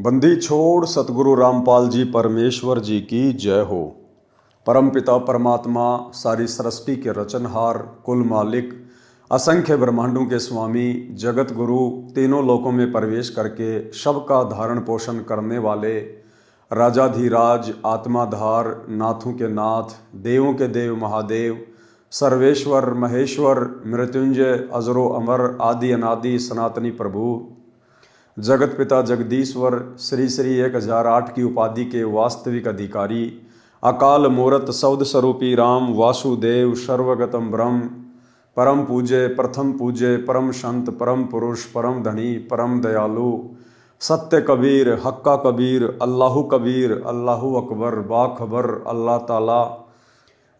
बंदी छोड़ सतगुरु रामपाल जी परमेश्वर जी की जय हो। परमपिता परमात्मा, सारी सृष्टि के रचनहार, कुल मालिक, असंख्य ब्रह्मांडों के स्वामी, जगत गुरु, तीनों लोकों में प्रवेश करके सबका धारण पोषण करने वाले, राजाधिराज, आत्माधार, नाथों के नाथ, देवों के देव महादेव, सर्वेश्वर महेश्वर, मृत्युंजय, अजरो अमर, आदि अनादि सनातनी प्रभु, जगत पिता जगदीश्वर, श्री श्री 1008 की उपाधि के वास्तविक अधिकारी, अकाल मूरत सौद स्वरूपी राम वासुदेव, सर्वगतम ब्रह्म, परम पूज्य, प्रथम पूज्य, परम संत, परम पुरुष, परम धनी, परम दयालु, सत्य कबीर, हक्का कबीर, अल्लाहु कबीर, अल्लाहु अकबर, बाखबर, अल्लाह ताला,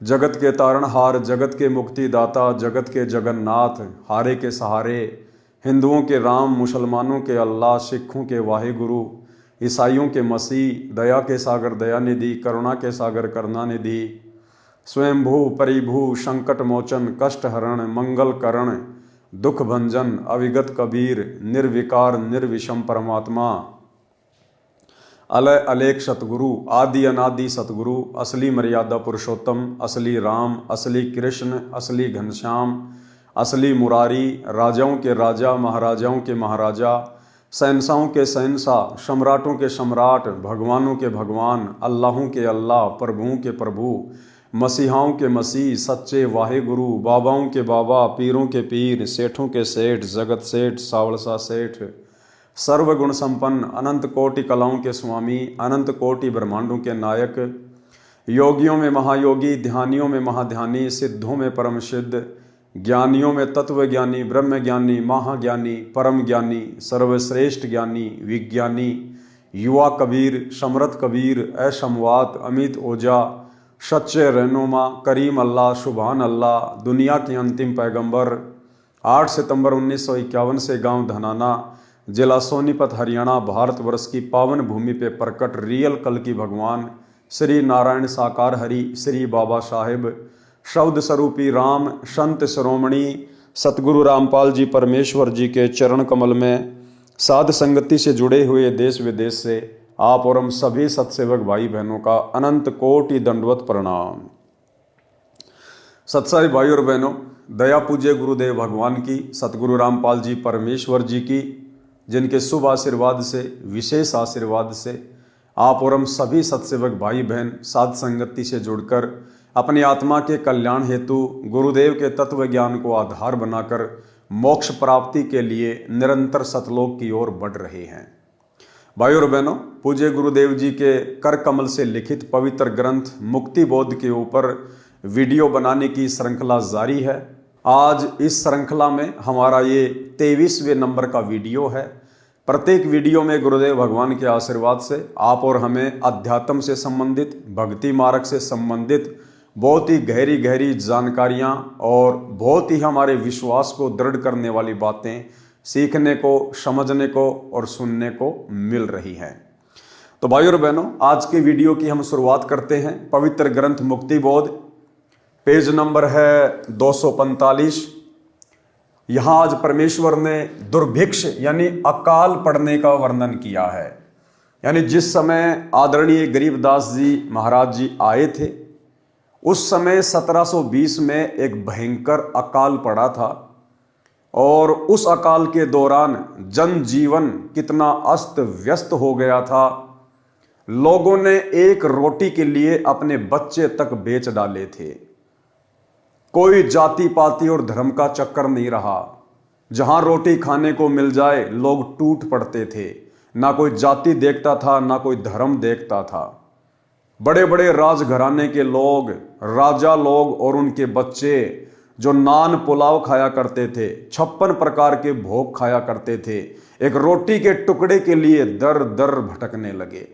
जगत के तारणहार, जगत के मुक्तिदाता, जगत के जगन्नाथ, हारे के सहारे, हिंदुओं के राम, मुसलमानों के अल्लाह, सिखों के वाहिगुरु, ईसाइयों के मसीह, दया के सागर दयानिधि, करुणा के सागर करुणानिधि, स्वयंभू परिभू, संकट मोचन, कष्ट हरण, मंगल करण, दुख भंजन, अविगत कबीर, निर्विकार निर्विषम परमात्मा, अलय अलेख सतगुरु, आदि अनादि सतगुरु, असली मर्यादा पुरुषोत्तम, असली राम, असली कृष्ण, असली घनश्याम, असली मुरारी, राजाओं के राजा, महाराजाओं के महाराजा, शहंशाहों के शहंशाह, सम्राटों के सम्राट, भगवानों के भगवान, अल्लाहों के अल्लाह, प्रभुओं के प्रभु, मसीहाओं के मसीह, सच्चे वाहिगुरु, बाबाओं के बाबा, पीरों के पीर, सेठों के सेठ, जगत सेठ, सावलसा सेठ, सर्वगुण संपन्न, अनंत कोटि कलाओं के स्वामी, अनंत कोटि ब्रह्मांडों के नायक, योगियों में महायोगी, ध्यानियों में महाध्यानी, सिद्धों में परम सिद्ध, ज्ञानियों में तत्व ज्ञानी, ब्रह्म ज्ञानी, महाज्ञानी, परम ज्ञानी, सर्वश्रेष्ठ ज्ञानी, विज्ञानी, युवा कबीर, समरथ कबीर, असमवात, अमित ओझा, सच्चे रहनुमा, करीम अल्लाह, सुभान अल्लाह, दुनिया के अंतिम पैगंबर, 8 सितंबर 1951 से गांव धनाना, जिला सोनीपत, हरियाणा, भारतवर्ष की पावन भूमि पे प्रकट रियल कल की भगवान श्री नारायण साकार हरि, श्री बाबा साहेब, शब्द स्वरूपी राम, संत शिरोमणि सतगुरु रामपाल जी परमेश्वर जी के चरण कमल में साध संगति से जुड़े हुए देश विदेश से आप और हम सभी सत्सेवक भाई बहनों का अनंत कोटि दंडवत प्रणाम। सत्साई भाई और बहनों, दया पूज्य गुरुदेव भगवान की, सतगुरु रामपाल जी परमेश्वर जी की, जिनके शुभ आशीर्वाद से, विशेष आशीर्वाद से आप और हम सभी सत्सेवक भाई बहन साध संगति से जुड़कर अपनी आत्मा के कल्याण हेतु गुरुदेव के तत्व ज्ञान को आधार बनाकर मोक्ष प्राप्ति के लिए निरंतर सतलोक की ओर बढ़ रहे हैं। भाई और बहनों, पूज्य गुरुदेव जी के कर कमल से लिखित पवित्र ग्रंथ मुक्ति बोध के ऊपर वीडियो बनाने की श्रृंखला जारी है। आज इस श्रृंखला में हमारा ये 23वें नंबर का वीडियो है। प्रत्येक वीडियो में गुरुदेव भगवान के आशीर्वाद से आप और हमें अध्यात्म से संबंधित, भक्ति मार्ग से संबंधित बहुत ही गहरी गहरी जानकारियां और बहुत ही हमारे विश्वास को दृढ़ करने वाली बातें सीखने को, समझने को और सुनने को मिल रही हैं। तो भाई और बहनों, आज के वीडियो की हम शुरुआत करते हैं। पवित्र ग्रंथ मुक्ति बोध, पेज नंबर है 245। यहां आज परमेश्वर ने दुर्भिक्ष यानी अकाल पड़ने का वर्णन किया है। यानी जिस समय आदरणीय गरीबदास जी महाराज जी आए थे, उस समय 1720 में एक भयंकर अकाल पड़ा था और उस अकाल के दौरान जनजीवन कितना अस्त व्यस्त हो गया था। लोगों ने एक रोटी के लिए अपने बच्चे तक बेच डाले थे। कोई जाति पाति और धर्म का चक्कर नहीं रहा। जहां रोटी खाने को मिल जाए लोग टूट पड़ते थे। ना कोई जाति देखता था, ना कोई धर्म देखता था। बड़े बड़े राजघराने के लोग, राजा लोग और उनके बच्चे जो नान पुलाव खाया करते थे, 56 प्रकार के भोग खाया करते थे, एक रोटी के टुकड़े के लिए दर दर भटकने लगे।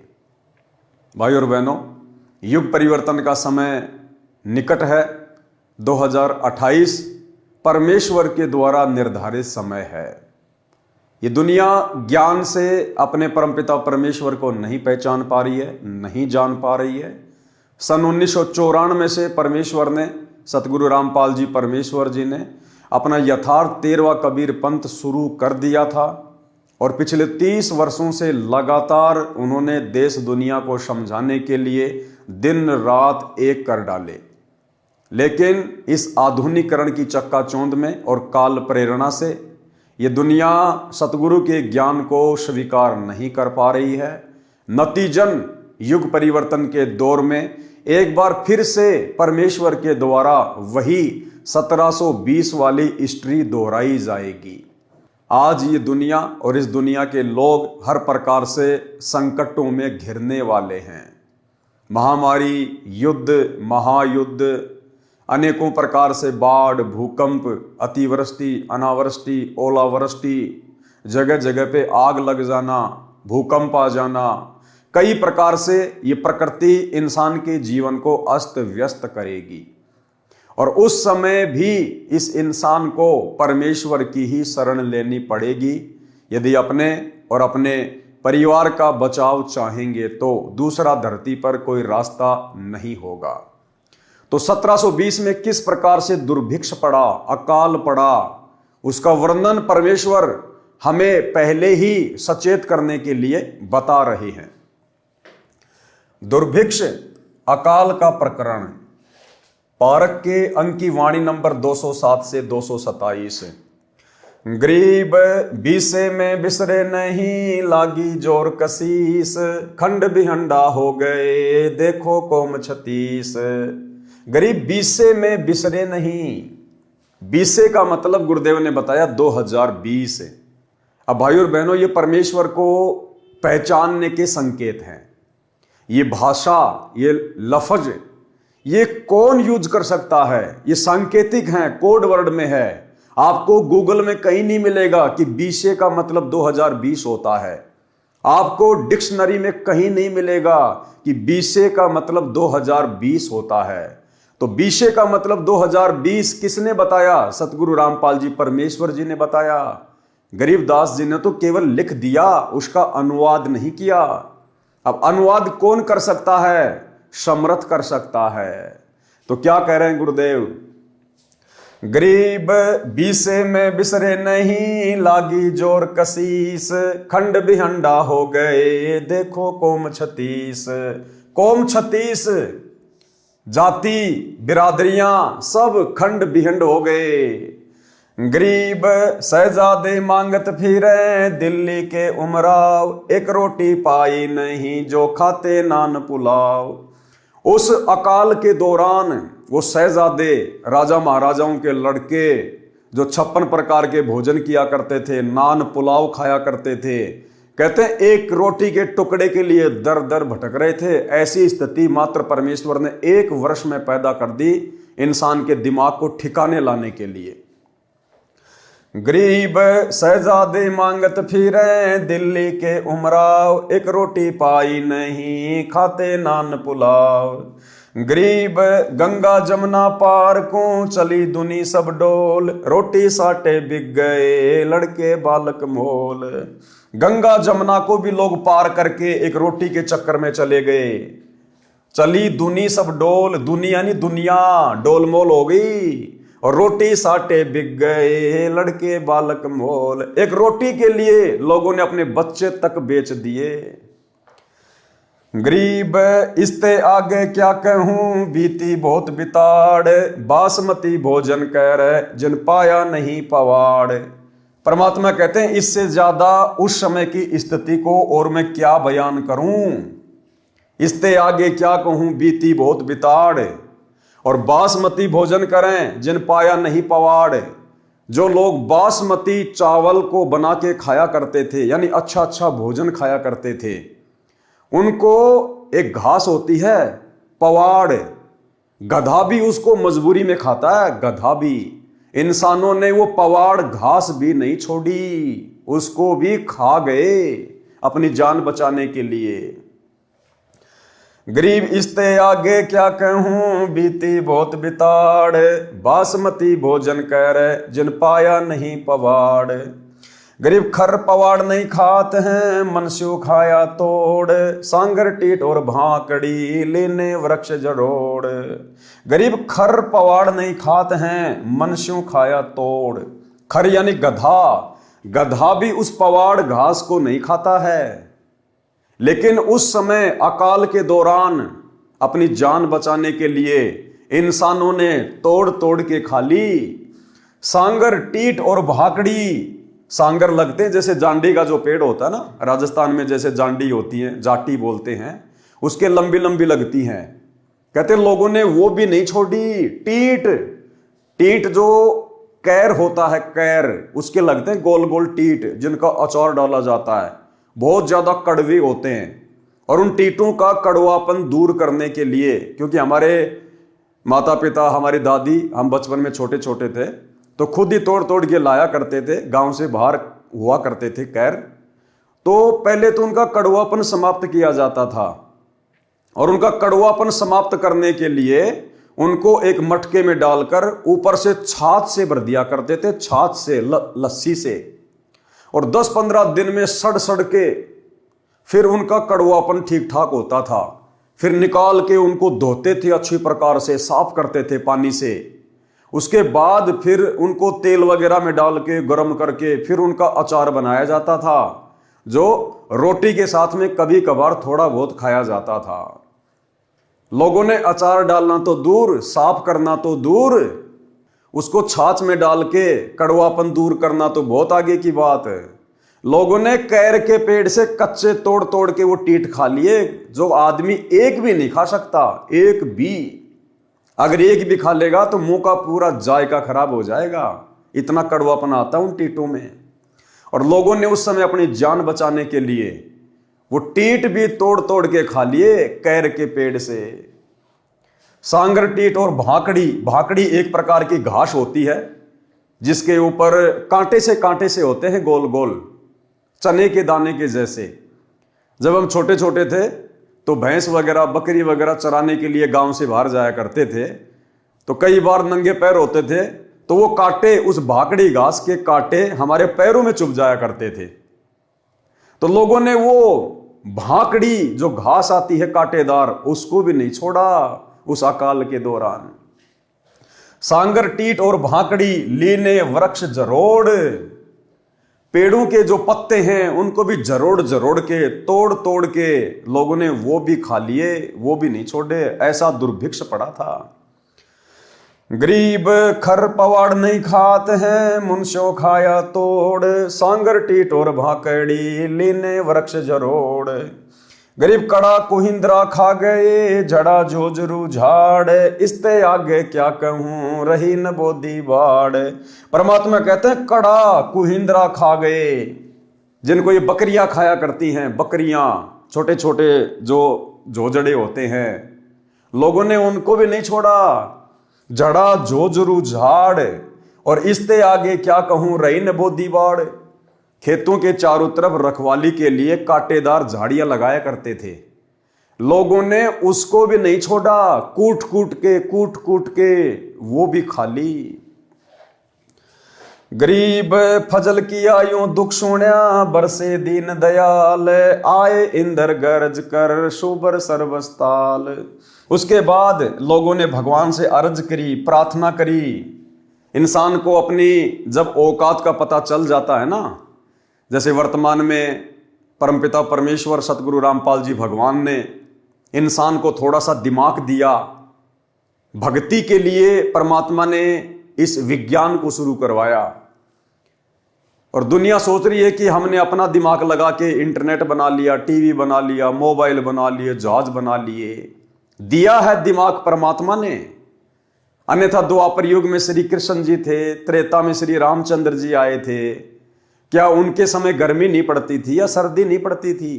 भाई और बहनों, युग परिवर्तन का समय निकट है। 2028 परमेश्वर के द्वारा निर्धारित समय है। ये दुनिया ज्ञान से अपने परमपिता परमेश्वर को नहीं पहचान पा रही है, नहीं जान पा रही है। सन 1994 से परमेश्वर ने, सतगुरु रामपाल जी परमेश्वर जी ने अपना यथार्थ 13वां कबीर पंथ शुरू कर दिया था और पिछले 30 वर्षों से लगातार उन्होंने देश दुनिया को समझाने के लिए दिन रात एक कर डाले। लेकिन इस आधुनिकीकरण की चक्काचौंध में और काल प्रेरणा से ये दुनिया सतगुरु के ज्ञान को स्वीकार नहीं कर पा रही है। नतीजन युग परिवर्तन के दौर में एक बार फिर से परमेश्वर के द्वारा वही 1720 वाली हिस्ट्री दोहराई जाएगी। आज ये दुनिया और इस दुनिया के लोग हर प्रकार से संकटों में घिरने वाले हैं। महामारी, युद्ध, महायुद्ध, अनेकों प्रकार से बाढ़, भूकंप, अतिवृष्टि, अनावृष्टि, ओलावृष्टि, जगह जगह पे आग लग जाना, भूकंप आ जाना, कई प्रकार से ये प्रकृति इंसान के जीवन को अस्त व्यस्त करेगी। और उस समय भी इस इंसान को परमेश्वर की ही शरण लेनी पड़ेगी। यदि अपने और अपने परिवार का बचाव चाहेंगे तो दूसरा धरती पर कोई रास्ता नहीं होगा। तो 1720 में किस प्रकार से दुर्भिक्ष पड़ा, अकाल पड़ा, उसका वर्णन परमेश्वर हमें पहले ही सचेत करने के लिए बता रहे हैं। दुर्भिक्ष अकाल का प्रकरण, पारक के अंक की वाणी नंबर 207 से 227। गरीब बीसे में बिसरे नहीं, लागी जोर कसीस, खंड बिहंडा हो गए देखो कोम 36। गरीब बीसे में बिसरे नहीं, बीसे का मतलब गुरुदेव ने बताया 2020। अब भाइयों और बहनों, ये परमेश्वर को पहचानने के संकेत हैं। ये भाषा, ये लफ्ज, ये कौन यूज कर सकता है? ये सांकेतिक हैं, कोड वर्ड में है। आपको गूगल में कहीं नहीं मिलेगा कि बीसे का मतलब 2020 होता है। आपको डिक्शनरी में कहीं नहीं मिलेगा कि बीसे का मतलब 2020 होता है। तो बीसे का मतलब 2020 किसने बताया? सतगुरु रामपाल जी परमेश्वर जी ने बताया। गरीबदास जी ने तो केवल लिख दिया, उसका अनुवाद नहीं किया। अब अनुवाद कौन कर सकता है? समर्थ कर सकता है। तो क्या कह रहे हैं गुरुदेव? गरीब बीसे में बिसरे नहीं, लागी जोर कसीस, खंड बिहंडा हो गए देखो कोम 36। कोम 36 जाति बिरादरियां सब खंड बिहंड हो गए। गरीब शहजादे मांगत फिरे, दिल्ली के उमराव, एक रोटी पाई नहीं जो खाते नान पुलाव। उस अकाल के दौरान वो शहजादे, राजा महाराजाओं के लड़के जो 56 प्रकार के भोजन किया करते थे, नान पुलाव खाया करते थे, कहते हैं एक रोटी के टुकड़े के लिए दर दर भटक रहे थे। ऐसी स्थिति मात्र परमेश्वर ने 1 वर्ष में पैदा कर दी इंसान के दिमाग को ठिकाने लाने के लिए। गरीब शहजादे मांगत फिरे, दिल्ली के उमराव, एक रोटी पाई नहीं खाते नान पुलाव। गरीब गंगा जमुना पार को चली दुनी सब डोल, रोटी साटे बिक गए लड़के बालक मोल। गंगा जमुना को भी लोग पार करके एक रोटी के चक्कर में चले गए। चली दुनी सब डोल, दुनी यानी दुनिया डोलमोल हो गई, और रोटी साटे बिक गए लड़के बालक मोल। एक रोटी के लिए लोगों ने अपने बच्चे तक बेच दिए। गरीब इसते आगे क्या कहूं, बीती बहुत बिताड़, बासमती भोजन कह रहे जिन पाया नहीं पवाड़। परमात्मा कहते हैं इससे ज्यादा उस समय की स्थिति को और मैं क्या बयान करूं। इसते आगे क्या कहूं, बीती बहुत बिताड़, और बासमती भोजन करें जिन पाया नहीं पवाड़। जो लोग बासमती चावल को बना के खाया करते थे, यानी अच्छा अच्छा भोजन खाया करते थे, उनको एक घास होती है पवाड़, गधा भी उसको मजबूरी में खाता है। गधा भी, इंसानों ने वो पवाड़ घास भी नहीं छोड़ी, उसको भी खा गए अपनी जान बचाने के लिए। गरीब इसते आगे क्या कहूं, बीती बहुत बिताड़, बासमती भोजन कह रहे जिन पाया नहीं पवाड़। गरीब खर पवाड़ नहीं खाते हैं, मनस्यु खाया तोड़, सांगर टीट और भाकड़ी लेने वृक्ष जड़ोड़। गरीब खर पवाड़ नहीं खाते हैं, मनस्यु खाया तोड़। खर यानी गधा, गधा भी उस पवाड़ घास को नहीं खाता है। लेकिन उस समय अकाल के दौरान अपनी जान बचाने के लिए इंसानों ने तोड़ तोड़ के खा ली। सांगर, टीट और भाकड़ी। सांगर लगते हैं जैसे जांडी का जो पेड़ होता है ना, राजस्थान में जैसे जांडी होती है, जाटी बोलते हैं, उसके लंबी लंबी लगती हैं। कहते लोगों ने वो भी नहीं छोड़ी। टीट, टीट जो कैर होता है, कैर, उसके लगते हैं गोल गोल टीट, जिनका अचार डाला जाता है। बहुत ज्यादा कड़वे होते हैं। और उन टीटों का कड़वापन दूर करने के लिए, क्योंकि हमारे माता पिता, हमारी दादी, हम बचपन में छोटे छोटे थे तो खुद ही तोड़ तोड़ के लाया करते थे, गांव से बाहर हुआ करते थे कैर। तो पहले तो उनका कड़वापन समाप्त किया जाता था, और उनका कड़वापन समाप्त करने के लिए उनको एक मटके में डालकर ऊपर से छाछ से भर दिया करते थे, छाछ से, लस्सी से। और 10-15 दिन में सड़ सड़ के फिर उनका कड़वापन ठीक ठाक होता था। फिर निकाल के उनको धोते थे, अच्छी प्रकार से साफ करते थे पानी से। उसके बाद फिर उनको तेल वगैरह में डाल के गर्म करके फिर उनका अचार बनाया जाता था, जो रोटी के साथ में कभी कभार थोड़ा बहुत खाया जाता था। लोगों ने अचार डालना तो दूर, साफ करना तो दूर, उसको छाछ में डाल के कड़वापन दूर करना तो बहुत आगे की बात है। लोगों ने कैर के पेड़ से कच्चे तोड़ तोड़ के वो टीट खा लिए, जो आदमी एक भी नहीं खा सकता, एक भी। अगर एक भी खा लेगा तो मुंह का पूरा जायका खराब हो जाएगा, इतना कड़वापन आता उन टीटों में। और लोगों ने उस समय अपनी जान बचाने के लिए वो टीट भी तोड़ तोड़ के खा लिए कैर के पेड़ से। सांगर, टीट और भाकड़ी। भाकड़ी एक प्रकार की घास होती है जिसके ऊपर कांटे से होते हैं, गोल गोल चने के दाने के जैसे। जब हम छोटे छोटे थे तो भैंस वगैरह, बकरी वगैरह चराने के लिए गांव से बाहर जाया करते थे, तो कई बार नंगे पैर होते थे तो वो कांटे, उस भाकड़ी घास के कांटे हमारे पैरों में चुभ जाया करते थे। तो लोगों ने वो भाकड़ी जो घास आती है कांटेदार, उसको भी नहीं छोड़ा उस अकाल के दौरान। सांगर, टीट और भाकड़ी लीने वृक्ष जरोड़। पेड़ों के जो पत्ते हैं उनको भी जरोड़ जरोड़ के, तोड़ तोड़ के लोगों ने वो भी खा लिए, वो भी नहीं छोड़े। ऐसा दुर्भिक्ष पड़ा था। गरीब खर पवाड़ नहीं खाते हैं, मुनशो खाया तोड़। सांगर, टीट और भाकड़ी लीने वृक्ष जरोड़। गरीब कड़ा कुहिंद्रा खा गए, झड़ा जोजरू झाड़। इसते आगे क्या कहूं, रही न बोधी बाड़। परमात्मा कहते हैं कड़ा कुहिंद्रा खा गए, जिनको ये बकरियां खाया करती हैं, बकरियां, छोटे छोटे जो जोजड़े होते हैं, लोगों ने उनको भी नहीं छोड़ा। झड़ा जोजरू झाड़, और इसते आगे क्या कहूं, रही न बोधी बाड़। खेतों के चारों तरफ रखवाली के लिए कांटेदार झाड़ियां लगाया करते थे, लोगों ने उसको भी नहीं छोड़ा। कूट कूट के वो भी खा ली। गरीब फजल किया यूं दुख सुण्या, बरसे दीन दयाल। आए इंदर गरज कर, शुबर सर्वस्ताल। उसके बाद लोगों ने भगवान से अर्ज करी, प्रार्थना करी। इंसान को अपनी जब औकात का पता चल जाता है ना, जैसे वर्तमान में परमपिता परमेश्वर सतगुरु रामपाल जी भगवान ने इंसान को थोड़ा सा दिमाग दिया, भक्ति के लिए परमात्मा ने इस विज्ञान को शुरू करवाया। और दुनिया सोच रही है कि हमने अपना दिमाग लगा के इंटरनेट बना लिया, टीवी बना लिया, मोबाइल बना लिए, जहाज बना लिए। दिया है दिमाग परमात्मा ने। अन्यथा द्वापर युग में श्री कृष्ण जी थे, त्रेता में श्री रामचंद्र जी आए थे। क्या उनके समय गर्मी नहीं पड़ती थी या सर्दी नहीं पड़ती थी?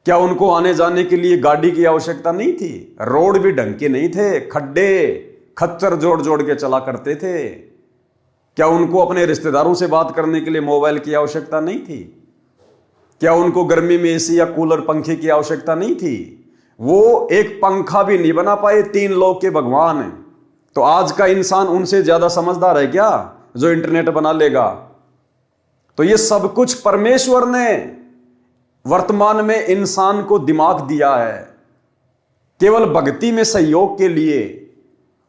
क्या उनको आने जाने के लिए गाड़ी की आवश्यकता नहीं थी? रोड भी ढंग के नहीं थे, खड्डे खच्चर जोड़ जोड़ के चला करते थे। क्या उनको अपने रिश्तेदारों से बात करने के लिए मोबाइल की आवश्यकता नहीं थी? क्या उनको गर्मी में एसी या कूलर, पंखे की आवश्यकता नहीं थी? वो एक पंखा भी नहीं बना पाए, 3 लोक के भगवान। तो आज का इंसान उनसे ज्यादा समझदार है क्या, जो इंटरनेट बना लेगा? तो ये सब कुछ परमेश्वर ने वर्तमान में इंसान को दिमाग दिया है, केवल भक्ति में सहयोग के लिए।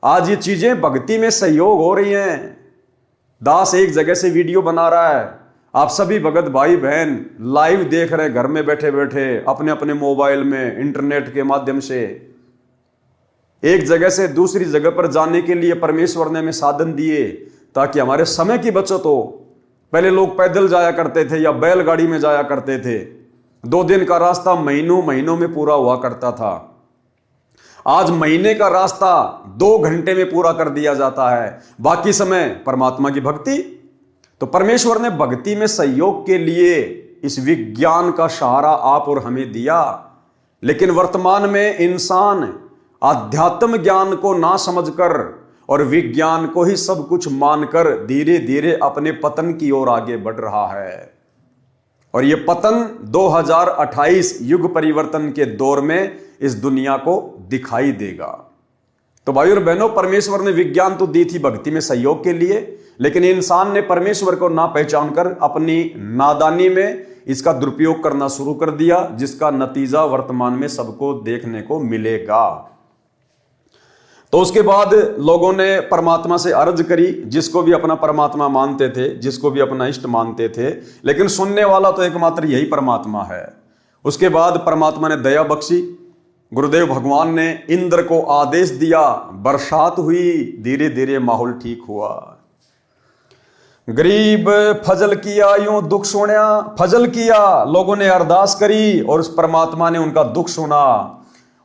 आज ये चीजें भक्ति में सहयोग हो रही हैं। दास एक जगह से वीडियो बना रहा है, आप सभी भगत भाई बहन लाइव देख रहे हैं घर में बैठे बैठे अपने अपने मोबाइल में इंटरनेट के माध्यम से। एक जगह से दूसरी जगह पर जाने के लिए परमेश्वर ने हमें साधन दिए ताकि हमारे समय की बचत हो। पहले लोग पैदल जाया करते थे या बैलगाड़ी में जाया करते थे। 2 दिन का रास्ता महीनों महीनों में पूरा हुआ करता था। आज महीने का रास्ता 2 घंटे में पूरा कर दिया जाता है, बाकी समय परमात्मा की भक्ति। तो परमेश्वर ने भक्ति में सहयोग के लिए इस विज्ञान का सहारा आप और हमें दिया। लेकिन वर्तमान में इंसान आध्यात्म ज्ञान को ना समझकर और विज्ञान को ही सब कुछ मानकर धीरे धीरे अपने पतन की ओर आगे बढ़ रहा है। और यह पतन 2028 युग परिवर्तन के दौर में इस दुनिया को दिखाई देगा। तो भाई और बहनों, परमेश्वर ने विज्ञान तो दी थी भक्ति में सहयोग के लिए, लेकिन इंसान ने परमेश्वर को ना पहचान कर अपनी नादानी में इसका दुरुपयोग करना शुरू कर दिया, जिसका नतीजा वर्तमान में सबको देखने को मिलेगा। तो उसके बाद लोगों ने परमात्मा से अर्ज करी, जिसको भी अपना परमात्मा मानते थे, जिसको भी अपना इष्ट मानते थे, लेकिन सुनने वाला तो एकमात्र यही परमात्मा है। उसके बाद परमात्मा ने दया बख्शी। गुरुदेव भगवान ने इंद्र को आदेश दिया, बरसात हुई, धीरे धीरे माहौल ठीक हुआ। गरीब फजल किया, यूं दुख सुना, फजल किया, लोगों ने अरदास करी और उस परमात्मा ने उनका दुख सुना।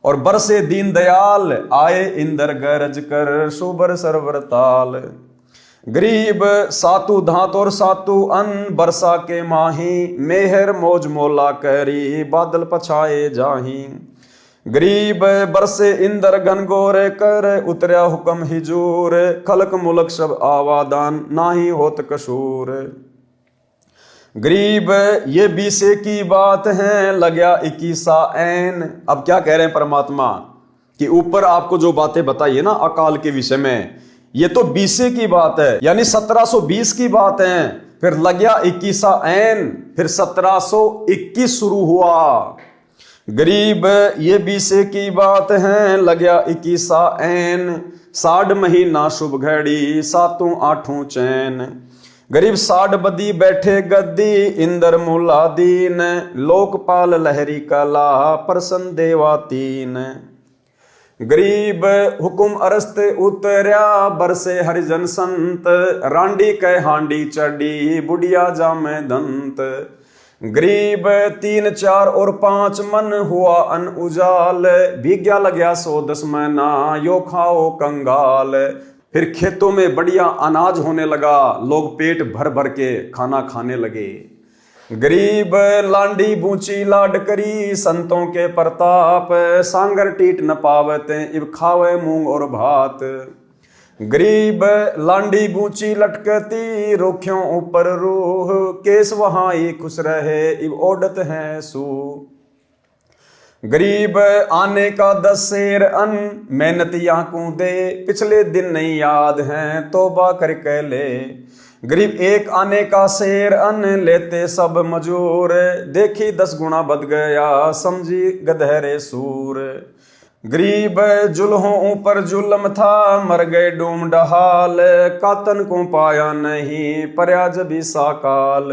और बरसे दीन दयाल, आए इंद्र गरज कर, सुबर सरवर ताल। गरीब सातु धात और सातु अन्न, बरसा के माही, मेहर मौज मोला करी, बादल पछाए जाही। गरीब बरसे इंद्र घनघोर कर, उतरया हुक्म हिजूर, खलक मुलक सब आवादान, नाही होत कसूर। गरीब ये 20 की बात है, लग्या 21 ऐन। अब क्या कह रहे हैं परमात्मा कि ऊपर आपको जो बातें बताई है ना अकाल के विषय में, ये तो 20 की बात है, यानी 1720 की बात है। फिर लग्या 21 ऐन, फिर 1721 शुरू हुआ। गरीब ये 20 की बात है, लग्या 21 ऐन, 60 महीना शुभ घड़ी, 7 8 चैन। गरीब 60 बदी बैठे गद्दी, इंद्र मूला दीन, लोकपाल लहरी कला, प्रसन्न देवा तीन। गरीब हुकुम अरस्त उतरया, बरसे हरिजन संत, रांडी कह हांडी चढ़ी, बुढ़िया जामे दंत। गरीब 3 4 और 5 मन, हुआ अन उजाल, भीग्या लग्या 110 महीना, यो खाओ कंगाल। फिर खेतों में बढ़िया अनाज होने लगा, लोग पेट भर भर के खाना खाने लगे। गरीब लांडी बूची लाड करी, संतों के प्रताप, सांगर टीट न पावते, इब खावे मूंग और भात। गरीब लांडी बूची लटकती, रोखियों ऊपर रूह, केस वहां ही खुश रहे, इब ओडत है सू। गरीब आने का 10 शेर अन्न, मेहनत यहाँ दे, पिछले दिन नहीं याद हैं, तौबा करके ले। गरीब 1 आने का शेर अन्न, लेते सब मजूर, देखी 10 गुना बद गया, समझी गधेरे सूर। गरीब जुल्हों ऊपर जुल्म था, मर गए डूम डहाल, कातन को पाया नहीं, पर्याज भी साकाल।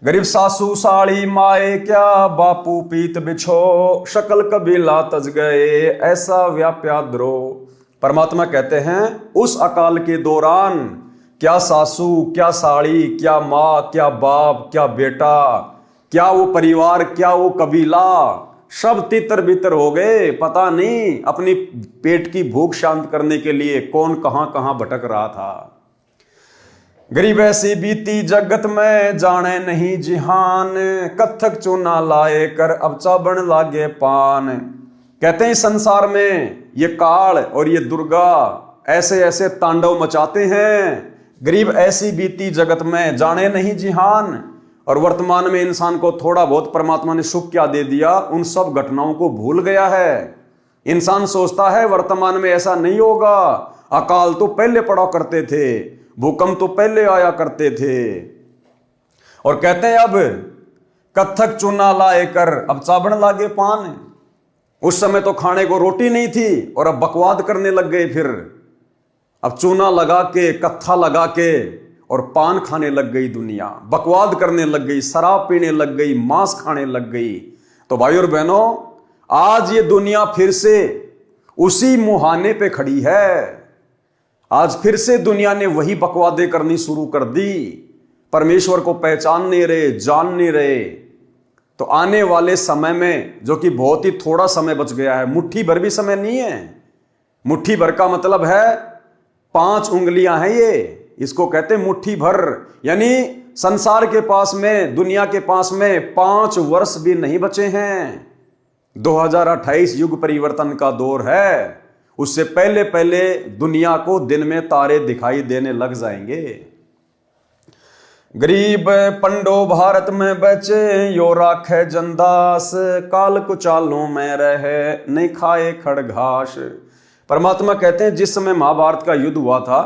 गरीब सासू साड़ी माए क्या, बापू पीत बिछो, शकल कबीला तज गए, ऐसा व्याप्या द्रोह। परमात्मा कहते हैं उस अकाल के दौरान क्या सासू, क्या साड़ी, क्या माँ, क्या बाप, क्या बेटा, क्या वो परिवार, क्या वो कबीला, सब तितर बितर हो गए। पता नहीं अपनी पेट की भूख शांत करने के लिए कौन कहां कहां भटक रहा था। गरीब ऐसी बीती जगत में, जाने नहीं जिहान, कत्थक चूना लाए कर, अब चाबण लागे पान। कहते हैं संसार में ये काल और ये दुर्गा ऐसे ऐसे तांडव मचाते हैं। गरीब ऐसी बीती जगत में, जाने नहीं जिहान। और वर्तमान में इंसान को थोड़ा बहुत परमात्मा ने सुख क्या दे दिया, उन सब घटनाओं को भूल गया है। इंसान सोचता है वर्तमान में ऐसा नहीं होगा, अकाल तो पहले पड़ा करते थे, भूकंप तो पहले आया करते थे। और कहते हैं अब कत्थक चूना लाए कर, अब चाबण लागे पान। उस समय तो खाने को रोटी नहीं थी और अब बकवाद करने लग गए। फिर अब चूना लगा के, कत्था लगा के और पान खाने लग गई दुनिया, बकवाद करने लग गई, शराब पीने लग गई, मांस खाने लग गई। तो भाई और बहनों, आज ये दुनिया फिर से उसी मुहाने पे खड़ी है। आज फिर से दुनिया ने वही बकवादे करनी शुरू कर दी, परमेश्वर को पहचान नहीं रहे, जान नहीं रहे। तो आने वाले समय में, जो कि बहुत ही थोड़ा समय बच गया है, मुट्ठी भर भी समय नहीं है, मुट्ठी भर का मतलब है 5 उंगलियां हैं ये, इसको कहते हैं मुट्ठी भर। यानी संसार के पास में, दुनिया के पास में 5 वर्ष भी नहीं बचे हैं। 2028 युग परिवर्तन का दौर है, उससे पहले पहले दुनिया को दिन में तारे दिखाई देने लग जाएंगे। गरीब पंडो भारत में बचे, यो राखे जनदास, काल कुचालों में रहे, नहीं खाए खड़घास। परमात्मा कहते हैं जिस समय महाभारत का युद्ध हुआ था,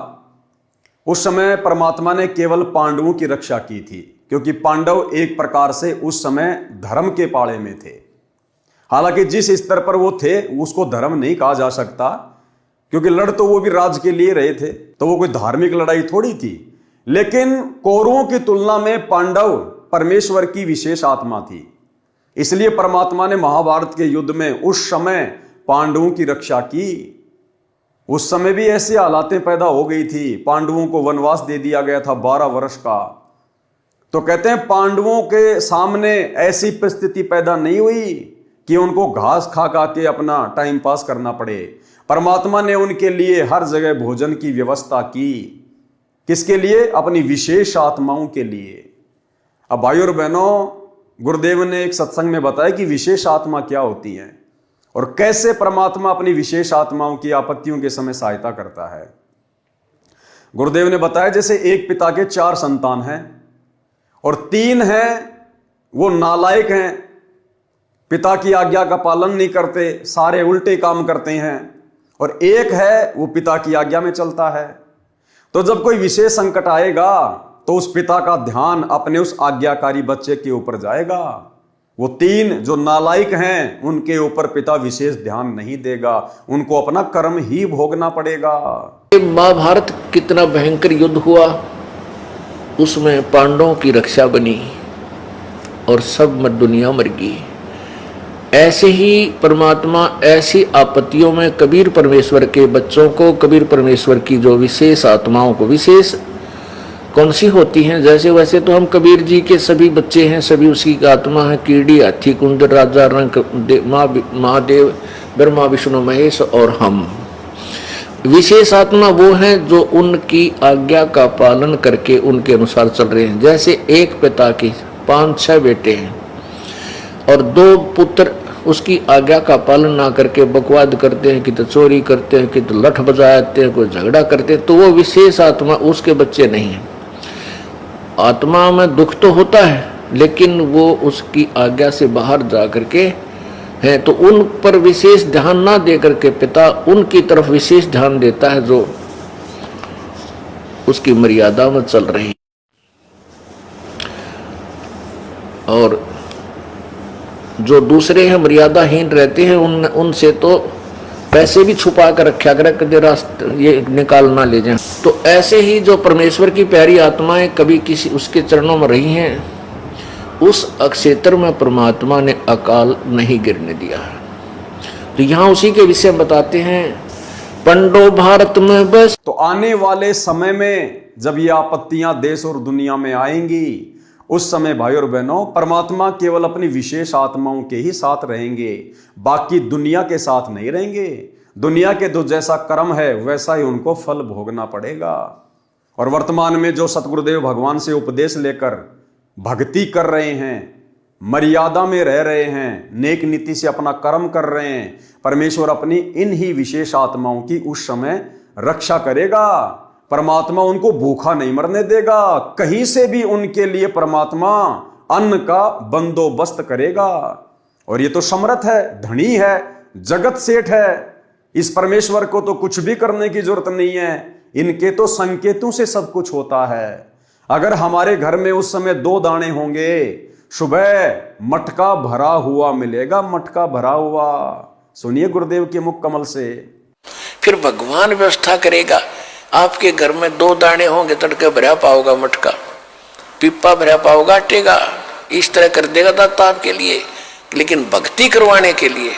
उस समय परमात्मा ने केवल पांडवों की रक्षा की थी, क्योंकि पांडव एक प्रकार से उस समय धर्म के पाले में थे। हालांकि जिस स्तर पर वो थे उसको धर्म नहीं कहा जा सकता, क्योंकि लड़ तो वो भी राज के लिए रहे थे, तो वो कोई धार्मिक लड़ाई थोड़ी थी। लेकिन कौरवों की तुलना में पांडव परमेश्वर की विशेष आत्मा थी, इसलिए परमात्मा ने महाभारत के युद्ध में उस समय पांडवों की रक्षा की। उस समय भी ऐसी हालातें पैदा हो गई थी, पांडवों को वनवास दे दिया गया था 12 वर्ष का। तो कहते हैं पांडवों के सामने ऐसी परिस्थिति पैदा नहीं हुई कि उनको घास खा खा के अपना टाइम पास करना पड़े। परमात्मा ने उनके लिए हर जगह भोजन की व्यवस्था की। किसके लिए? अपनी विशेष आत्माओं के लिए। अब भाई और बहनों, गुरुदेव ने एक सत्संग में बताया कि विशेष आत्मा क्या होती है और कैसे परमात्मा अपनी विशेष आत्माओं की आपत्तियों के समय सहायता करता है। गुरुदेव ने बताया जैसे एक पिता के 4 संतान हैं और 3 हैं वो नालायक हैं, पिता की आज्ञा का पालन नहीं करते, सारे उल्टे काम करते हैं, और एक है वो पिता की आज्ञा में चलता है। तो जब कोई विशेष संकट आएगा तो उस पिता का ध्यान अपने उस आज्ञाकारी बच्चे के ऊपर जाएगा। वो 3 जो नालायक हैं उनके ऊपर पिता विशेष ध्यान नहीं देगा, उनको अपना कर्म ही भोगना पड़ेगा। महाभारत कितना भयंकर युद्ध हुआ, उसमें पांडवों की रक्षा बनी और सब दुनिया मर गई। ऐसे ही परमात्मा ऐसी आपत्तियों में कबीर परमेश्वर के बच्चों को, कबीर परमेश्वर की जो विशेष आत्माओं को, विशेष कौन सी होती हैं, जैसे वैसे तो हम कबीर जी के सभी बच्चे हैं, सभी उसी का आत्मा है। कीड़ी, हाथी, कुंदर, राजा, रंक, महादेव, ब्रह्मा, विष्णु, महेश और हम। विशेष आत्मा वो हैं जो उनकी आज्ञा का पालन करके उनके अनुसार चल रहे हैं। जैसे एक पिता की 5-6 बेटे हैं और 2 पुत्र उसकी आज्ञा का पालन ना करके बकवाद करते हैं, कि तो चोरी करते हैं, कि तो लठ बजाते हैं, कोई झगड़ा करते हैं, तो वो विशेष आत्मा उसके बच्चे नहीं हैं। आत्मा में दुख तो होता है लेकिन वो उसकी आज्ञा से बाहर जा करके है, तो उन पर विशेष ध्यान ना दे करके पिता उनकी तरफ विशेष ध्यान देता है जो उसकी मर्यादा में चल रही। और जो दूसरे हैं मर्यादाहीन रहते हैं, उनसे तो पैसे भी छुपा कर रखा करे, कभी रास्ते ये निकाल ना ले जाए। तो ऐसे ही जो परमेश्वर की प्यारी आत्माएं कभी किसी उसके चरणों में रही हैं, उस अक्षेत्र में परमात्मा ने अकाल नहीं गिरने दिया। तो यहाँ उसी के विषय बताते हैं, पंडो भारत में बस। तो आने वाले समय में जब ये आपत्तियां देश और दुनिया में आएंगी, उस समय भाई और बहनों परमात्मा केवल अपनी विशेष आत्माओं के ही साथ रहेंगे, बाकी दुनिया के साथ नहीं रहेंगे। दुनिया के जो जैसा कर्म है वैसा ही उनको फल भोगना पड़ेगा। और वर्तमान में जो सतगुरुदेव भगवान से उपदेश लेकर भक्ति कर रहे हैं, मर्यादा में रह रहे हैं, नेक नीति से अपना कर्म कर रहे हैं, परमेश्वर अपनी इन ही विशेष आत्माओं की उस समय रक्षा करेगा। परमात्मा उनको भूखा नहीं मरने देगा, कहीं से भी उनके लिए परमात्मा अन्न का बंदोबस्त करेगा। और ये तो समर्थ है, धनी है, जगत सेठ है, इस परमेश्वर को तो कुछ भी करने की जरूरत नहीं है, इनके तो संकेतों से सब कुछ होता है। अगर हमारे घर में उस समय 2 दाने होंगे, सुबह मटका भरा हुआ मिलेगा, मटका भरा हुआ। सुनिए गुरुदेव के मुख कमल से। फिर भगवान व्यवस्था करेगा आपके घर में 2 दाने होंगे, तड़के भरा पाओगा मटका, पिप्पा भरा पाओगा आटे का, इस तरह कर देगा दाता आपके लिए। लेकिन भक्ति करवाने के लिए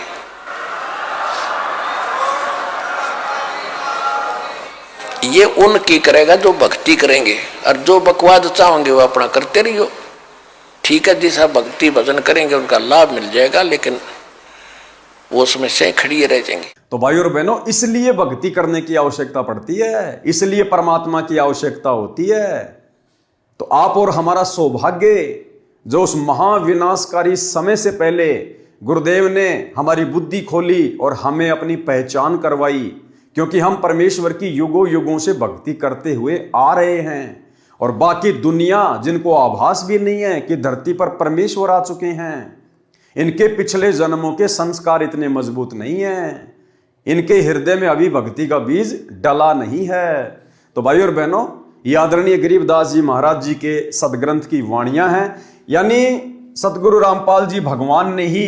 ये उनकी करेगा जो भक्ति करेंगे, और जो बकवाद चाहोगे वो अपना करते रहियो। ठीक है, जैसा भक्ति भजन करेंगे उनका लाभ मिल जाएगा, लेकिन वो समस्याएं खड़ी रह जाएंगी। तो भाई और बहनों, इसलिए भक्ति करने की आवश्यकता पड़ती है, इसलिए परमात्मा की आवश्यकता होती है। तो आप और हमारा सौभाग्य जो उस महाविनाशकारी समय से पहले गुरुदेव ने हमारी बुद्धि खोली और हमें अपनी पहचान करवाई, क्योंकि हम परमेश्वर की युगों युगों से भक्ति करते हुए आ रहे हैं। और बाकी दुनिया जिनको आभास भी नहीं है कि धरती पर परमेश्वर आ चुके हैं, इनके पिछले जन्मों के संस्कार इतने मजबूत नहीं हैं, इनके हृदय में अभी भक्ति का बीज डला नहीं है। तो भाई और बहनों, ये आदरणीय गरीबदास जी महाराज जी के सदग्रंथ की वाणियां हैं, यानी सतगुरु रामपाल जी भगवान ने ही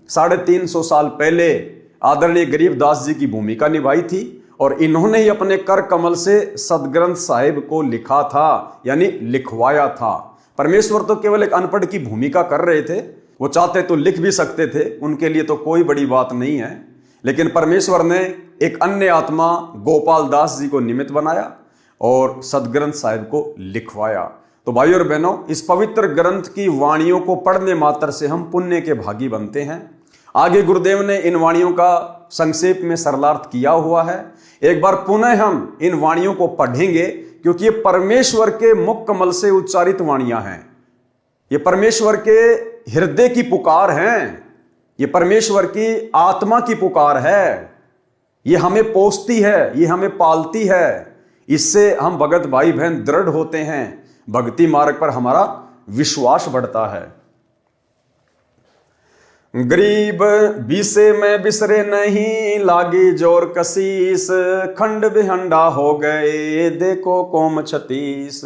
350 साल पहले आदरणीय गरीबदास जी की भूमिका निभाई थी, और इन्होंने ही अपने कर कमल से सदग्रंथ साहिब को लिखा था, यानी लिखवाया था। परमेश्वर तो केवल एक अनपढ़ की भूमिका कर रहे थे, वो चाहते तो लिख भी सकते थे, उनके लिए तो कोई बड़ी बात नहीं है। लेकिन परमेश्वर ने एक अन्य आत्मा गोपाल दास जी को निमित्त बनाया और सदग्रंथ साहिब को लिखवाया। तो भाई और बहनों, इस पवित्र ग्रंथ की वाणियों को पढ़ने मात्र से हम पुण्य के भागी बनते हैं। आगे गुरुदेव ने इन वाणियों का संक्षेप में सरलार्थ किया हुआ है। एक बार पुनः हम इन वाणियों को पढ़ेंगे, क्योंकि ये परमेश्वर के मुख कमल से उच्चारित वाणियां हैं, ये परमेश्वर के हृदय की पुकार हैं, ये परमेश्वर की आत्मा की पुकार है, ये हमें पोसती है, ये हमें पालती है। इससे हम भगत भाई बहन दृढ़ होते हैं, भक्ति मार्ग पर हमारा विश्वास बढ़ता है। गरीब बीसे में बिसरे नहीं, लागी जोर कसीस, खंड बिहंडा हो गए देखो कोम 36।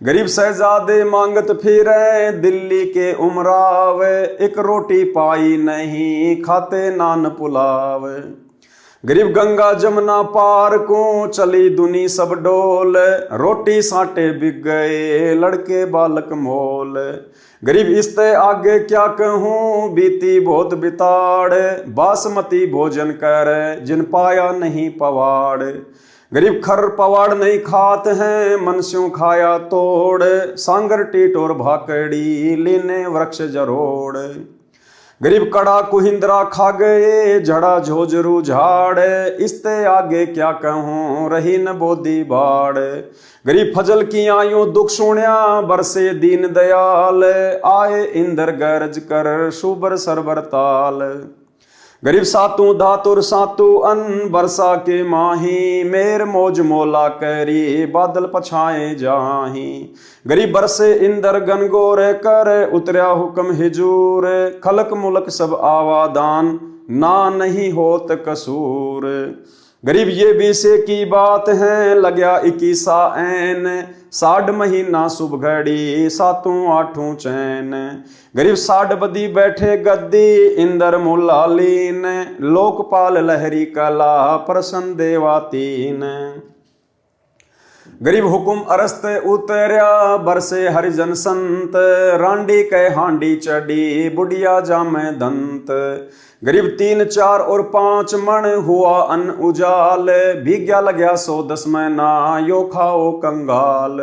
गरीब शहजादे मांगत फिरे दिल्ली के उमराव, एक रोटी पाई नहीं खाते नान पुलाव। गरीब गंगा जमुना पार को चली दुनी सब डोल, रोटी साटे बिक गए लड़के बालक मोल। गरीब इसते आगे क्या कहूँ बीती बहुत बिताड़, बासमती भोजन कर जिन पाया नहीं पवाड़। गरीब खर पवाड़ नहीं खात हैं मनस्यों खाया तोड़, सांगर टीट और भाकड़ी लीने वृक्ष जरोड़। गरीब कड़ा कुहिंद्रा खा गए झड़ा झोजरू झाड़, इसते आगे क्या कहूँ रही न बोधी बाड़। गरीब फजल की आयो दुख सुण्या बरसे दीन दयाल, आए इंद्र गरज कर शुबर सरबर ताल। गरीब सातु धातुर सातु अन्न बरसा के माही, मेर मौज मोला करी बादल पछाए जाही। गरीब बरसे इंदर गनगोर कर उतरया हुक्म हिजूर, खलक मुलक सब आवादान ना नहीं होत कसूर। गरीब ये बीसे की बात है लग्या 21 ऐन, 60 महीना शुभ घड़ी सातों आठों चैन। गरीब 60 बदी बैठे गद्दी इंदर मुलालीन, लोकपाल लहरी कला प्रसन्न देवातीन। गरीब हुकुम अरस्त उतरया बरसे हरिजन संत, रांडी कै हांडी चढ़ी बुढ़िया जामे दंत। गरीब 3, 4 और 5 मण हुआ अन्न उजाल, भीग्या लग्या 110 महीना यो खाओ कंगाल।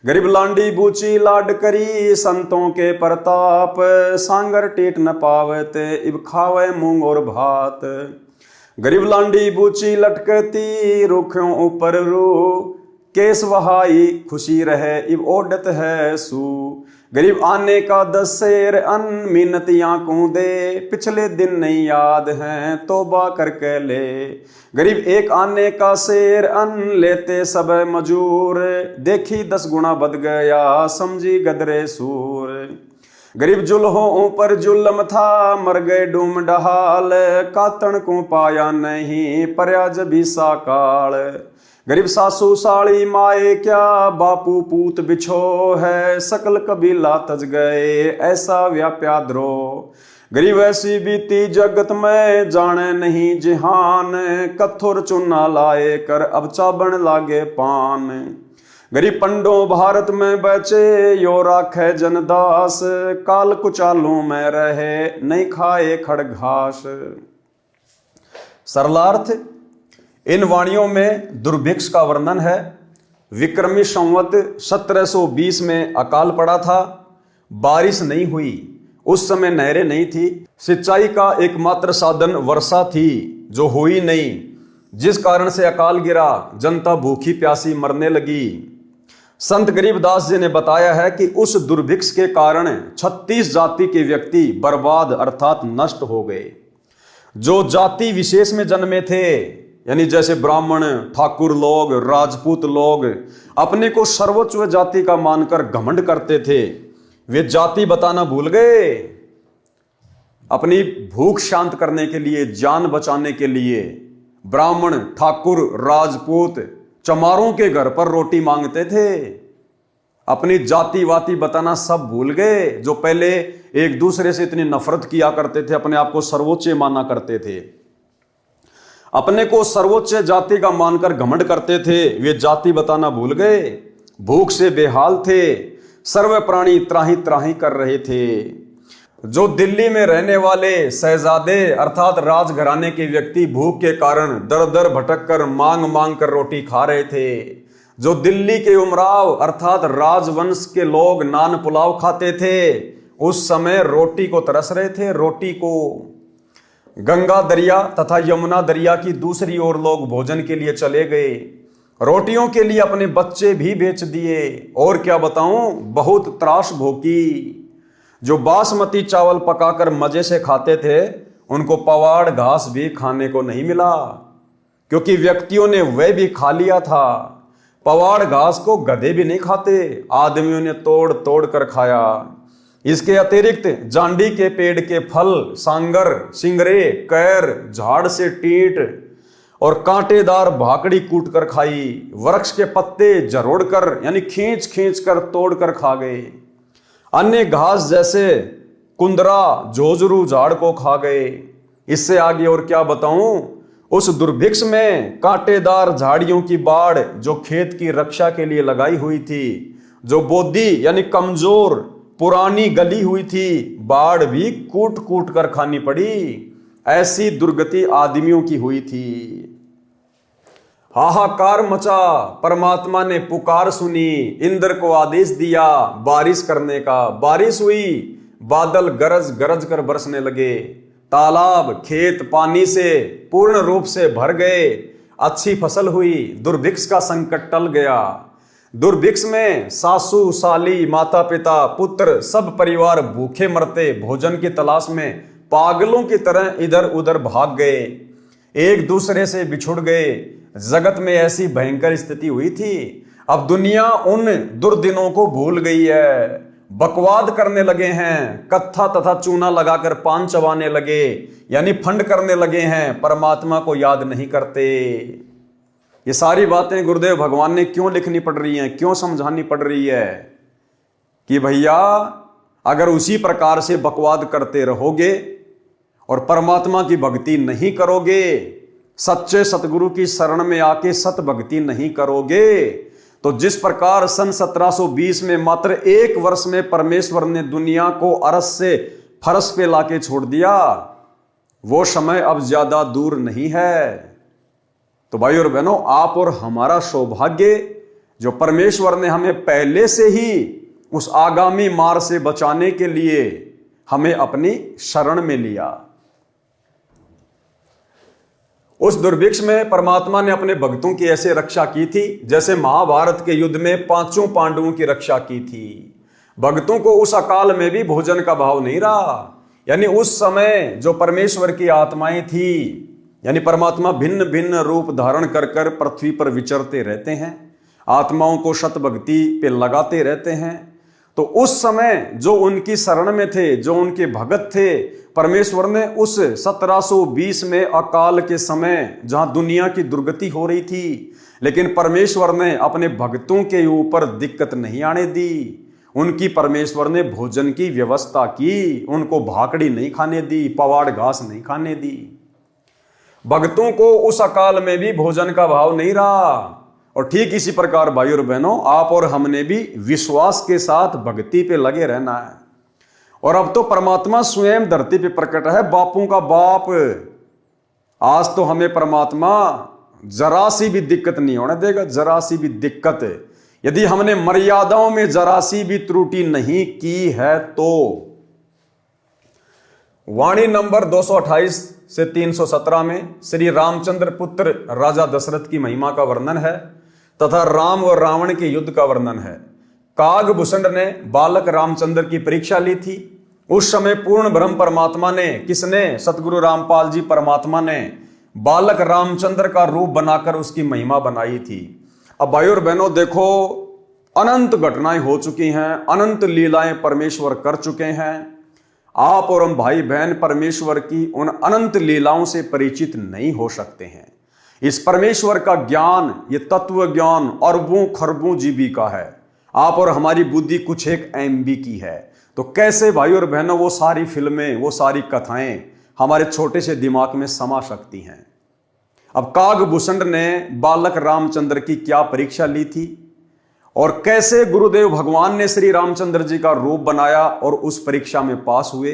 गरीब लांडी बूची लाड करी संतों के प्रताप, सांगर टीट न पावते इब खावे मूंग और भात। गरीब लांडी बूची लटकती रुखों ऊपर रू, केस वहाई खुशी रहे इब ओडत है सू। गरीब आने का 10 शेर अन्न मिन्नतियां को दे, पिछले दिन नहीं याद हैं तौबा करके ले। गरीब 1 आने का शेर अन्न लेते सब मजूर, देखी 10 गुना बद गया समझी गदरे सूर। गरीब जुल्हों पर जुल्म था मर गए डूम डहाल, कातण को पाया नहीं पर्याज भी साकाल। गरीब सासू साड़ी माए क्या बापू पूत बिछो है, सकल कबीला तज गए ऐसा व्याप्या द्रोह। गरीब ऐसी बीती जगत में जाने नहीं जिहान, कथुर चुना लाए कर अब चाबण लागे पान। गरीब पंडो भारत में बचे यो राखे जनदास, काल कुचालू में रहे नहीं खाए खड़ घास। सरलार्थ, इन वाणियों में दुर्भिक्ष का वर्णन है। विक्रमी संवत 1720 में अकाल पड़ा था, बारिश नहीं हुई, उस समय नहरें नहीं थी, सिंचाई का एकमात्र साधन वर्षा थी जो हुई नहीं, जिस कारण से अकाल गिरा, जनता भूखी प्यासी मरने लगी। संत गरीबदास जी ने बताया है कि उस दुर्भिक्ष के कारण 36 जाति के व्यक्ति बर्बाद अर्थात नष्ट हो गए। जो जाति विशेष में जन्मे थे, यानी जैसे ब्राह्मण, ठाकुर लोग, राजपूत लोग अपने को सर्वोच्च जाति का मानकर घमंड करते थे, वे जाति बताना भूल गए। अपनी भूख शांत करने के लिए, जान बचाने के लिए ब्राह्मण, ठाकुर, राजपूत चमारों के घर पर रोटी मांगते थे। अपनी जाति वाति बताना सब भूल गए। जो पहले एक दूसरे से इतनी नफरत किया करते थे, अपने आप को सर्वोच्च माना करते थे, अपने को सर्वोच्च जाति का मानकर घमंड करते थे, वे जाति बताना भूल गए। भूख से बेहाल थे, सर्व प्राणी त्राही त्राही कर रहे थे। जो दिल्ली में रहने वाले शहजादे अर्थात राजघराने के व्यक्ति भूख के कारण दर दर भटक कर मांग मांग कर रोटी खा रहे थे। जो दिल्ली के उमराव अर्थात राजवंश के लोग नान पुलाव खाते थे, उस समय रोटी को तरस रहे थे, रोटी को। गंगा दरिया तथा यमुना दरिया की दूसरी ओर लोग भोजन के लिए चले गए, रोटियों के लिए अपने बच्चे भी बेच दिए। और क्या बताऊं, बहुत त्रास भोगी। जो बासमती चावल पकाकर मजे से खाते थे, उनको पवाड़ घास भी खाने को नहीं मिला, क्योंकि व्यक्तियों ने वह भी खा लिया था। पवाड़ घास को गधे भी नहीं खाते, आदमियों ने तोड़ तोड़ कर खाया। इसके अतिरिक्त जांडी के पेड़ के फल, सांगर, सिंगरे, कैर, झाड़ से टीट और कांटेदार भाकड़ी कूट कर खाई। वृक्ष के पत्ते जरोड़ कर यानी खींच खींच कर तोड़ कर खा गए। अन्य घास जैसे कुंदरा, जोजरू झाड़ को खा गए। इससे आगे और क्या बताऊं, उस दुर्भिक्ष में कांटेदार झाड़ियों की बाड़ जो खेत की रक्षा के लिए लगाई हुई थी, जो बोदी यानी कमजोर पुरानी गली हुई थी, बाड़ भी कूट कूट कर खानी पड़ी। ऐसी दुर्गति आदमियों की हुई थी। हाहाकार मचा, परमात्मा ने पुकार सुनी, इंद्र को आदेश दिया बारिश करने का। बारिश हुई, बादल गरज गरज कर बरसने लगे, तालाब खेत पानी से पूर्ण रूप से भर गए, अच्छी फसल हुई, दुर्भिक्ष का संकट टल गया। दुर्भिक्ष में सासू साली, माता पिता, पुत्र सब परिवार भूखे मरते, भोजन की तलाश में पागलों की तरह इधर उधर भाग गए, एक दूसरे से बिछुड़ गए। जगत में ऐसी भयंकर स्थिति हुई थी। अब दुनिया उन दुर्दिनों को भूल गई है, बकवाद करने लगे हैं, कत्था तथा चूना लगाकर पान चबाने लगे, यानी फंड करने लगे हैं, परमात्मा को याद नहीं करते। ये सारी बातें गुरुदेव भगवान ने क्यों लिखनी पड़ रही हैं, क्यों समझानी पड़ रही है कि भैया अगर उसी प्रकार से बकवाद करते रहोगे और परमात्मा की भक्ति नहीं करोगे, सच्चे सतगुरु की शरण में आके सत भक्ति नहीं करोगे, तो जिस प्रकार सन 1720 में मात्र 1 वर्ष में परमेश्वर ने दुनिया को अरस से फरस पे लाके छोड़ दिया, वो समय अब ज्यादा दूर नहीं है। तो भाई और बहनों, आप और हमारा सौभाग्य जो परमेश्वर ने हमें पहले से ही उस आगामी मार से बचाने के लिए हमें अपनी शरण में लिया। उस दुर्भिक्ष में परमात्मा ने अपने भक्तों की ऐसे रक्षा की थी जैसे महाभारत के युद्ध में 5 पांडवों की रक्षा की थी। भक्तों को उस अकाल में भी भोजन का भाव नहीं रहा। यानी उस समय जो परमेश्वर की आत्माएं थी, यानी परमात्मा भिन्न भिन्न रूप धारण कर कर पृथ्वी पर विचरते रहते हैं, आत्माओं को सत भक्ति पे लगाते रहते हैं। तो उस समय जो उनकी शरण में थे, जो उनके भगत थे, परमेश्वर ने उस 1720 में अकाल के समय जहां दुनिया की दुर्गति हो रही थी, लेकिन परमेश्वर ने अपने भक्तों के ऊपर दिक्कत नहीं आने दी। उनकी परमेश्वर ने भोजन की व्यवस्था की, उनको भाकड़ी नहीं खाने दी, पवाड़ घास नहीं खाने दी। भक्तों को उस अकाल में भी भोजन का भाव नहीं रहा। और ठीक इसी प्रकार भाई और बहनों, आप और हमने भी विश्वास के साथ भक्ति पे लगे रहना है। और अब तो परमात्मा स्वयं धरती पे प्रकट है, बापों का बाप। आज तो हमें परमात्मा जरा सी भी दिक्कत नहीं होने देगा, जरा सी भी दिक्कत। यदि हमने मर्यादाओं में जरा सी भी त्रुटि नहीं की है तो। वाणी नंबर 228 से 317 में श्री रामचंद्र पुत्र राजा दशरथ की महिमा का वर्णन है तथा राम और रावण के युद्ध का वर्णन है। कागभूषण ने बालक रामचंद्र की परीक्षा ली थी। उस समय पूर्ण ब्रह्म परमात्मा ने, किसने? सतगुरु रामपाल जी परमात्मा ने बालक रामचंद्र का रूप बनाकर उसकी महिमा बनाई थी। अब भाई और बहनों देखो, अनंत घटनाएं हो चुकी हैं, अनंत लीलाएं परमेश्वर कर चुके हैं। आप और हम भाई बहन परमेश्वर की उन अनंत लीलाओं से परिचित नहीं हो सकते हैं। इस परमेश्वर का ज्ञान, ये तत्व ज्ञान अरबों खरबों जीबी का है। आप और हमारी बुद्धि कुछ एक MB की है। तो कैसे भाई और बहनों वो सारी फिल्में, वो सारी कथाएं हमारे छोटे से दिमाग में समा सकती हैं। अब कागभूषण ने बालक रामचंद्र की क्या परीक्षा ली थी और कैसे गुरुदेव भगवान ने श्री रामचंद्र जी का रूप बनाया और उस परीक्षा में पास हुए।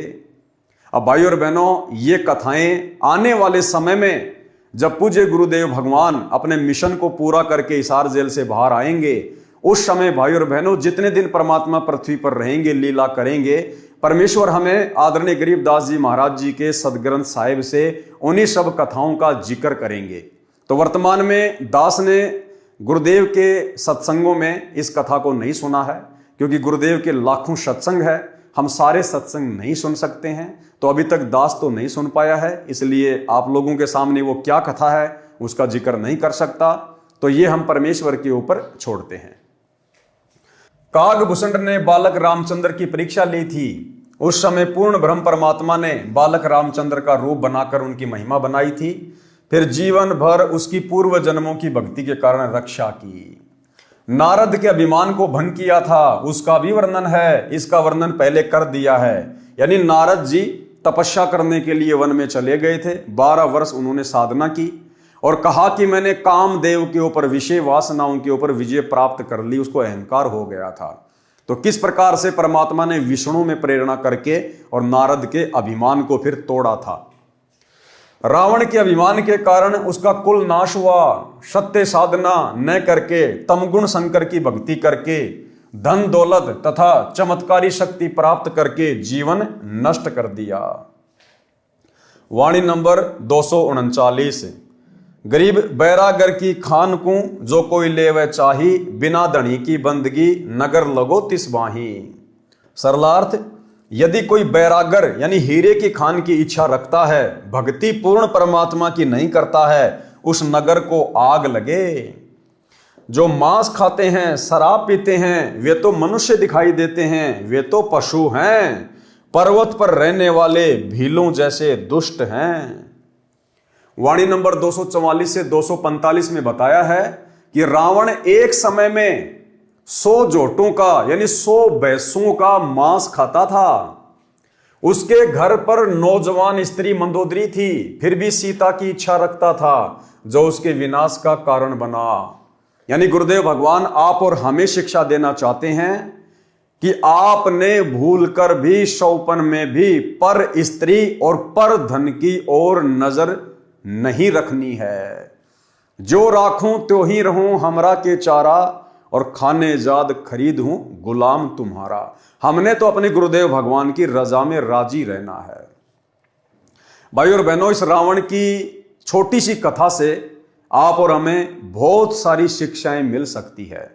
अब भाई और बहनों, ये कथाएं आने वाले समय में जब पूज्य गुरुदेव भगवान अपने मिशन को पूरा करके हिसार जेल से बाहर आएंगे, उस समय भाई और बहनों जितने दिन परमात्मा पृथ्वी पर रहेंगे, लीला करेंगे, परमेश्वर हमें आदरणीय गरीबदास जी महाराज जी के सदग्रंथ साहिब से उन्हीं सब कथाओं का जिक्र करेंगे। तो वर्तमान में दास ने गुरुदेव के सत्संगों में इस कथा को नहीं सुना है, क्योंकि गुरुदेव के लाखों सत्संग है, हम सारे सत्संग नहीं सुन सकते हैं। तो अभी तक दास तो नहीं सुन पाया है, इसलिए आप लोगों के सामने वो क्या कथा है उसका जिक्र नहीं कर सकता। तो ये हम परमेश्वर के ऊपर छोड़ते हैं। कागभूषण ने बालक रामचंद्र की परीक्षा ली थी। उस समय पूर्ण ब्रह्म परमात्मा ने बालक रामचंद्र का रूप बनाकर उनकी महिमा बनाई थी। फिर जीवन भर उसकी पूर्व जन्मों की भक्ति के कारण रक्षा की। नारद के अभिमान को भंग किया था, उसका भी वर्णन है। इसका वर्णन पहले कर दिया है। यानी नारद जी तपस्या करने के लिए वन में चले गए थे। 12 वर्ष उन्होंने साधना की और कहा कि मैंने कामदेव के ऊपर, विषय वासनाओं के ऊपर विजय प्राप्त कर ली। उसको अहंकार हो गया था। तो किस प्रकार से परमात्मा ने विष्णु में प्रेरणा करके और नारद के अभिमान को फिर तोड़ा था। रावण के अभिमान के कारण उसका कुल नाश हुआ। सत्य साधना न करके, तमगुण शंकर की भक्ति करके, धन दौलत तथा चमत्कारी शक्ति प्राप्त करके जीवन नष्ट कर दिया। वाणी नंबर 239। गरीब बैरागर की खान को जो कोई लेवे चाही, बिना धनी की बंदगी नगर लगो तिस बाही। सरलार्थ, यदि कोई बैरागर यानी हीरे की खान की इच्छा रखता है, भक्ति पूर्ण परमात्मा की नहीं करता है, उस नगर को आग लगे। जो मांस खाते हैं, शराब पीते हैं, वे तो मनुष्य दिखाई देते हैं, वे तो पशु हैं। पर्वत पर रहने वाले भीलों जैसे दुष्ट हैं। वाणी नंबर 244 से 245 में बताया है कि रावण एक समय में 100 जोटों का यानी 100 भैंसों का मांस खाता था। उसके घर पर नौजवान स्त्री मंदोदरी थी, फिर भी सीता की इच्छा रखता था, जो उसके विनाश का कारण बना। यानी गुरुदेव भगवान आप और हमें शिक्षा देना चाहते हैं कि आपने भूलकर भी शौपन में भी पर स्त्री और पर धन की ओर नजर नहीं रखनी है। जो राखूं त्यो ही रहूं हमरा के चारा, और खाने जाद खरीद हूं गुलाम तुम्हारा। हमने तो अपने गुरुदेव भगवान की रजा में राजी रहना है। भाई और बहनों, इस रावण की छोटी सी कथा से आप और हमें बहुत सारी शिक्षाएं मिल सकती है।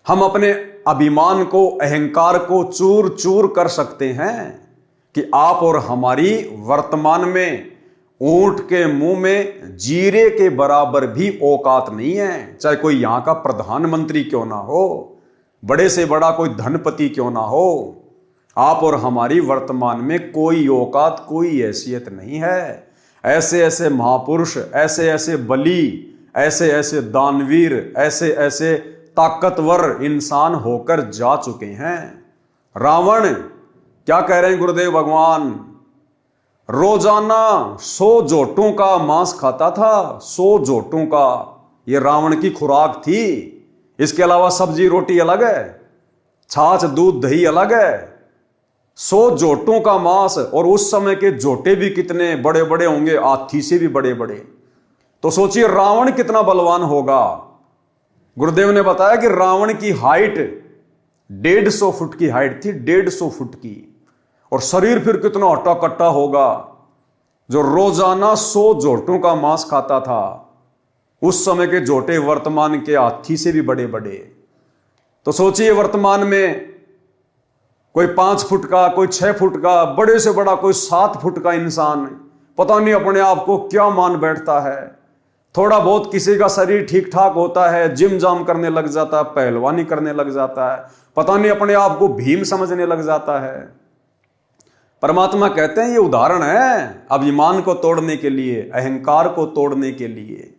हम अपने अभिमान को, अहंकार को चूर चूर कर सकते हैं कि आप और हमारी वर्तमान में ऊंट के मुंह में जीरे के बराबर भी औकात नहीं है। चाहे कोई यहां का प्रधानमंत्री क्यों ना हो, बड़े से बड़ा कोई धनपति क्यों ना हो, आप और हमारी वर्तमान में कोई औकात, कोई हैसियत नहीं है। ऐसे ऐसे महापुरुष, ऐसे ऐसे बली, ऐसे ऐसे दानवीर, ऐसे ऐसे ताकतवर इंसान होकर जा चुके हैं। रावण क्या कह रहे हैं गुरुदेव भगवान? रोजाना 100 जोटों का मांस खाता था, 100 जोटों का। यह रावण की खुराक थी। इसके अलावा सब्जी रोटी अलग है, छाछ दूध दही अलग है। 100 जोटों का मांस, और उस समय के जोटे भी कितने बड़े बड़े होंगे, हाथी से भी बड़े बड़े। तो सोचिए रावण कितना बलवान होगा। गुरुदेव ने बताया कि रावण की हाइट 150 फुट की हाइट थी, 150 फुट की। और शरीर फिर कितना हट्टा कट्टा होगा, जो रोजाना 100 जोटों का मांस खाता था। उस समय के जोटे वर्तमान के हाथी से भी बड़े बड़े। तो सोचिए वर्तमान में कोई 5 फुट का, कोई 6 फुट का, बड़े से बड़ा कोई 7 फुट का इंसान, पता नहीं अपने आप को क्या मान बैठता है। थोड़ा बहुत किसी का शरीर ठीक ठाक होता है, जिम जाम करने लग जाता है, पहलवानी करने लग जाता है, पता नहीं अपने आप को भीम समझने लग जाता है। परमात्मा कहते हैं ये उदाहरण है अभिमान को तोड़ने के लिए, अहंकार को तोड़ने के लिए।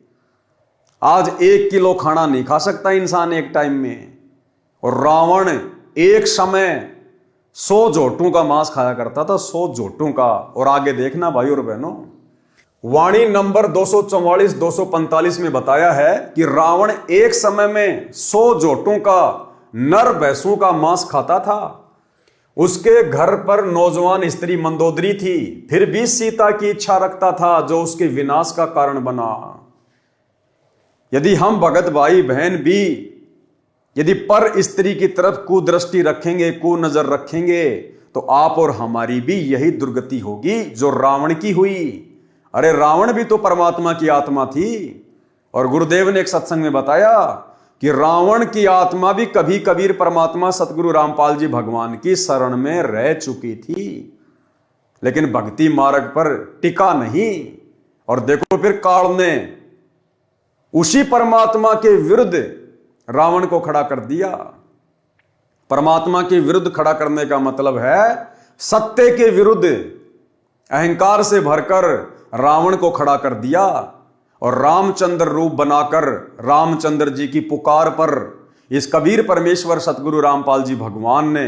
आज 1 किलो खाना नहीं खा सकता इंसान एक टाइम में, और रावण एक समय 100 जोटों का मांस खाया करता था, 100 जोटों का। और आगे देखना भाई और बहनों, वाणी नंबर 244-245 में बताया है कि रावण एक समय में 100 जोटों का नर भैंसों का मांस खाता था। उसके घर पर नौजवान स्त्री मंदोदरी थी, फिर भी सीता की इच्छा रखता था, जो उसके विनाश का कारण बना। यदि हम भगत भाई बहन भी यदि पर स्त्री की तरफ कुदृष्टि रखेंगे, कुनजर रखेंगे, तो आप और हमारी भी यही दुर्गति होगी जो रावण की हुई। अरे रावण भी तो परमात्मा की आत्मा थी। और गुरुदेव ने एक सत्संग में बताया कि रावण की आत्मा भी कभी कबीर परमात्मा सतगुरु रामपाल जी भगवान की शरण में रह चुकी थी, लेकिन भक्ति मार्ग पर टिका नहीं। और देखो फिर काल ने उसी परमात्मा के विरुद्ध रावण को खड़ा कर दिया। परमात्मा के विरुद्ध खड़ा करने का मतलब है सत्य के विरुद्ध अहंकार से भरकर रावण को खड़ा कर दिया। और रामचंद्र रूप बनाकर रामचंद्र जी की पुकार पर इस कबीर परमेश्वर सतगुरु रामपाल जी भगवान ने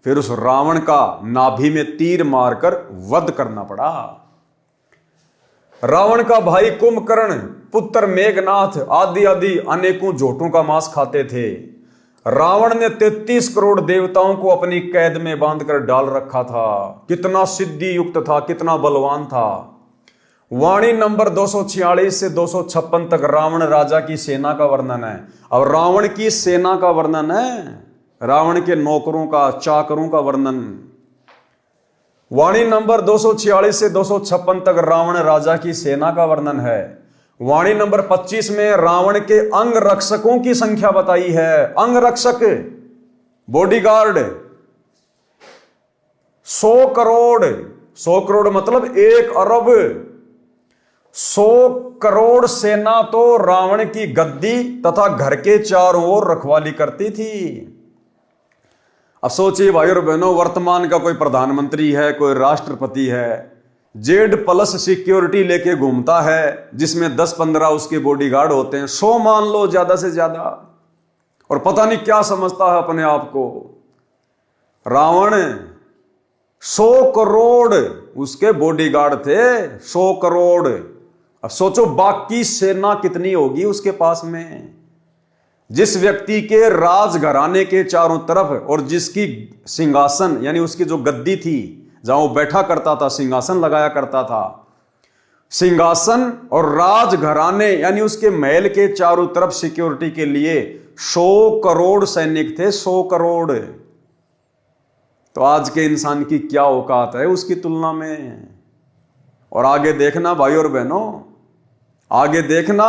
फिर उस रावण का नाभि में तीर मारकर वध करना पड़ा। रावण का भाई कुंभकर्ण, पुत्र मेघनाथ आदि आदि अनेकों जोटों का मांस खाते थे। रावण ने 33 करोड़ देवताओं को अपनी कैद में बांधकर डाल रखा था। कितना सिद्धि युक्त था, कितना बलवान था। वाणी नंबर 246 से 256 तक रावण राजा की सेना का वर्णन है। अब रावण की सेना का वर्णन है, रावण के नौकरों का, चाकरों का वर्णन। वाणी नंबर 246 से 256 तक रावण राजा की सेना का वर्णन है। वाणी नंबर 25 में रावण के अंग रक्षकों की संख्या बताई है। अंग रक्षक, बॉडीगार्ड 100 करोड़, 100 करोड़ मतलब 1 अरब। 100 करोड़ सेना तो रावण की गद्दी तथा घर के चारों ओर रखवाली करती थी। अब सोचिए भाई और बहनों, वर्तमान का कोई प्रधानमंत्री है, कोई राष्ट्रपति है, Z+ सिक्योरिटी लेके घूमता है, जिसमें 10-15 उसके बॉडीगार्ड होते हैं, 100 मान लो ज्यादा से ज्यादा, और पता नहीं क्या समझता है अपने आप को। रावण 100 करोड़ उसके बॉडीगार्ड थे, 100 करोड़। अब सोचो बाकी सेना कितनी होगी उसके पास में। जिस व्यक्ति के राजघराने के चारों तरफ और जिसकी सिंहासन यानी उसकी जो गद्दी थी जहां वो बैठा करता था, सिंहासन लगाया करता था, सिंहासन और राजघराने यानी उसके महल के चारों तरफ सिक्योरिटी के लिए 100 करोड़ सैनिक थे, 100 करोड़। तो आज के इंसान की क्या औकात है उसकी तुलना में। और आगे देखना भाई और बहनों, आगे देखना,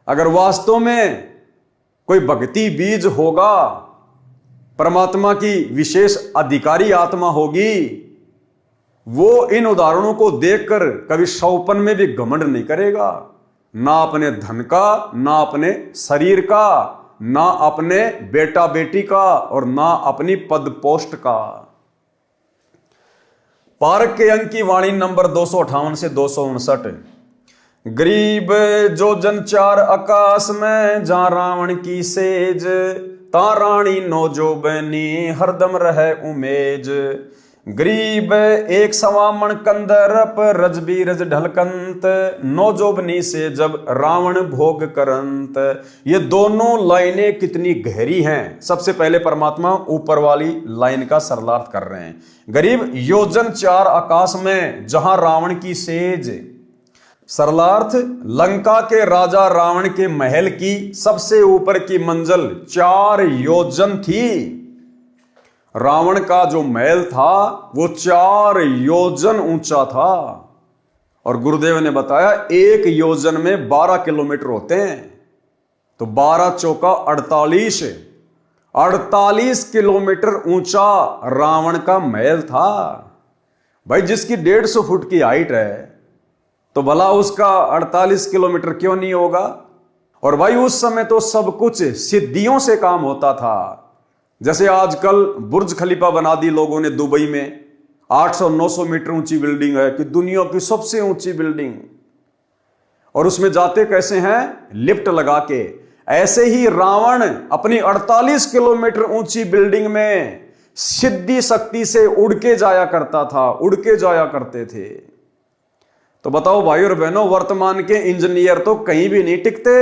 अगर वास्तव में कोई भक्ति बीज होगा, परमात्मा की विशेष अधिकारी आत्मा होगी, वो इन उदाहरणों को देखकर कभी शौपन में भी घमंड नहीं करेगा, ना अपने धन का, ना अपने शरीर का, ना अपने बेटा बेटी का, और ना अपनी पद पोस्ट का। पारक के अंक की वाणी नंबर 258 से 259। गरीब जो जन चार आकाश में, जहां रावण की सेज, ता रानी नो जो बनी हरदम रहे उमेज। गरीब एक सवामण कंदरप, रज बीरज ढलकंत, नौजोबनी से जब रावण भोग करंत। ये दोनों लाइनें कितनी गहरी हैं। सबसे पहले परमात्मा ऊपर वाली लाइन का सरलार्थ कर रहे हैं। गरीब योजन चार आकाश में, जहां रावण की सेज। सरलार्थ, लंका के राजा रावण के महल की सबसे ऊपर की मंजिल 4 योजन थी। रावण का जो महल था वो 4 योजन ऊंचा था। और गुरुदेव ने बताया 1 योजन में 12 किलोमीटर होते हैं, तो 12 चौका 48 किलोमीटर ऊंचा रावण का महल था। भाई जिसकी 150 फुट की हाइट है तो भला उसका 48 किलोमीटर क्यों नहीं होगा। और भाई उस समय तो सब कुछ सिद्धियों से काम होता था। जैसे आजकल बुर्ज खलीफा बना दी लोगों ने दुबई में, 800-900 मीटर ऊंची बिल्डिंग है कि दुनिया की सबसे ऊंची बिल्डिंग। और उसमें जाते कैसे हैं? लिफ्ट लगा के। ऐसे ही रावण अपनी 48 किलोमीटर ऊंची बिल्डिंग में सिद्धि शक्ति से उड़ के जाया करता था, उड़ के जाया करते थे। तो बताओ भाई और बहनों, वर्तमान के इंजीनियर तो कहीं भी नहीं टिकते।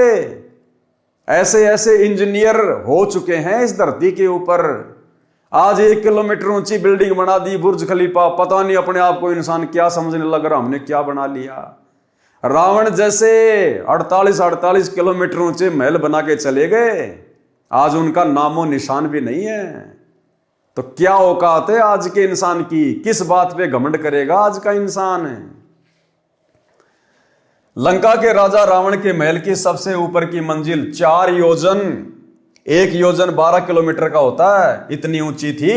ऐसे ऐसे इंजीनियर हो चुके हैं इस धरती के ऊपर। आज 1 किलोमीटर ऊंची बिल्डिंग बना दी, बुर्ज खलीफा। पता नहीं अपने आप को इंसान क्या समझने लग रहा, हमने क्या बना लिया। रावण जैसे 48 किलोमीटर ऊंचे महल बना के चले गए, आज उनका नामो निशान भी नहीं है। तो क्या औकात है आज के इंसान की? किस बात पे घमंड करेगा आज का इंसान? लंका के राजा रावण के महल की सबसे ऊपर की मंजिल 4 योजन, 1 योजन 12 किलोमीटर का होता है, इतनी ऊंची थी।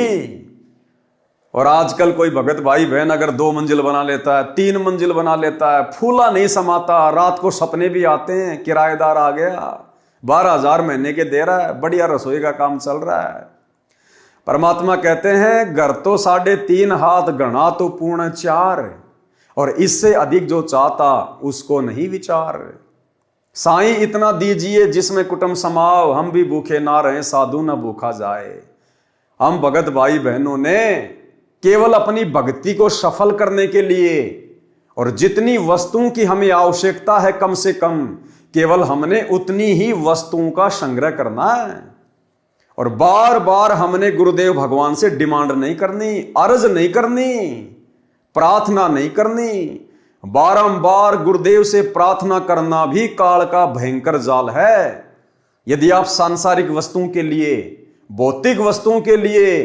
और आजकल कोई भगत भाई बहन अगर 2 मंजिल बना लेता है, 3 मंजिल बना लेता है, फूला नहीं समाता। रात को सपने भी आते हैं, किराएदार आ गया, 12,000 महीने के दे रहा है, बढ़िया रसोई का काम चल रहा है। परमात्मा कहते हैं घर तो 3.5 हाथ गणा तो पूर्ण 4, और इससे अधिक जो चाहता उसको नहीं विचार। साईं इतना दीजिए जिसमें कुटुंब समाव, हम भी भूखे ना रहे साधु न भूखा जाए। हम भगत भाई बहनों ने केवल अपनी भक्ति को सफल करने के लिए, और जितनी वस्तुओं की हमें आवश्यकता है कम से कम, केवल हमने उतनी ही वस्तुओं का संग्रह करना है। और बार बार हमने गुरुदेव भगवान से डिमांड नहीं करनी, अर्ज नहीं करनी, प्रार्थना नहीं करनी। बारंबार गुरुदेव से प्रार्थना करना भी काल का भयंकर जाल है। यदि आप सांसारिक वस्तुओं के लिए, भौतिक वस्तुओं के लिए,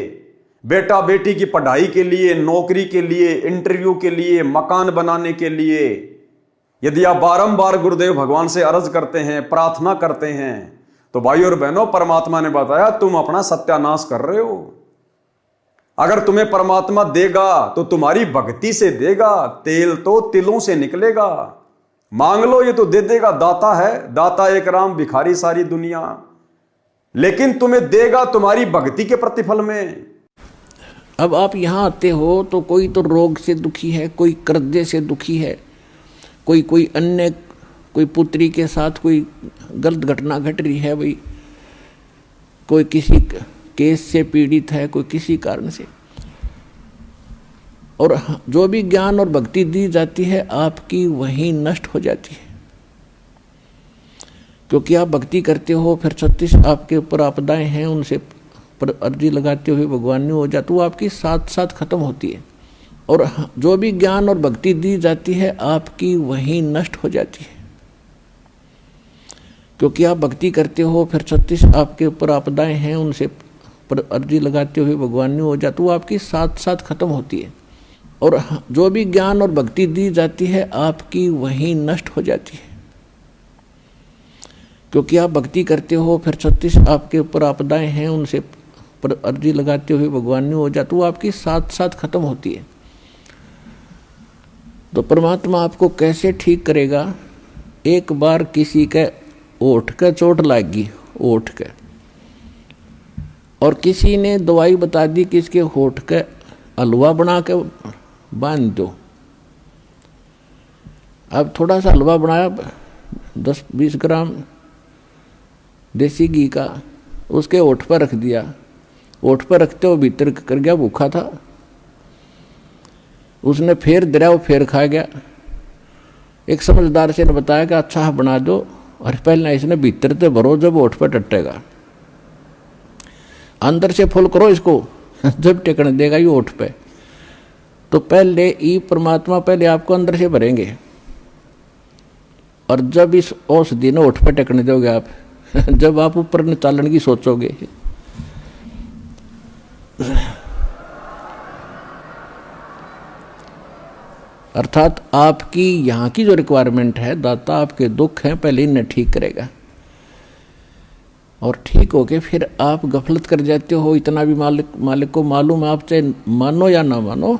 बेटा बेटी की पढ़ाई के लिए, नौकरी के लिए, इंटरव्यू के लिए, मकान बनाने के लिए, यदि आप बारंबार गुरुदेव भगवान से अर्ज करते हैं, प्रार्थना करते हैं, तो भाई और बहनों परमात्मा ने बताया तुम अपना सत्यानाश कर रहे हो। अगर तुम्हें परमात्मा देगा तो तुम्हारी भक्ति से देगा, तेल तो तिलों से निकलेगा। मांग लो ये तो दे देगा, दाता है, दाता एक राम भिखारी सारी दुनिया। लेकिन तुम्हें देगा तुम्हारी भक्ति के प्रतिफल में। अब आप यहाँ आते हो तो कोई तो रोग से दुखी है, कोई कर्जे से दुखी है, कोई अन्य, कोई पुत्री के साथ कोई गलत घटना घट रही है भाई, कोई किसी केस से पीड़ित है, कोई किसी कारण से। और जो भी ज्ञान और भक्ति दी जाती है आपकी वहीं नष्ट हो जाती है, क्योंकि आप भक्ति करते हो, फिर 36 आपके ऊपर आपदाएं हैं, उनसे पर अर्जी लगाते हुए भगवान ने हो जाती, वो आपकी साथ साथ खत्म होती है। और जो भी ज्ञान और भक्ति दी जाती है आपकी वहीं नष्ट हो जाती है, क्योंकि आप भक्ति करते हो, फिर 36 आपके ऊपर आपदाएं हैं, उनसे पर अर्जी लगाते हुए भगवान ने हो जाती, वो आपकी साथ साथ खत्म होती है। और जो भी ज्ञान और भक्ति दी जाती है आपकी वहीं नष्ट हो जाती है, क्योंकि आप भक्ति करते हो, फिर 36 आपके ऊपर आपदाएं हैं, उनसे पर अर्जी लगाते हुए भगवान ने हो जाती, वो आपकी साथ साथ खत्म होती है। तो परमात्मा आपको कैसे ठीक करेगा? एक बार किसी के ओठ का चोट लगी, ओठ के, और किसी ने दवाई बता दी कि इसके होठ का हलवा बना के बांध दो, अब थोड़ा सा हलवा बनाया 10-20 ग्राम देसी घी का, उसके होठ पर रख दिया। होठ पर रखते हो भीतर कर गया, भूखा था। उसने फिर दरिया, वो फिर खा गया। एक समझदार से ने बताया कि अच्छा बना दो, और पहले इसने भीतर से भरो, जब होठ पर टटेगा अंदर से फुल करो इसको, जब टेकने देगा ये होठ पे। तो पहले ये परमात्मा पहले आपको अंदर से भरेंगे, और जब इस औषधि ने होठ पे टेकने दोगे आप, जब आप ऊपर निकालने की सोचोगे, अर्थात आपकी यहाँ की जो रिक्वायरमेंट है, दाता आपके दुख हैं पहले इन्हें ठीक करेगा, और ठीक होके फिर आप गफलत कर जाते हो। इतना भी मालिक को मालूम है, आप चाहे मानो या ना मानो।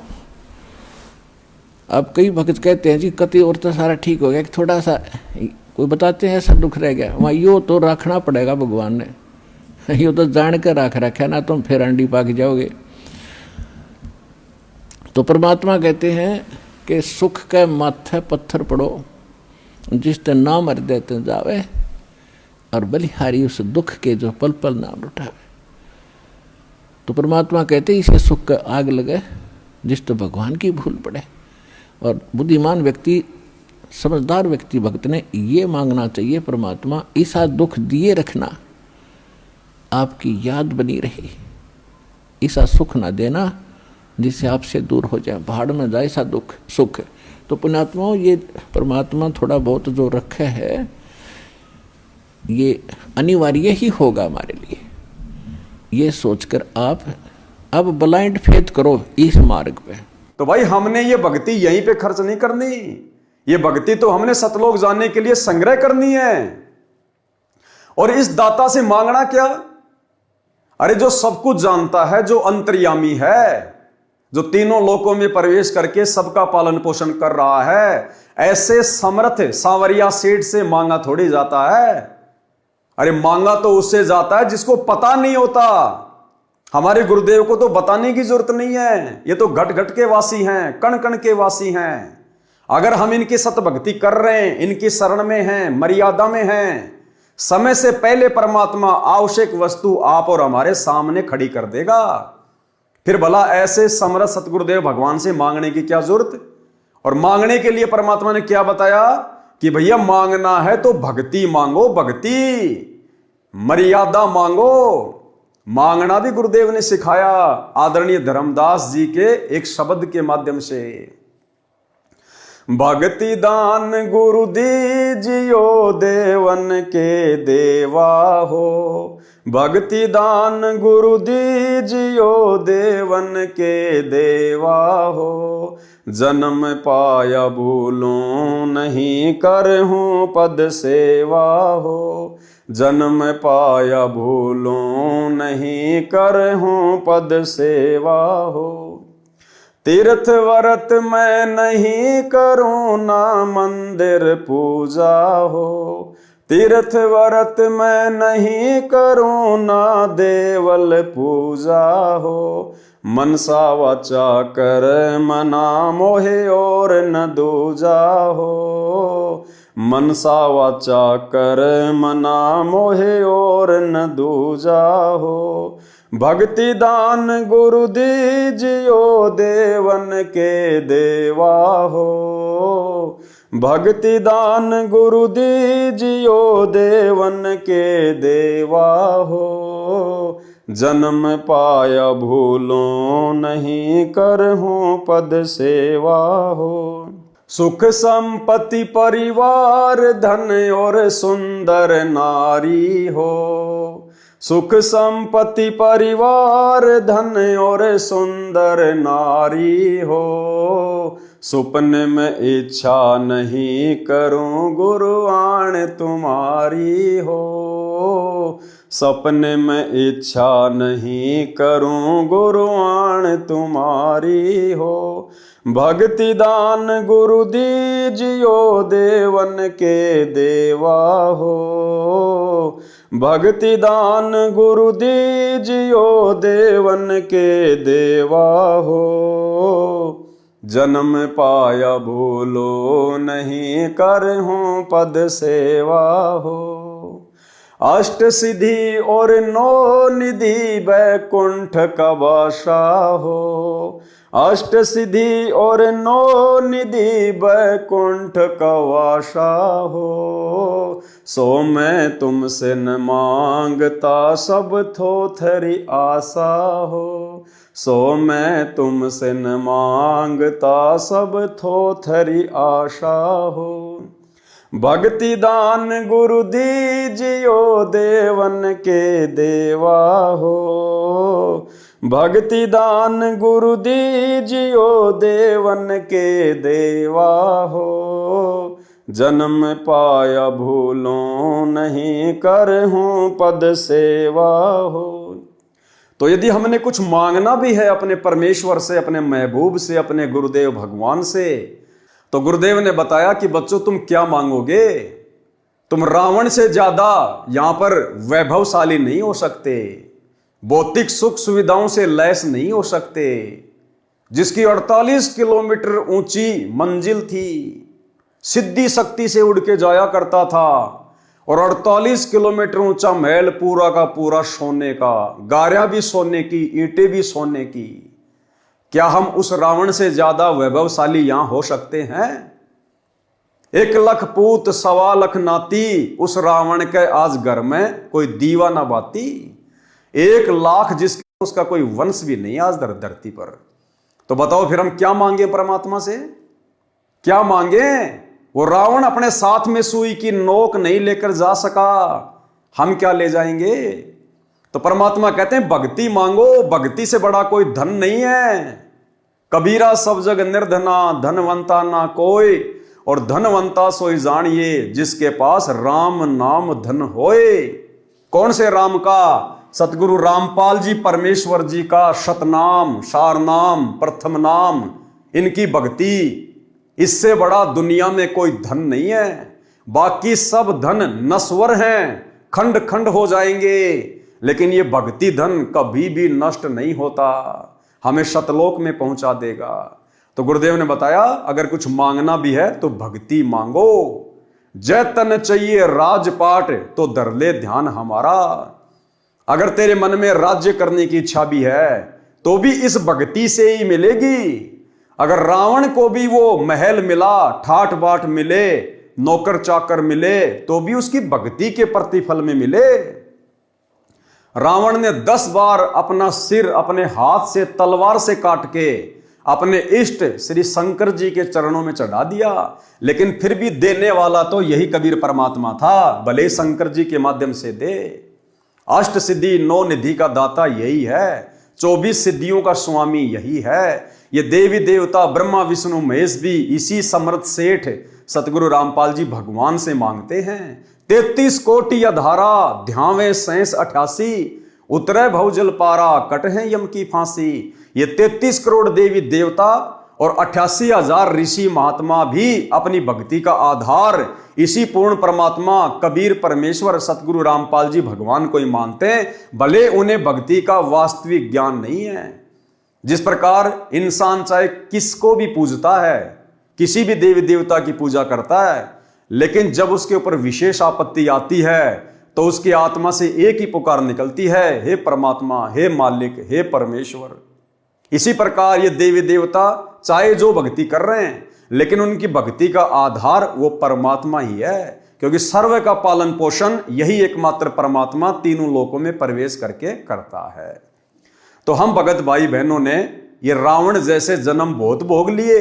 अब कई भक्त कहते हैं जी कति और तो सारा ठीक हो गया, थोड़ा सा कोई बताते हैं ऐसा दुख रह गया, वहाँ यो तो रखना पड़ेगा भगवान ने, यो तो जान कर रखा ना, तुम फिर अंडी पाक जाओगे। तो परमात्मा कहते हैं कि सुख के माथे पत्थर पड़ो, जिसते नाम मर देते जावे, और बलिहारी उस दुख के जो पल पल नाम उठावे। तो परमात्मा कहते इसे सुख का आग लगे जिस तो भगवान की भूल पड़े। और बुद्धिमान व्यक्ति, समझदार व्यक्ति, भक्त ने ये मांगना चाहिए, परमात्मा ऐसा दुख दिए रखना आपकी याद बनी रहे, ऐसा सुख ना देना जिससे आपसे दूर हो जाए, भाड़ में जाए ऐसा दुख सुख। तो पुण्यात्माओं, ये परमात्मा थोड़ा बहुत जो रखे है ये अनिवार्य ही होगा हमारे लिए, ये सोचकर आप अब ब्लाइंड फेथ करो इस मार्ग पे। तो भाई हमने ये भक्ति यहीं पे खर्च नहीं करनी, ये भक्ति तो हमने सतलोक जाने के लिए संग्रह करनी है। और इस दाता से मांगना क्या? अरे जो सब कुछ जानता है, जो अंतर्यामी है, जो तीनों लोकों में प्रवेश करके सबका पालन पोषण कर रहा है, ऐसे समर्थ सांवरिया सेठ से मांगा थोड़ी जाता है। अरे मांगा तो उससे जाता है जिसको पता नहीं होता। हमारे गुरुदेव को तो बताने की जरूरत नहीं है, ये तो घट घट के वासी हैं, कण कण के वासी हैं। अगर हम इनकी सतभक्ति कर रहे हैं, इनकी शरण में हैं, मर्यादा में हैं, समय से पहले परमात्मा आवश्यक वस्तु आप और हमारे सामने खड़ी कर देगा। फिर भला ऐसे समर्थ सतगुरुदेव भगवान से मांगने की क्या जरूरत? और मांगने के लिए परमात्मा ने क्या बताया कि भैया मांगना है तो भक्ति मांगो, भक्ति मर्यादा मांगो। मांगना भी गुरुदेव ने सिखाया आदरणीय धर्मदास जी के एक शब्द के माध्यम से। भक्ति दान गुरु दीजियो देवन के देवा हो, भक्ति दान गुरु दीजियो देवन के देवा हो। जन्म पाया भूलूं नहीं करहूं पद सेवा हो, जन्म पाया भूलूं नहीं करहूं पद सेवा हो। तीर्थ व्रत मैं नहीं करूं ना मंदिर पूजा हो, तीर्थ व्रत मैं नहीं करूं ना देवल पूजा हो। मनसा वाचा कर मना मोहे और न दूजा हो, मनसा वाचा कर मना मोहे और न दूजा हो। भक्ति दान गुरु दीजियो देवन के देवा हो, भक्ति दान गुरु दीजियो देवन के देवा हो। जन्म पाया भूलों नहीं करहूं पद सेवा हो। सुख संपत्ति परिवार धन और सुंदर नारी हो, सुख संपत्ति परिवार धन और सुंदर नारी हो। सुपने में इच्छा नहीं करूं गुरुआन तुम्हारी हो, सपने में इच्छा नहीं करूं गुरुआन तुम्हारी हो। भक्ति दान गुरु दीजियो देवन के देवा हो, भक्ति दान गुरु दीजियो देवन के देवा हो। जन्म पाया भूलो नहीं, करहूँ पद सेवा हो। अष्ट सिद्धि और नौ निधि वैकुंठ का बासा हो। अष्ट सिद्धि और नौ निधि वैकुंठ का वासा हो। सो मैं तुमसे न मांगता, सब थोथरी आशा हो। सो मैं तुमसे न मांगता, सब थोथरी आशा हो। भक्ति दान गुरु दीजियो, देवन के देवा हो। भक्ति दान गुरु दीजियो, देवन के देवा हो। जन्म पाया भूलो नहीं, करहूँ पद सेवा हो। तो यदि हमने कुछ मांगना भी है अपने परमेश्वर से, अपने महबूब से, अपने गुरुदेव भगवान से, तो गुरुदेव ने बताया कि बच्चों तुम क्या मांगोगे? तुम रावण से ज्यादा यहां पर वैभवशाली नहीं हो सकते, भौतिक सुख सुविधाओं से लैस नहीं हो सकते। जिसकी 48 किलोमीटर ऊंची मंजिल थी, सिद्धि शक्ति से उड़ के जाया करता था, और 48 किलोमीटर ऊंचा महल पूरा का पूरा सोने का, गारियां भी सोने की, ईंटें भी सोने की। क्या हम उस रावण से ज्यादा वैभवशाली यहां हो सकते हैं? 1 लाख पूत 1.25 लाख नाती, उस रावण के आज घर में कोई दीवा ना बाती। 1 लाख जिसका उसका कोई वंश भी नहीं आज धरती पर। तो बताओ फिर हम क्या मांगे परमात्मा से? क्या मांगे? वो रावण अपने साथ में सुई की नोक नहीं लेकर जा सका, हम क्या ले जाएंगे? तो परमात्मा कहते हैं भक्ति मांगो, भक्ति से बड़ा कोई धन नहीं है। कबीरा सब जग निर्धना, धनवंता ना कोई, और धनवंता सोई जानिए, जिसके पास राम नाम धन होए। कौन से राम का? सतगुरु रामपाल जी परमेश्वर जी का शतनाम, सार नाम, प्रथम नाम, इनकी भक्ति, इससे बड़ा दुनिया में कोई धन नहीं है। बाकी सब धन नश्वर हैं, खंड खंड हो जाएंगे, लेकिन ये भक्ति धन कभी भी नष्ट नहीं होता, हमें शतलोक में पहुंचा देगा। तो गुरुदेव ने बताया अगर कुछ मांगना भी है तो भक्ति मांगो। जय तन चाहिए राजपाट, तो धर ले ध्यान हमारा। अगर तेरे मन में राज्य करने की इच्छा भी है तो भी इस भक्ति से ही मिलेगी। अगर रावण को भी वो महल मिला, ठाट बाट मिले, नौकर चाकर मिले, तो भी उसकी भक्ति के प्रतिफल में मिले। रावण ने 10 बार अपना सिर अपने हाथ से तलवार से काट के अपने इष्ट श्री शंकर जी के चरणों में चढ़ा दिया, लेकिन फिर भी देने वाला तो यही कबीर परमात्मा था, भले शंकर जी के माध्यम से दे। अष्ट सिद्धि 9 निधि का दाता यही है, 24 सिद्धियों का स्वामी यही है। ये देवी देवता ब्रह्मा विष्णु महेश भी इसी समर्थ सेठ सतगुरु रामपाल जी भगवान से मांगते हैं। 33 कोटि अधारा, ध्यावे शेष 88, उतरे भवजल पारा, कटहे यम की फांसी। ये 33 करोड़ देवी देवता और 88,000 ऋषि महात्मा भी अपनी भक्ति का आधार इसी पूर्ण परमात्मा कबीर परमेश्वर सतगुरु रामपाल जी भगवान को ही मानते हैं, भले उन्हें भक्ति का वास्तविक ज्ञान नहीं है। जिस प्रकार इंसान चाहे किसको भी पूजता है, किसी भी देवी देवता की पूजा करता है, लेकिन जब उसके ऊपर विशेष आपत्ति आती है तो उसकी आत्मा से एक ही पुकार निकलती है, हे परमात्मा, हे मालिक, हे परमेश्वर। इसी प्रकार ये देवी देवता चाहे जो भक्ति कर रहे हैं, लेकिन उनकी भक्ति का आधार वो परमात्मा ही है, क्योंकि सर्व का पालन पोषण यही एकमात्र परमात्मा तीनों लोकों में प्रवेश करके करता है। तो हम भगत भाई बहनों ने ये रावण जैसे जन्म बहुत भोग लिए।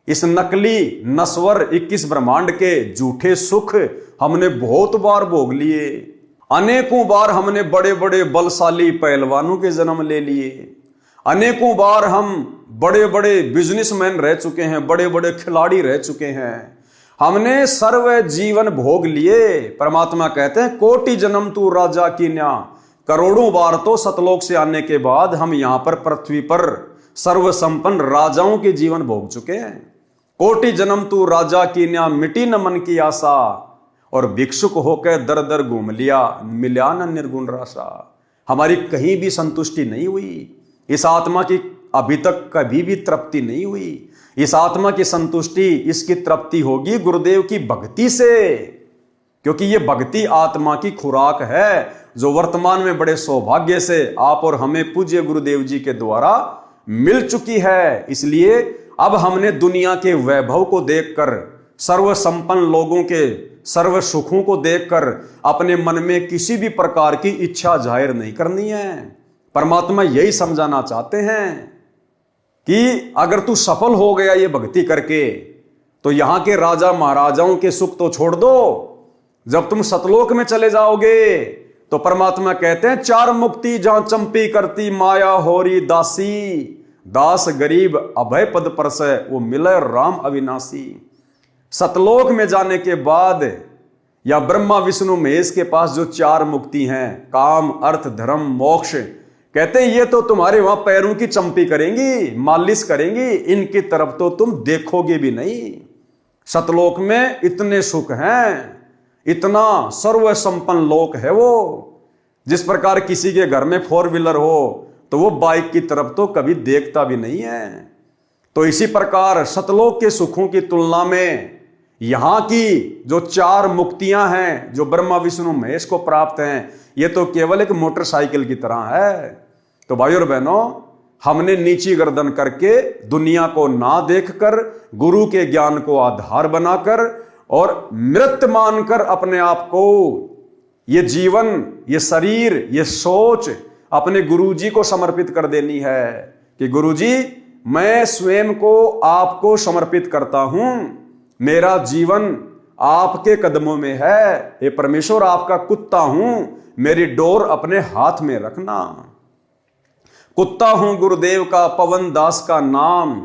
इस नकली नश्वर 21 ब्रह्मांड के झूठे सुख हमने बहुत बार भोग लिए। अनेकों बार हमने बड़े बड़े बलशाली पहलवानों के जन्म ले लिए। अनेकों बार हम बड़े बड़े बिजनेसमैन रह चुके हैं, बड़े बड़े खिलाड़ी रह चुके हैं। हमने सर्व जीवन भोग लिए। परमात्मा कहते हैं कोटि जन्म तू राजा की न्या, करोड़ों बार तो सतलोक से आने के बाद हम यहां पर पृथ्वी पर सर्व संपन्न राजाओं के जीवन भोग चुके हैं। कोटि जन्म तू राजा की न्या, मिटी न मन की आशा, और भिक्षुक होकर दर दर घूम लिया, मिला न निर्गुण राशा। हमारी कहीं भी संतुष्टि नहीं हुई। इस आत्मा की अभी तक कभी भी तृप्ति नहीं हुई। इस आत्मा की संतुष्टि, इसकी तृप्ति होगी गुरुदेव की भक्ति से, क्योंकि ये भक्ति आत्मा की खुराक है, जो वर्तमान में बड़े सौभाग्य से आप और हमें पूज्य गुरुदेव जी के द्वारा मिल चुकी है। इसलिए अब हमने दुनिया के वैभव को देखकर, सर्व संपन्न लोगों के सर्व सुखों को देखकर अपने मन में किसी भी प्रकार की इच्छा जाहिर नहीं करनी है। परमात्मा यही समझाना चाहते हैं कि अगर तू सफल हो गया ये भक्ति करके, तो यहां के राजा महाराजाओं के सुख तो छोड़ दो, जब तुम सतलोक में चले जाओगे तो परमात्मा कहते हैं, चार मुक्ति जहां चंपी करती माया होरी दासी, दास गरीब अभय पद परसै वो मिले राम अविनाशी। सतलोक में जाने के बाद या ब्रह्मा विष्णु महेश के पास जो चार मुक्ति हैं, काम अर्थ धर्म मोक्ष, कहते हैं ये तो तुम्हारे वहां पैरों की चंपी करेंगी, मालिश करेंगी, इनकी तरफ तो तुम देखोगे भी नहीं। सतलोक में इतने सुख हैं, इतना सर्व संपन्न लोक है वो। जिस प्रकार किसी के घर में 4 व्हीलर हो तो वो बाइक की तरफ तो कभी देखता भी नहीं है। तो इसी प्रकार सतलोक के सुखों की तुलना में यहां की जो चार मुक्तियां हैं, जो ब्रह्मा विष्णु महेश को प्राप्त हैं, ये तो केवल एक मोटरसाइकिल की तरह है। तो भाइयों और बहनों, हमने नीची गर्दन करके दुनिया को ना देखकर, गुरु के ज्ञान को आधार बनाकर और मृत मानकर अपने आप को, ये जीवन, ये शरीर, ये सोच अपने गुरुजी को समर्पित कर देनी है कि गुरुजी मैं स्वयं को आपको समर्पित करता हूं, मेरा जीवन आपके कदमों में है, हे परमेश्वर आपका कुत्ता हूं, मेरी डोर अपने हाथ में रखना। कुत्ता हूं गुरुदेव का, पवन दास का नाम,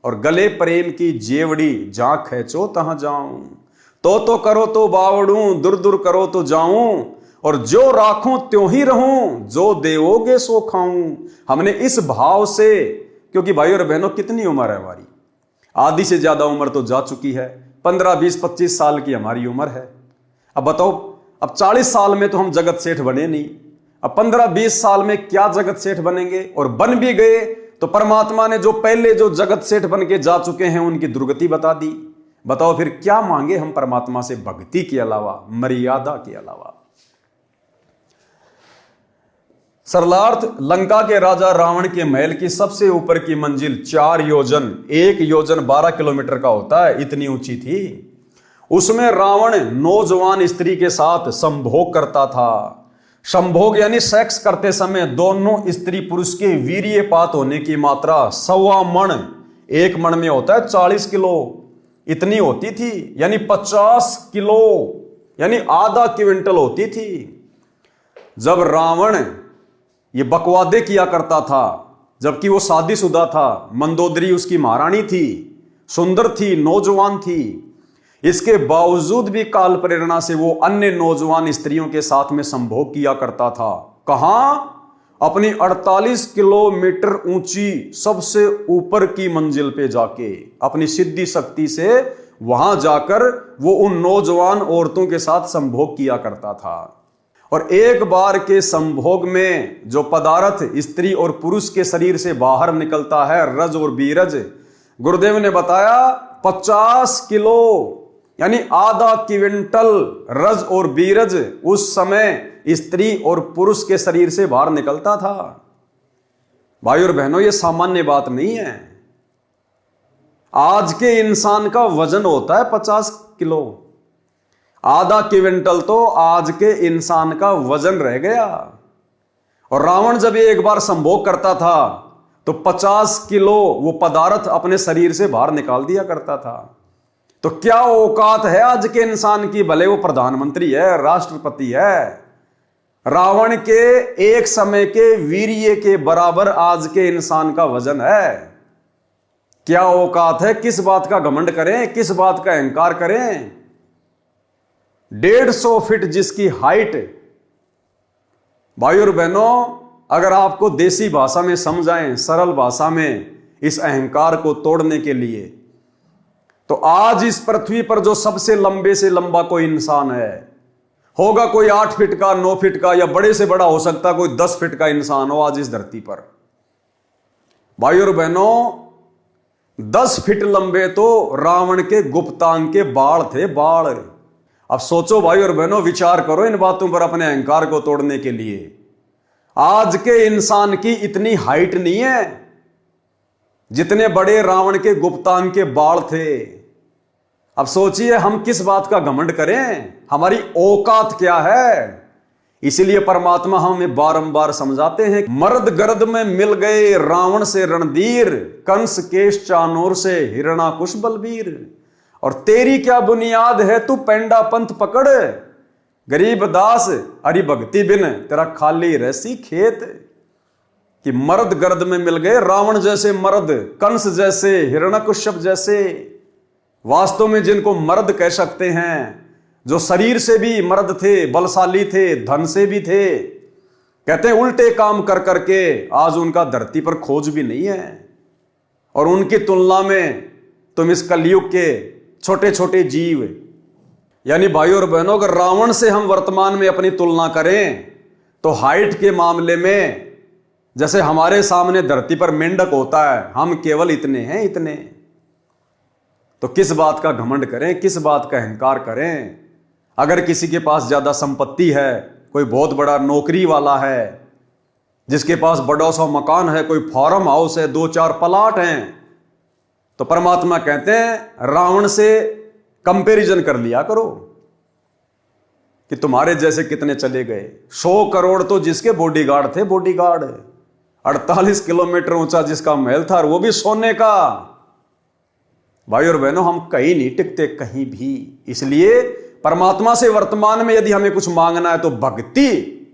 और गले प्रेम की जेवड़ी, जहां खींचो तहां जाऊं। तो करो तो बावड़ूं, दूर दूर करो तो जाऊं, और जो राखूं त्यों ही रहूं, जो देवोगे सो खाऊं। हमने इस भाव से, क्योंकि भाई और बहनों कितनी उम्र है हमारी, आधी से ज्यादा उम्र तो जा चुकी है, 15, 20, 25 साल की हमारी उम्र है। अब बताओ, अब 40 साल में तो हम जगत सेठ बने नहीं, अब 15, 20 साल में क्या जगत सेठ बनेंगे? और बन भी गए तो परमात्मा ने जो पहले जो जगत सेठ बन के जा चुके हैं उनकी दुर्गति बता दी। बताओ फिर क्या मांगे हम परमात्मा से भक्ति के अलावा, मर्यादा के अलावा। सरलार्थ, लंका के राजा रावण के महल की सबसे ऊपर की मंजिल 4 योजन, 1 योजन 12 किलोमीटर का होता है, इतनी ऊंची थी। उसमें रावण नौजवान स्त्री के साथ संभोग करता था। संभोग यानी सेक्स करते समय दोनों स्त्री पुरुष के वीर्यपात होने की मात्रा 1.25 मण, 1 मण में होता है 40 किलो, इतनी होती थी, यानी 50 किलो, यानी आधा क्विंटल होती थी। जब रावण ये बकवादे किया करता था, जबकि वो शादीशुदा था, मंदोदरी उसकी महारानी थी, सुंदर थी, नौजवान थी, इसके बावजूद भी काल प्रेरणा से वो अन्य नौजवान स्त्रियों के साथ में संभोग किया करता था। कहां? अपनी 48 किलोमीटर ऊंची सबसे ऊपर की मंजिल पे जाके, अपनी सिद्धि शक्ति से वहां जाकर वो उन नौजवान औरतों के साथ संभोग किया करता था। और एक बार के संभोग में जो पदार्थ स्त्री और पुरुष के शरीर से बाहर निकलता है, रज और बीरज, गुरुदेव ने बताया 50 किलो, यानी आधा क्विंटल रज और बीरज उस समय स्त्री और पुरुष के शरीर से बाहर निकलता था। भाई और बहनों, यह सामान्य बात नहीं है। आज के इंसान का वजन होता है 50 किलो, आधा क्विंटल तो आज के इंसान का वजन रह गया। और रावण जब ये एक बार संभोग करता था तो 50 किलो वो पदार्थ अपने शरीर से बाहर निकाल दिया करता था। तो क्या औकात है आज के इंसान की, भले वो प्रधानमंत्री है, राष्ट्रपति है, रावण के एक समय के वीर्य के बराबर आज के इंसान का वजन है। क्या औकात है? किस बात का घमंड करें, किस बात का अहंकार करें? 150 फीट जिसकी हाइट। भाई और बहनों, अगर आपको देसी भाषा में समझाएं, सरल भाषा में, इस अहंकार को तोड़ने के लिए, तो आज इस पृथ्वी पर जो सबसे लंबे से लंबा कोई इंसान है, होगा कोई 8 फीट का, 9 फीट का, या बड़े से बड़ा हो सकता कोई 10 फीट का इंसान हो आज इस धरती पर। भाई और बहनों, 10 फीट लंबे तो रावण के गुप्तांग के बाण थे, बाण। अब सोचो भाई और बहनों, विचार करो इन बातों पर अपने अहंकार को तोड़ने के लिए। आज के इंसान की इतनी हाइट नहीं है जितने बड़े रावण के गुप्तांग के बाण थे। अब सोचिए हम किस बात का घमंड करें, हमारी औकात क्या है। इसीलिए परमात्मा हमें बारंबार समझाते हैं, मर्द गर्द में मिल गए रावण से रणधीर, कंस केश चानूर से हिरणाकुश बलबीर। और तेरी क्या बुनियाद है, तू पेंडा पंथ पकड़, गरीब दास हरि भक्ति बिन तेरा खाली रहसी खेत। कि मर्द गर्द में मिल गए रावण जैसे मर्द, कंस जैसे, हिरण्यकश्यप जैसे, वास्तव में जिनको मर्द कह सकते हैं, जो शरीर से भी मर्द थे, बलशाली थे, धन से भी थे। कहते हैं उल्टे काम कर करके आज उनका धरती पर खोज भी नहीं है। और उनकी तुलना में तुम इस कलयुग के छोटे छोटे जीव, यानी भाई और बहनों, अगर रावण से हम वर्तमान में अपनी तुलना करें तो हाइट के मामले में जैसे हमारे सामने धरती पर मेंढक होता है, हम केवल इतने हैं, इतने। तो किस बात का घमंड करें, किस बात का अहंकार करें। अगर किसी के पास ज्यादा संपत्ति है, कोई बहुत बड़ा नौकरी वाला है, जिसके पास बड़ा सा मकान है, कोई फार्म हाउस है, 2-4 प्लाट हैं, तो परमात्मा कहते हैं रावण से कंपैरिजन कर लिया करो कि तुम्हारे जैसे कितने चले गए। 100 करोड़ तो जिसके बॉडीगार्ड थे, बॉडीगार्ड। 48 किलोमीटर ऊंचा जिसका महल था, और वो भी सोने का। भाई और बहनों, हम कहीं नहीं टिकते, कहीं भी। इसलिए परमात्मा से वर्तमान में यदि हमें कुछ मांगना है तो भक्ति,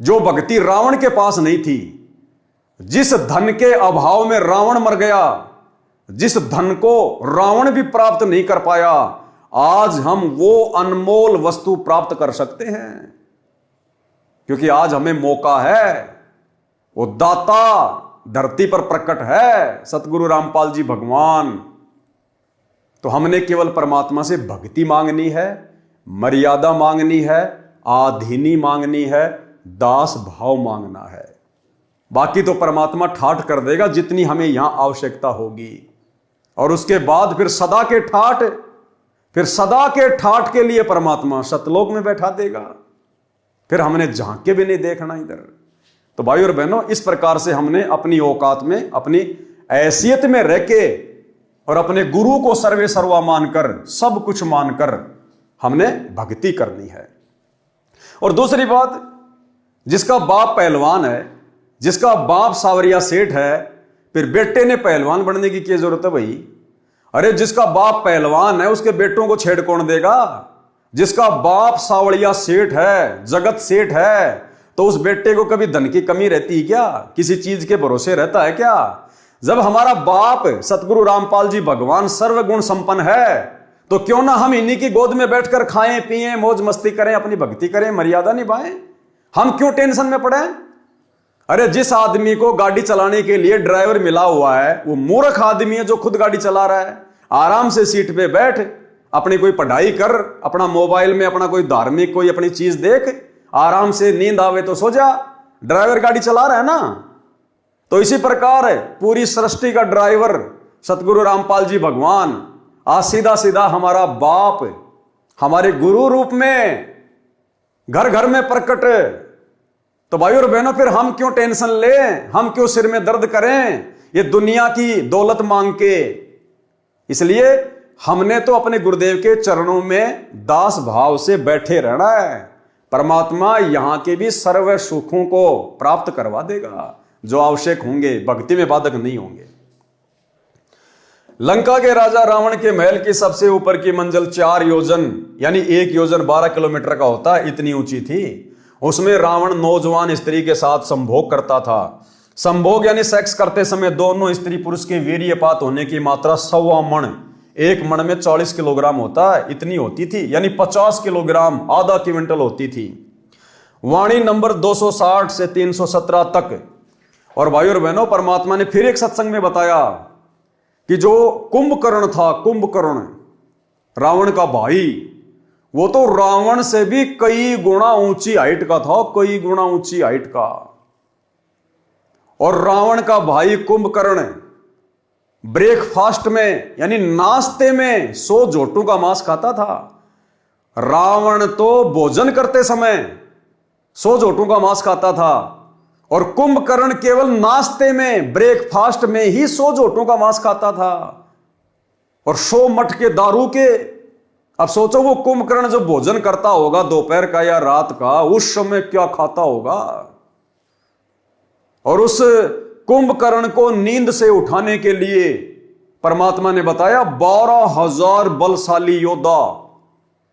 जो भक्ति रावण के पास नहीं थी, जिस धन के अभाव में रावण मर गया, जिस धन को रावण भी प्राप्त नहीं कर पाया, आज हम वो अनमोल वस्तु प्राप्त कर सकते हैं। क्योंकि आज हमें मौका है, वो दाता धरती पर प्रकट है, सतगुरु रामपाल जी भगवान। तो हमने केवल परमात्मा से भक्ति मांगनी है, मर्यादा मांगनी है, आधीनी मांगनी है, दास भाव मांगना है। बाकी तो परमात्मा ठाठ कर देगा जितनी हमें यहां आवश्यकता होगी। और उसके बाद फिर सदा के ठाठ के लिए परमात्मा सतलोक में बैठा देगा। फिर हमने झांक के भी नहीं देखना इधर। तो भाई और बहनों, इस प्रकार से हमने अपनी औकात में, अपनी हैसियत में रह के और अपने गुरु को सर्वे सर्वा मानकर, सब कुछ मानकर हमने भक्ति करनी है। और दूसरी बात, जिसका बाप पहलवान है, जिसका बाप सावरिया सेठ है, फिर बेटे ने पहलवान बनने की क्या जरूरत है भाई। अरे जिसका बाप पहलवान है उसके बेटों को छेड़ कौन देगा। जिसका बाप सावरिया सेठ है, जगत सेठ है, तो उस बेटे को कभी धन की कमी रहती है क्या, किसी चीज के भरोसे रहता है क्या। जब हमारा बाप सतगुरु रामपाल जी भगवान सर्वगुण संपन्न है, तो क्यों ना हम इन्हीं की गोद में बैठकर खाएं पिएं, मौज मस्ती करें, अपनी भक्ति करें, मर्यादा निभाएं। हम क्यों टेंशन में पड़े। अरे जिस आदमी को गाड़ी चलाने के लिए ड्राइवर मिला हुआ है, वो मूर्ख आदमी है जो खुद गाड़ी चला रहा है। आराम से सीट पे बैठ, अपनी कोई पढ़ाई कर, अपना मोबाइल में अपना कोई धार्मिक कोई अपनी चीज देख, आराम से नींद आवे तो सो जा। ड्राइवर गाड़ी चला रहा है ना। तो इसी प्रकार पूरी सृष्टि का ड्राइवर सतगुरु रामपाल जी भगवान, आज सीधा सीधा हमारा बाप हमारे गुरु रूप में घर घर में प्रकट। तो भाई और बहनों, फिर हम क्यों टेंशन लें, हम क्यों सिर में दर्द करें ये दुनिया की दौलत मांग के। इसलिए हमने तो अपने गुरुदेव के चरणों में दास भाव से बैठे रहना है। परमात्मा यहां के भी सर्व सुखों को प्राप्त करवा देगा जो आवश्यक होंगे, भक्ति में बाधक नहीं होंगे। लंका के राजा रावण के महल की सबसे ऊपर की मंजिल 4 योजन यानी 1 योजन 12 किलोमीटर का होता है, इतनी ऊंची थी। उसमें रावण नौजवान स्त्री के साथ संभोग करता था। संभोग यानी सेक्स करते समय दोनों स्त्री पुरुष के वीर्यपात होने की मात्रा 1.25 मण, 1 मण में 40 किलोग्राम होता है, इतनी होती थी, यानी 50 किलोग्राम, आधा क्विंटल होती थी। वाणी नंबर 260 से 317 तक। और भाई और बहनों, परमात्मा ने फिर एक सत्संग में बताया कि जो कुंभकर्ण था, कुंभकर्ण रावण का भाई, वो तो रावण से भी कई गुना ऊंची हाइट का था, कई गुना ऊंची हाइट का। और रावण का भाई कुंभकर्ण ब्रेकफास्ट में यानी नाश्ते में 100 जोटों का मांस खाता था। रावण तो भोजन करते समय 100 जोटों का मांस खाता था और कुंभकर्ण केवल नाश्ते में ब्रेकफास्ट में ही 100 जोटों का मांस खाता था और 100 मट के दारू के। अब सोचो वो कुंभकर्ण जो भोजन करता होगा दोपहर का या रात का, उस समय क्या खाता होगा। और उस कुंभकर्ण को नींद से उठाने के लिए परमात्मा ने बताया 12,000 बलशाली योद्धा,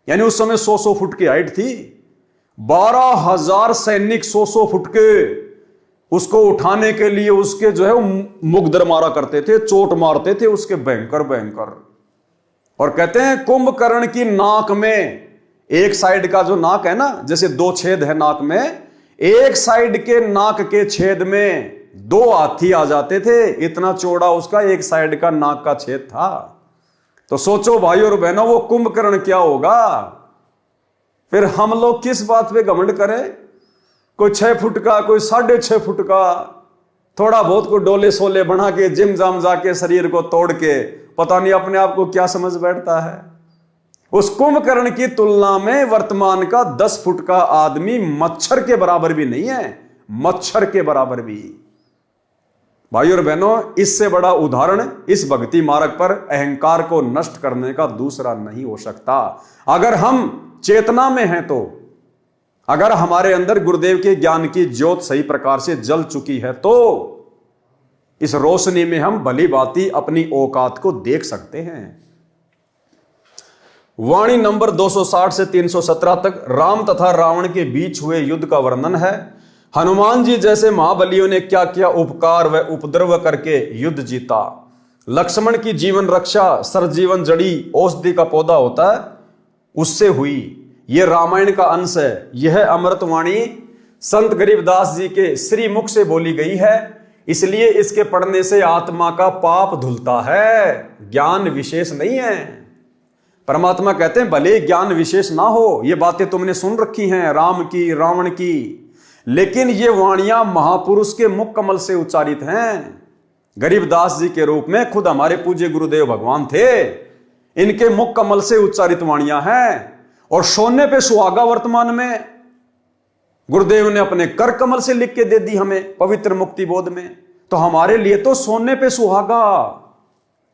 यानी उस समय 100 फुट की हाइट थी, 12,000 सैनिक 100 फुट के उसको उठाने के लिए उसके जो है मुगदर मारा करते थे, चोट मारते थे उसके भयंकर भयंकर। और कहते हैं कुंभकर्ण की नाक में, एक साइड का जो नाक है ना, जैसे 2 छेद है नाक में, एक साइड के नाक के छेद में 2 हाथी आ जाते थे, इतना चौड़ा उसका एक साइड का नाक का छेद था। तो सोचो भाई और बहनों वो कुंभकर्ण क्या होगा। फिर हम लोग किस बात पे घमंड करें, कोई 6 फुट का, कोई 6.5 फुट का, थोड़ा बहुत को डोले सोले बना के जिम जाम जाके शरीर को तोड़ के पता नहीं अपने आप को क्या समझ बैठता है। उस कुंभकर्ण की तुलना में वर्तमान का 10 फुट का आदमी मच्छर के बराबर भी नहीं है, मच्छर के बराबर भी। भाई और बहनों, इससे बड़ा उदाहरण इस भक्ति मार्ग पर अहंकार को नष्ट करने का दूसरा नहीं हो सकता। अगर हम चेतना में हैं तो, अगर हमारे अंदर गुरुदेव के ज्ञान की ज्योत सही प्रकार से जल चुकी है तो इस रोशनी में हम भली भांति अपनी औकात को देख सकते हैं। वाणी नंबर 260 से 317 तक राम तथा रावण के बीच हुए युद्ध का वर्णन है। हनुमान जी जैसे महाबलियों ने क्या क्या उपकार व उपद्रव करके युद्ध जीता। लक्ष्मण की जीवन रक्षा सरजीवन जड़ी औषधि का पौधा होता है, उससे हुई। यह रामायण का अंश है। यह अमृतवाणी संत गरीबदास जी के श्री मुख से बोली गई है, इसलिए इसके पढ़ने से आत्मा का पाप धुलता है, ज्ञान विशेष नहीं है। परमात्मा कहते हैं भले ज्ञान विशेष ना हो, ये बातें तुमने सुन रखी हैं राम की रावण की, लेकिन ये वाणियां महापुरुष के मुख कमल से उच्चारित हैं। गरीबदास जी के रूप में खुद हमारे पूज्य गुरुदेव भगवान थे, इनके मुख कमल से उच्चारित वाणियां हैं। और सोने पे सुहागा वर्तमान में गुरुदेव ने अपने कर कमल से लिख के दे दी हमें पवित्र मुक्ति बोध में, तो हमारे लिए तो सोने पे सुहागा।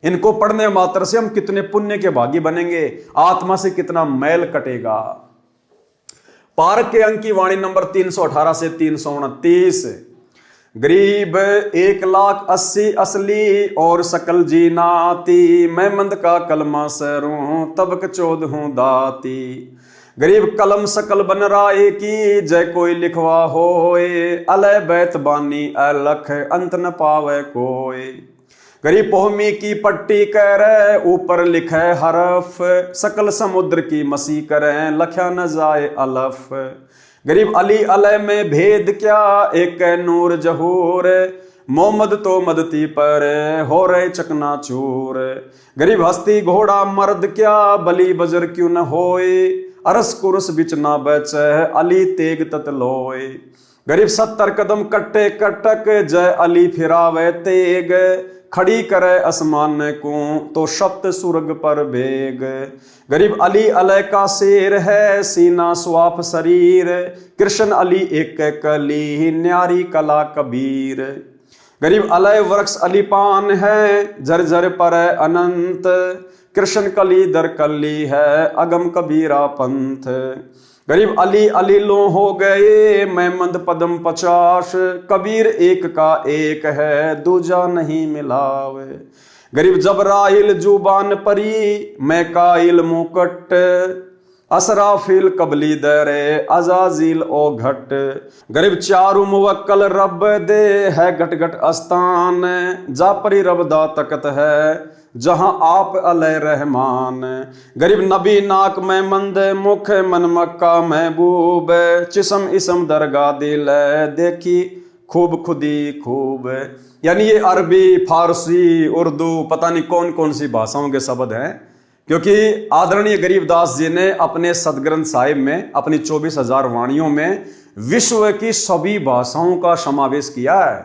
इनको पढ़ने मात्र से हम कितने पुण्य के भागी बनेंगे, आत्मा से कितना मैल कटेगा। पारक के अंक की वाणी नंबर 318 से 329। गरीब 1,80,000 असली और सकल जी नाती, मैं मंद का कलमा सरूं तबक 14 दाती। गरीब कलम सकल बन राय की, जय कोई लिखवा होए, अलय बैत बानी अलख अंत न पावे कोई। गरीब पोहमी की पट्टी करे, ऊपर लिखे हरफ, सकल समुद्र की मसी करे, लख्या न जाए अलफ। गरीब अली अलय में भेद क्या, एक नूर जहूर, मोहम्मद तो मदती पर हो रहे चकनाचूर। गरीब हस्ती घोड़ा मर्द क्या, बली बजर क्यों न होए, अरस कुरस बिच ना बचे, अली तेग ततलोए। गरीब 70 कदम कट्टे कटक, जय अली फिरावे तेग, खड़ी करे आसमान को तो शब्द सुर्ग पर बेग। गरीब अली अलय का शेर है, सीना स्वाफ शरीर, कृष्ण अली एक कली, न्यारी कला कबीर। गरीब अलय वृक्ष अली पान है, झरझर पर अनंत, कृष्ण कली दर कली है, अगम कबीरा पंथ। गरीब अली अली लो हो गए, मैं मंद पदम 50, कबीर एक का एक है, दूजा नहीं मिलावे। गरीब जबराइल जुबान परी, मैं काइल मुकट, असराफिल कबली दरे, अजाजिल ओ घट। गरीब चारु मुवक्कल रब दे, है घट घट अस्तान, जा परी रब दा तकत है, जहां आप अलय रहमान। गरीब नबी नाक में मंद मुख, मन मक्का महबूब, चिसम इसम दरगाह दिल, देखी खूब खुदी खूब। यानी ये अरबी, फारसी, उर्दू, पता नहीं कौन कौन सी भाषाओं के शब्द हैं, क्योंकि आदरणीय गरीबदास जी ने अपने सदग्रंथ साहिब में अपनी 24,000 वाणियों में विश्व की सभी भाषाओं का समावेश किया है।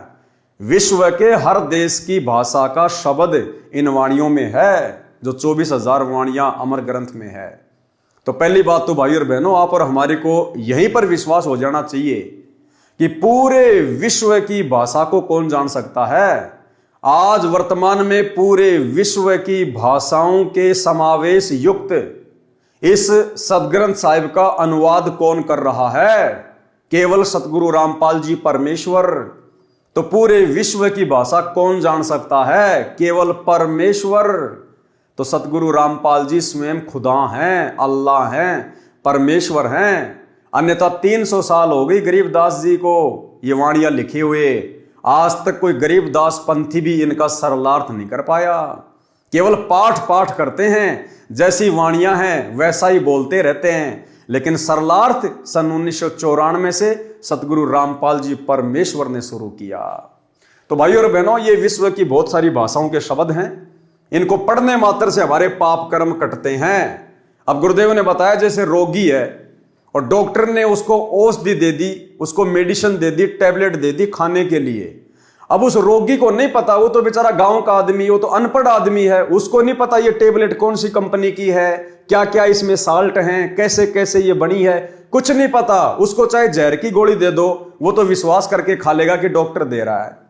विश्व के हर देश की भाषा का शब्द इन वाणियों में है, जो 24,000 वाणियां अमर ग्रंथ में है। तो पहली बात तो भाई और बहनों, आप और हमारे को यहीं पर विश्वास हो जाना चाहिए कि पूरे विश्व की भाषा को कौन जान सकता है। आज वर्तमान में पूरे विश्व की भाषाओं के समावेश युक्त इस सदग्रंथ साहिब का अनुवाद कौन कर रहा है? केवल सतगुरु रामपाल जी परमेश्वर। तो पूरे विश्व की भाषा कौन जान सकता है? केवल परमेश्वर। तो सतगुरु रामपाल जी स्वयं खुदा हैं, अल्लाह हैं, परमेश्वर हैं। अन्यथा 300 साल हो गई गरीबदास जी को ये वाणियां लिखे हुए, आज तक कोई गरीबदास पंथी भी इनका सरलार्थ नहीं कर पाया। केवल पाठ पाठ करते हैं, जैसी वाणियां हैं वैसा ही बोलते रहते हैं, लेकिन सरलार्थ सन 1994 से सतगुरु रामपाल जी परमेश्वर ने शुरू किया। तो भाइयों और बहनों, ये विश्व की बहुत सारी भाषाओं के शब्द हैं, इनको पढ़ने मात्र से हमारे पाप कर्म कटते हैं। अब गुरुदेव ने बताया जैसे रोगी है और डॉक्टर ने उसको औषधि दे दी, उसको मेडिसिन दे दी, टैबलेट दे दी खाने के लिए। अब उस रोगी को नहीं पता, वो तो बेचारा गांव का आदमी, वो तो अनपढ़ आदमी है, उसको नहीं पता ये टैबलेट कौन सी कंपनी की है, क्या क्या इसमें साल्ट हैं, कैसे कैसे ये बनी है, कुछ नहीं पता। उसको चाहे जहर की गोली दे दो, वो तो विश्वास करके खा लेगा कि डॉक्टर दे रहा है।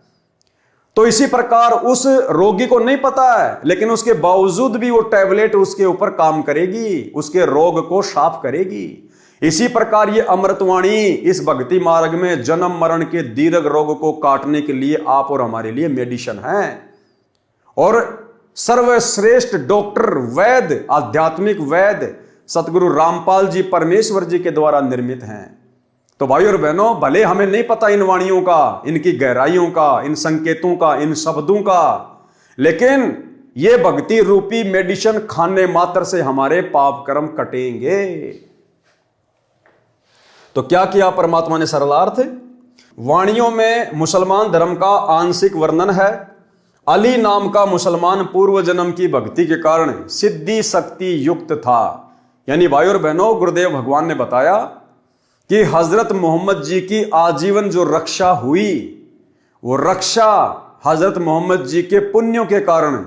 तो इसी प्रकार उस रोगी को नहीं पता है, लेकिन उसके बावजूद भी वो टैबलेट उसके ऊपर काम करेगी, उसके रोग को साफ करेगी। इसी प्रकार ये अमृतवाणी इस भक्ति मार्ग में जन्म मरण के दीर्घ रोग को काटने के लिए आप और हमारे लिए मेडिसिन है। और सर्वश्रेष्ठ डॉक्टर वैद्य, आध्यात्मिक वैद्य सतगुरु रामपाल जी परमेश्वर जी के द्वारा निर्मित हैं। तो भाई और बहनों, भले हमें नहीं पता इन वाणियों का, इनकी गहराइयों का, इन संकेतों का, इन शब्दों का, लेकिन ये भक्ति रूपी मेडिसिन खाने मात्र से हमारे पाप कर्म कटेंगे। तो क्या किया परमात्मा ने सरलार्थ? वाणियों में मुसलमान धर्म का आंशिक वर्णन है। अली नाम का मुसलमान पूर्व जन्म की भक्ति के कारण सिद्धि शक्ति युक्त था। यानी भाई और बहनों, गुरुदेव भगवान ने बताया कि हजरत मोहम्मद जी की आजीवन जो रक्षा हुई, वो रक्षा हजरत मोहम्मद जी के पुण्यों के कारण।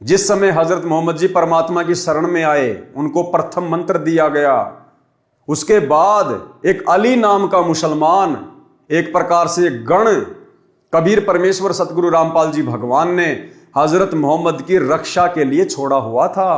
जिस समय हजरत मोहम्मद जी परमात्मा की शरण में आए, उनको प्रथम मंत्र दिया गया। उसके बाद एक अली नाम का मुसलमान, एक प्रकार से गण, कबीर परमेश्वर सतगुरु रामपाल जी भगवान ने हजरत मोहम्मद की रक्षा के लिए छोड़ा हुआ था।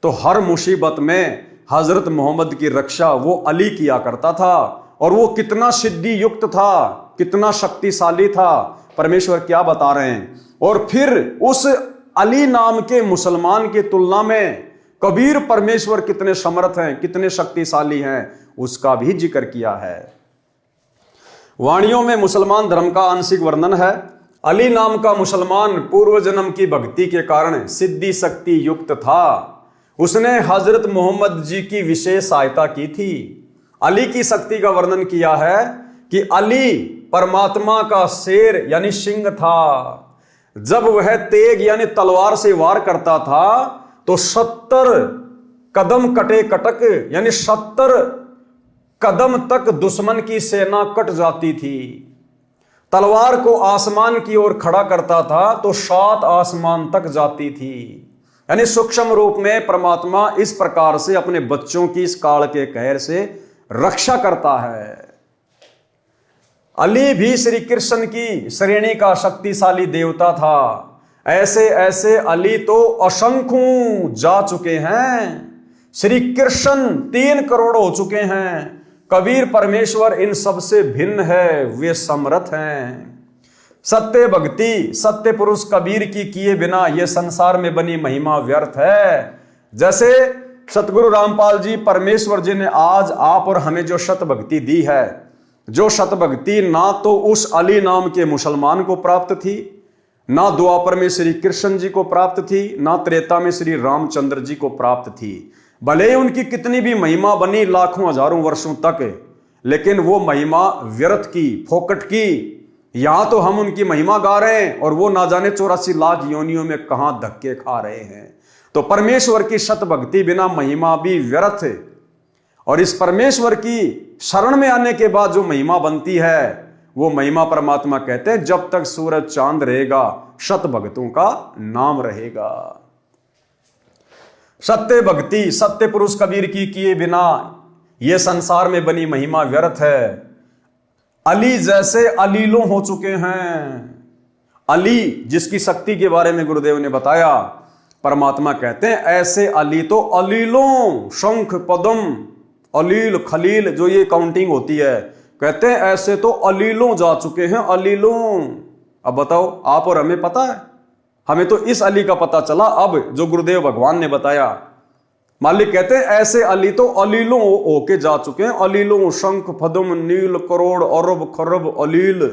तो हर मुसीबत में हजरत मोहम्मद की रक्षा वो अली किया करता था। और वो कितना सिद्धि युक्त था, कितना शक्तिशाली था, परमेश्वर क्या बता रहे हैं। और फिर उस अली नाम के मुसलमान की तुलना में कबीर परमेश्वर कितने समर्थ हैं, कितने शक्तिशाली हैं, उसका भी जिक्र किया है। वाणियों में मुसलमान धर्म का आंशिक वर्णन है। अली नाम का मुसलमान पूर्व जन्म की भक्ति के कारण सिद्धि शक्ति युक्त था। उसने हजरत मोहम्मद जी की विशेष सहायता की थी। अली की शक्ति का वर्णन किया है कि अली परमात्मा का शेर यानी सिंह था। जब वह तेग यानी तलवार से वार करता था तो 70 कदम कटे कटक यानी 70 कदम तक दुश्मन की सेना कट जाती थी। तलवार को आसमान की ओर खड़ा करता था तो 7 आसमान तक जाती थी। यानी सूक्ष्म रूप में परमात्मा इस प्रकार से अपने बच्चों की इस काल के कहर से रक्षा करता है। अली भी श्री कृष्ण की श्रेणी का शक्तिशाली देवता था। ऐसे ऐसे अली तो असंख्यों जा चुके हैं। श्री कृष्ण 3 करोड़ हो चुके हैं। कबीर परमेश्वर इन सबसे भिन्न है, वे समर्थ हैं। सत्य भक्ति सत्य पुरुष कबीर की किए बिना यह संसार में बनी महिमा व्यर्थ है। जैसे सतगुरु रामपाल जी परमेश्वर जी ने आज आप और हमें जो शत भक्ति दी है, जो शत भक्ति ना तो उस अली नाम के मुसलमान को प्राप्त थी, ना द्वापर में श्री कृष्ण जी को प्राप्त थी, ना त्रेता में श्री रामचंद्र जी को प्राप्त थी। भले ही उनकी कितनी भी महिमा बनी लाखों हजारों वर्षों तक, लेकिन वो महिमा व्यर्थ की, फोकट की। यहां तो हम उनकी महिमा गा रहे हैं और वो ना जाने 84 लाख योनियों में कहां धक्के खा रहे हैं। तो परमेश्वर की शत भक्ति बिना महिमा भी व्यर्थ है। और इस परमेश्वर की शरण में आने के बाद जो महिमा बनती है वो महिमा परमात्मा कहते हैं, जब तक सूरज चांद रहेगा शत भक्तों का नाम रहेगा। सत्य भक्ति सत्य पुरुष कबीर की किए बिना ये संसार में बनी महिमा व्यर्थ है। अली जैसे अलीलों हो चुके हैं। अली जिसकी शक्ति के बारे में गुरुदेव ने बताया, परमात्मा कहते हैं ऐसे अली तो अलीलों, शंख पदम अलील खलील जो ये काउंटिंग होती है, कहते हैं ऐसे तो अलीलों जा चुके हैं, अलीलों। अब बताओ, आप और हमें पता है? हमें तो इस अली का पता चला अब जो गुरुदेव भगवान ने बताया। मालिक कहते हैं ऐसे अली तो अलीलों होके जा चुके हैं, अलीलों शंख पदम नील करोड़ अरब खरब अलील,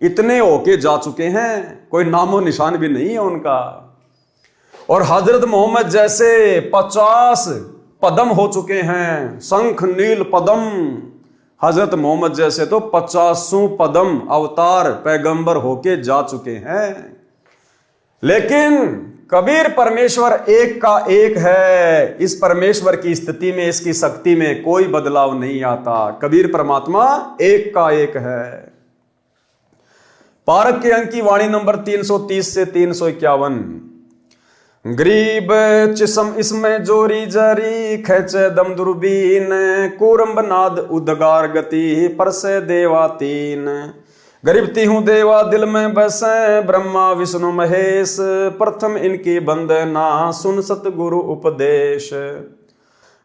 इतने होके जा चुके हैं, कोई नामो निशान भी नहीं है उनका। और हजरत मोहम्मद जैसे 50 पदम हो चुके हैं, शंख नील पदम। हजरत मोहम्मद जैसे तो 50 पदम अवतार पैगंबर होके जा चुके हैं। लेकिन कबीर परमेश्वर एक का एक है। इस परमेश्वर की स्थिति में, इसकी शक्ति में कोई बदलाव नहीं आता। कबीर परमात्मा एक का एक है। पारक के अंक की वाणी नंबर 330 से 351। गरीब चिसम इसमें जोरी जरी खेचे दम दुर्बीन, कूरम नाद उदगार गति परसे देवा तीन। गरीब तीहूं देवा दिल में बसे, ब्रह्मा विष्णु महेश, प्रथम इनकी बंदना सुन सतगुरु उपदेश।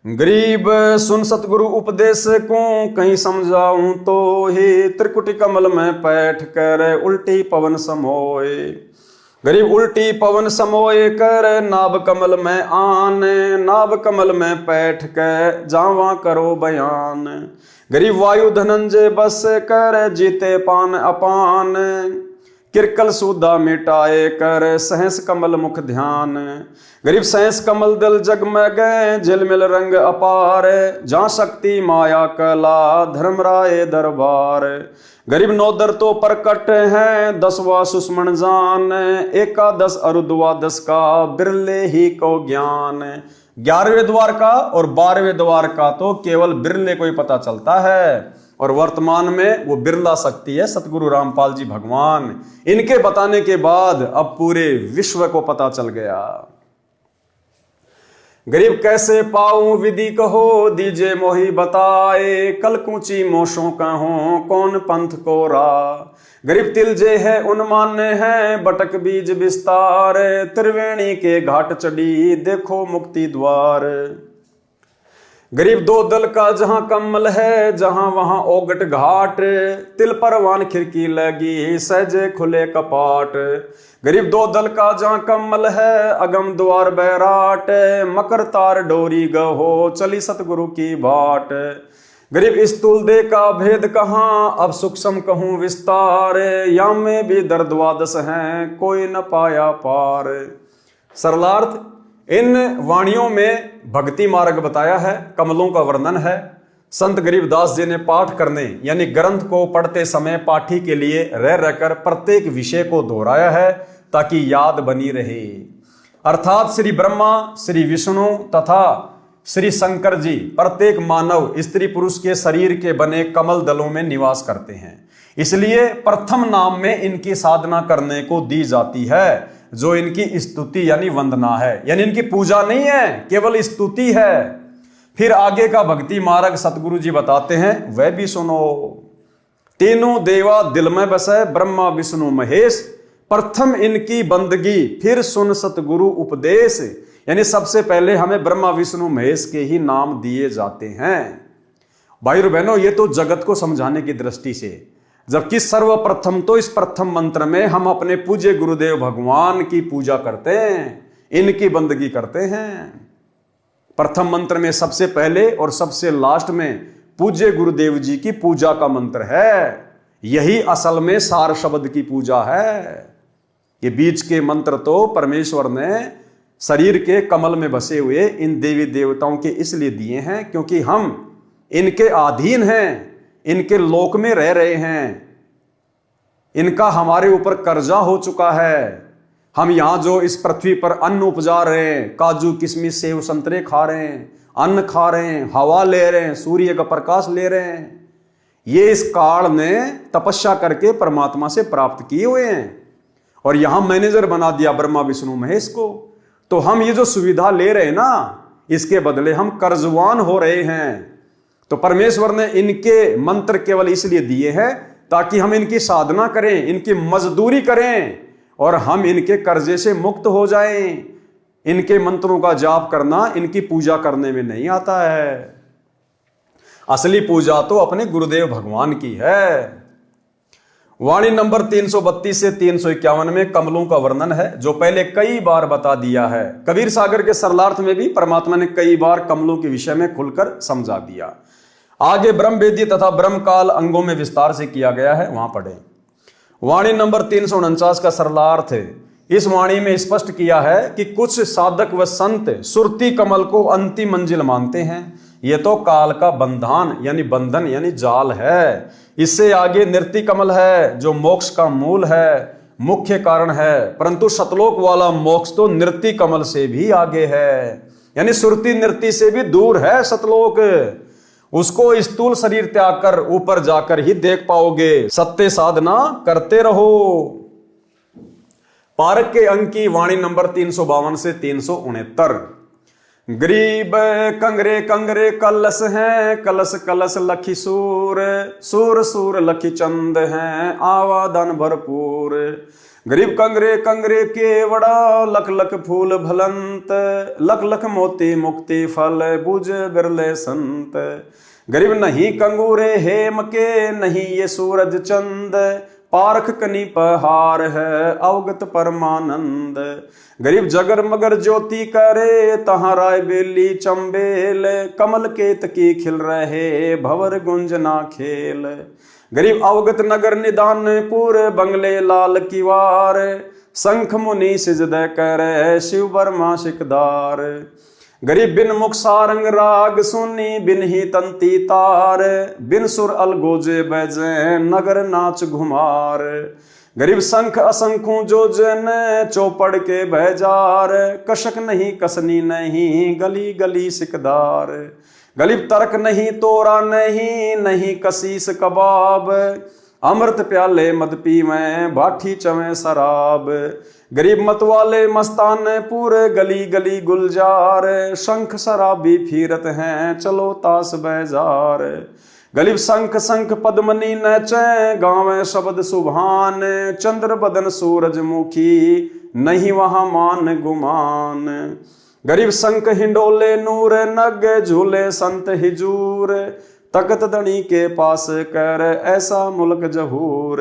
गरीब सुन सतगुरु उपदेश को कहीं समझाऊं तो ही, त्रिकुटी कमल में बैठ कर उल्टी पवन समोए। गरीब उल्टी पवन समोए कर नाभ कमल में आन, नाभ कमल में बैठ कर जावा करो बयान। गरीब वायु धनंजय बस कर जीते पान अपान, किरकल सुदा मिटाए कर सहस कमल मुख ध्यान। गरीब सहस कमल दल जग में गए झिलमिल रंग अपार, जहाँ शक्ति माया कला धर्मराय दरबार। गरीब नौदर तो प्रकट है 10वां सुषमण जान, एकादश और द्वादश का बिरले ही को ज्ञान। 11वें द्वार का और 12वें द्वार का तो केवल बिरले को ही पता चलता है, और वर्तमान में वो बिरला शक्ति है सतगुरु रामपाल जी भगवान। इनके बताने के बाद अब पूरे विश्व को पता चल गया। गरीब कैसे पाऊं विधि कहो, दीजे मोही बताए, कल कूची मोशों कहूं कौन पंथ को रा। गरीब तिलजे है उन्मान्य है बटक बीज विस्तार, त्रिवेणी के घाट चढ़ी देखो मुक्ति द्वार। गरीब दो दल का जहां कमल है, जहां वहां ओगट घाट, तिल परवान खिड़की लगी सहजे खुले कपाट। गरीब दो दल का जहां कमल है, अगम द्वार बैराट, मकर तार डोरी गहो चली सतगुरु की बाट। गरीब स्थूल दे का भेद कहां, अब सूक्ष्म कहूं विस्तार, या में भी दर द्वादश हैं कोई न पाया पार। सरलार्थ, इन वाणियों में भक्ति मार्ग बताया है, कमलों का वर्णन है। संत गरीबदास जी ने पाठ करने यानी ग्रंथ को पढ़ते समय पाठी के लिए रह रहकर प्रत्येक विषय को दोहराया है ताकि याद बनी रहे। अर्थात श्री ब्रह्मा, श्री विष्णु तथा श्री शंकर जी प्रत्येक मानव स्त्री पुरुष के शरीर के बने कमल दलों में निवास करते हैं। इसलिए प्रथम नाम में इनकी साधना करने को दी जाती है, जो इनकी स्तुति यानी वंदना है, यानी इनकी पूजा नहीं है, केवल स्तुति है। फिर आगे का भक्ति मार्ग सतगुरु जी बताते हैं, वह भी सुनो। तीनों देवा दिल में बसे, ब्रह्मा विष्णु महेश, प्रथम इनकी बंदगी फिर सुन सतगुरु उपदेश। यानी सबसे पहले हमें ब्रह्मा विष्णु महेश के ही नाम दिए जाते हैं। भाई और बहनों, ये तो जगत को समझाने की दृष्टि से, जबकि सर्वप्रथम तो इस प्रथम मंत्र में हम अपने पूज्य गुरुदेव भगवान की पूजा करते हैं, इनकी बंदगी करते हैं। प्रथम मंत्र में सबसे पहले और सबसे लास्ट में पूज्य गुरुदेव जी की पूजा का मंत्र है। यही असल में सार शब्द की पूजा है। ये बीच के मंत्र तो परमेश्वर ने शरीर के कमल में बसे हुए इन देवी देवताओं के इसलिए दिए हैं क्योंकि हम इनके अधीन हैं, इनके लोक में रह रहे हैं, इनका हमारे ऊपर कर्जा हो चुका है। हम यहां जो इस पृथ्वी पर अन्न उपजा रहे हैं, काजू किशमिश सेव संतरे खा रहे हैं, अन्न खा रहे हैं, हवा ले रहे हैं, सूर्य का प्रकाश ले रहे हैं, ये इस काल ने तपस्या करके परमात्मा से प्राप्त किए हुए हैं और यहां मैनेजर बना दिया ब्रह्मा विष्णु महेश को। तो हम ये जो सुविधा ले रहे हैं ना, इसके बदले हम कर्जवान हो रहे हैं। तो परमेश्वर ने इनके मंत्र केवल इसलिए दिए हैं ताकि हम इनकी साधना करें, इनकी मजदूरी करें और हम इनके कर्जे से मुक्त हो जाएं। इनके मंत्रों का जाप करना इनकी पूजा करने में नहीं आता है। असली पूजा तो अपने गुरुदेव भगवान की है। वाणी नंबर 332 से 351 में कमलों का वर्णन है, जो पहले कई बार बता दिया है। कबीर सागर के सरलार्थ में भी परमात्मा ने कई बार कमलों के विषय में खुलकर समझा दिया। आगे ब्रह्म वेदी तथा ब्रह्म काल अंगों में विस्तार से किया गया है, वहां पढ़ें। वाणी नंबर 349 का सरलार्थ है। इस वाणी में स्पष्ट किया है कि कुछ साधक व संत सुरती कमल को अंतिम मंजिल मानते हैं। यह तो काल का बंधन यानी बंधन यानी जाल है। इससे आगे नृत्य कमल है, जो मोक्ष का मूल है, मुख्य कारण है। परंतु सतलोक वाला मोक्ष तो नृत्य कमल से भी आगे है, यानी सुरती नृत्य से भी दूर है सतलोक। उसको स्थूल शरीर त्याग कर ऊपर जाकर ही देख पाओगे। सत्य साधना करते रहो। पारक के अंक की वाणी नंबर 352 से 369। गरीब कंगरे कंगरे कलश हैं, कलश कलश लखी सूर, सूर सूर लखी चंद हैं, आवादन भरपूर। गरीब कंगरे कंगरे केवड़ा, लख लख फूल भलंत, लख लख मोती मुक्ति फल, बुझ बिरले संत। गरीब नहीं कंगूरे हेम के, नहीं ये सूरज चंद, पारख कनी पहार है, अवगत परमानंद। गरीब जगर मगर ज्योति करे, तहाँ राय बेली चंबेल, कमल केत की खिल रहे, भवर गुंजना खेल। गरीब अवगत नगर निदान पूरे, बंगले लाल किवार, शंख मुनि सिजदे करे, शिव बर्मा शिकदार। गरीब बिन मुख सारंग राग सुनी, बिन ही तंती तार, बिन सुर अलगोजे बजे, नगर नाच घुमार। गरीब शंख असंखों जो जन, चौपड़ के बहजार, कशक नहीं कसनी नहीं, गली गली सिकदार। गरीब तर्क नहीं तोरा नहीं, नहीं कसीस कबाब, अमृत प्याले मद पीवें, भाठी चवें शराब। गरीब मत वाले मस्तान पूरे, गली गली गुलजार, शंख शराबी फिरत हैं, चलो ताश बैजार। गरीब शंख शंख पद्मनी नचे, गावे शब्द सुभान, चंद्र बदन सूरजमुखी, नहीं वहां मान गुमान। गरीब शंख हिंडोले नूर नग, झूले संत हिजूर, तकत दणी के पास कर, ऐसा मुल्क जहूर।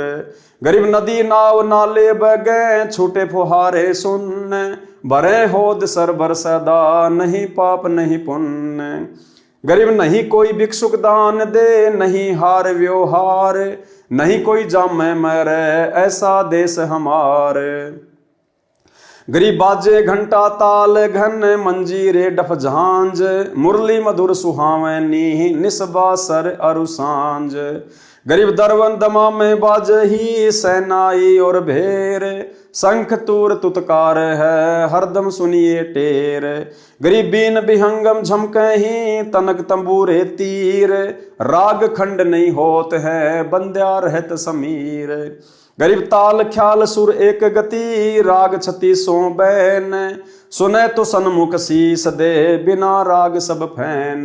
गरीब नदी नाव नाले बगे, छूटे फुहारे सुन, भरे होद सरबर सदा, नहीं पाप नहीं पुण्य। गरीब नहीं कोई भिक्षुक दान दे, नहीं हार व्यवहार, नहीं कोई जामे मरे, ऐसा देश हमारे। गरीब बाजे घंटा ताल घन, मंजीरे डफ झांझ, मुरली मधुर सुहावनी, निस्बासर अरु सांझ। गरीब दरवन दमा में बाजही, सेनाई और भेर, शंख तूर तुतकार है, हरदम सुनिए टेर। गरीब बीन बिहंगम झमकही, तनक तंबूरे तीर, राग खंड नहीं होत है, बंद्या रहत समीर। गरीब ताल ख्याल सुर एक गति, राग 36 बैन, सुने तो सन्मुख शीस दे, बिना राग सब फैन।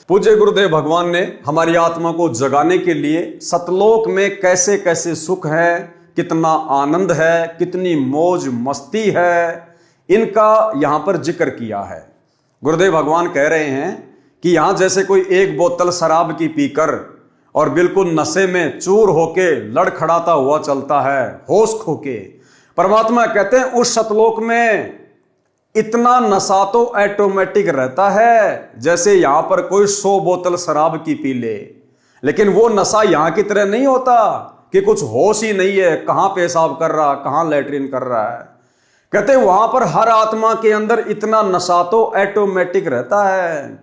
पूज्य गुरुदेव भगवान ने हमारी आत्मा को जगाने के लिए सतलोक में कैसे कैसे सुख है, कितना आनंद है, कितनी मौज मस्ती है, इनका यहाँ पर जिक्र किया है। गुरुदेव भगवान कह रहे हैं कि यहाँ जैसे कोई एक बोतल शराब की पीकर और बिल्कुल नशे में चूर होके लड़खड़ाता हुआ चलता है, होश खोके, परमात्मा कहते हैं उस सतलोक में इतना नशा तो ऑटोमेटिक रहता है जैसे यहां पर कोई 100 बोतल शराब की पी ले। लेकिन वो नशा यहां की तरह नहीं होता कि कुछ होश ही नहीं है, कहां पेशाब कर रहा, कहां लैट्रिन कर रहा है। कहते वहां पर हर आत्मा के अंदर इतना नशा तो ऑटोमेटिक रहता है,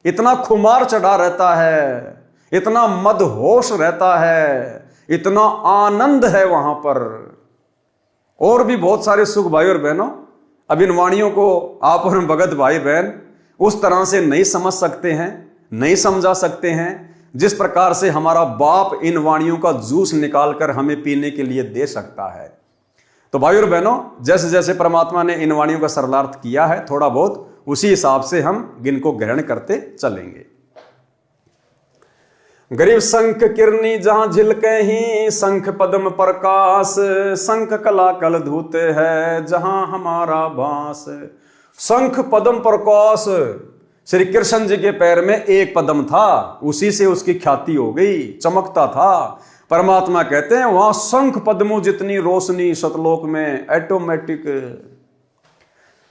इतना खुमार चढ़ा रहता है, इतना मदहोश रहता है, इतना आनंद है वहां पर। और भी बहुत सारे सुख भाई और बहनों, अब इन वाणियों को आप और भगत भाई बहन उस तरह से नहीं समझ सकते हैं, नहीं समझा सकते हैं जिस प्रकार से हमारा बाप इन वाणियों का जूस निकालकर हमें पीने के लिए दे सकता है। तो भाई और बहनों, जैसे जैसे परमात्मा ने इन वाणियों का सरलार्थ किया है, थोड़ा बहुत उसी हिसाब से हम इनको ग्रहण करते चलेंगे। गरीब शंख किरनी जहां झिलके ही, शंख पद्म प्रकाश, शंख कला कल धूते है जहां हमारा बास। शंख पद्म प्रकाश, श्री कृष्ण जी के पैर में एक पद्म था, उसी से उसकी ख्याति हो गई, चमकता था। परमात्मा कहते हैं वहां शंख पद्मों जितनी रोशनी सतलोक में ऑटोमेटिक।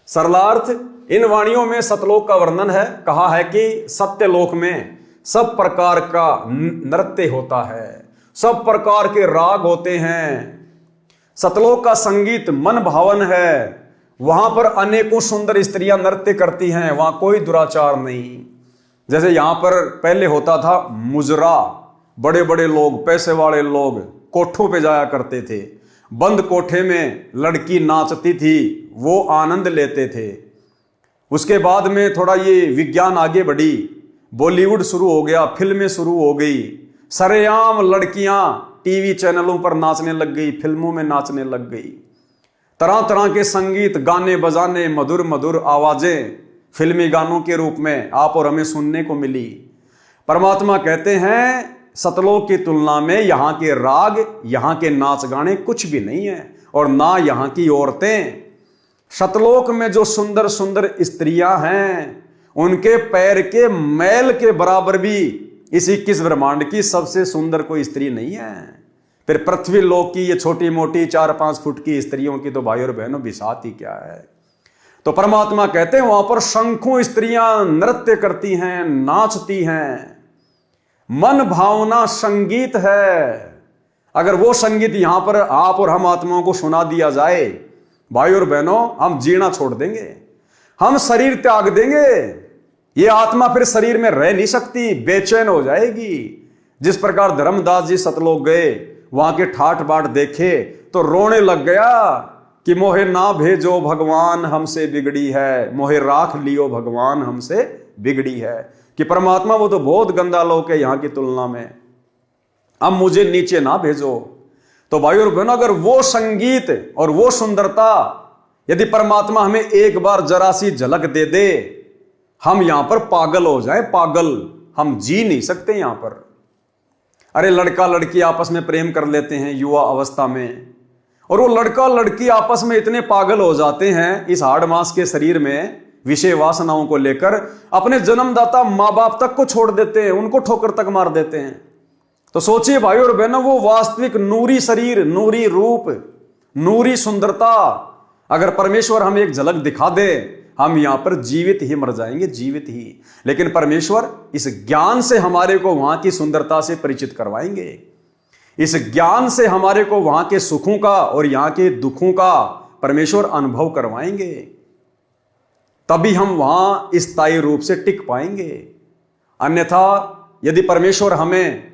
सरलार्थ, इन वाणियों में सतलोक का वर्णन है। कहा है कि सत्यलोक में सब प्रकार का नृत्य होता है, सब प्रकार के राग होते हैं। सतलोक का संगीत मन भावन है, वहां पर अनेकों सुंदर स्त्रियां नृत्य करती हैं, वहां कोई दुराचार नहीं। जैसे यहां पर पहले होता था मुजरा, बड़े बड़े लोग, पैसे वाले लोग कोठों पे जाया करते थे, बंद कोठे में लड़की नाचती थी, वो आनंद लेते थे। उसके बाद में थोड़ा ये विज्ञान आगे बढ़ी, बॉलीवुड शुरू हो गया, फिल्में शुरू हो गई, सरेआम लड़कियां टीवी चैनलों पर नाचने लग गई, फिल्मों में नाचने लग गई। तरह तरह के संगीत, गाने बजाने, मधुर मधुर आवाजें फिल्मी गानों के रूप में आप और हमें सुनने को मिली। परमात्मा कहते हैं सतलोक की तुलना में यहाँ के राग, यहाँ के नाच गाने कुछ भी नहीं है, और ना यहाँ की औरतें। सतलोक में जो सुंदर सुंदर स्त्रियां हैं, उनके पैर के मैल के बराबर भी इस 21 ब्रह्मांड की सबसे सुंदर कोई स्त्री नहीं है। फिर पृथ्वी लोक की ये छोटी मोटी 4-5 फुट की स्त्रियों की तो भाई और बहनों बिसात ही क्या है। तो परमात्मा कहते हैं वहां पर शंखों स्त्रियां नृत्य करती हैं, नाचती हैं, मन भावना संगीत है। अगर वो संगीत यहां पर आप और हम आत्माओं को सुना दिया जाए, भाई और बहनों, हम जीना छोड़ देंगे, हम शरीर त्याग देंगे। ये आत्मा फिर शरीर में रह नहीं सकती, बेचैन हो जाएगी। जिस प्रकार धर्मदास जी सतलोक गए, वहां के ठाठ बाट देखे तो रोने लग गया कि मोहे ना भेजो भगवान हमसे बिगड़ी है, मोहे राख लियो भगवान हमसे बिगड़ी है। कि परमात्मा वो तो बहुत गंदा लोक है यहाँ की तुलना में, अब मुझे नीचे ना भेजो। तो भाई और बहनों, अगर वो संगीत और वो सुंदरता यदि परमात्मा हमें एक बार जरा सी झलक दे दे, हम यहां पर पागल हो जाए, पागल, हम जी नहीं सकते यहां पर। अरे लड़का लड़की आपस में प्रेम कर लेते हैं युवा अवस्था में, और वो लड़का लड़की आपस में इतने पागल हो जाते हैं इस हाड़ मांस के शरीर में विषय वासनाओं को लेकर, अपने जन्मदाता माँ बाप तक को छोड़ देते हैं, उनको ठोकर तक मार देते हैं। तो सोचिए भाई और बहनों, वो वास्तविक नूरी शरीर, नूरी रूप, नूरी सुंदरता अगर परमेश्वर हमें एक झलक दिखा दे, हम यहां पर जीवित ही मर जाएंगे, जीवित ही। लेकिन परमेश्वर इस ज्ञान से हमारे को वहां की सुंदरता से परिचित करवाएंगे, इस ज्ञान से हमारे को वहां के सुखों का और यहां के दुखों का परमेश्वर अनुभव करवाएंगे, तभी हम वहां स्थायी रूप से टिक पाएंगे। अन्यथा यदि परमेश्वर हमें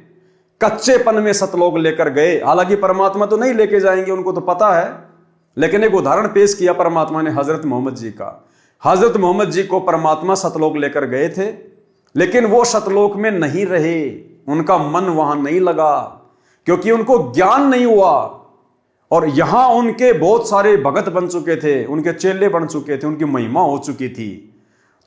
कच्चेपन में सतलोक लेकर गए, हालांकि परमात्मा तो नहीं लेके जाएंगे, उनको तो पता है, लेकिन एक उदाहरण पेश किया परमात्मा ने हजरत मोहम्मद जी का। हजरत मोहम्मद जी को परमात्मा सतलोक लेकर गए थे, लेकिन वो सतलोक में नहीं रहे, उनका मन वहां नहीं लगा, क्योंकि उनको ज्ञान नहीं हुआ। और यहां उनके बहुत सारे भगत बन चुके थे, उनके चेले बन चुके थे, उनकी महिमा हो चुकी थी,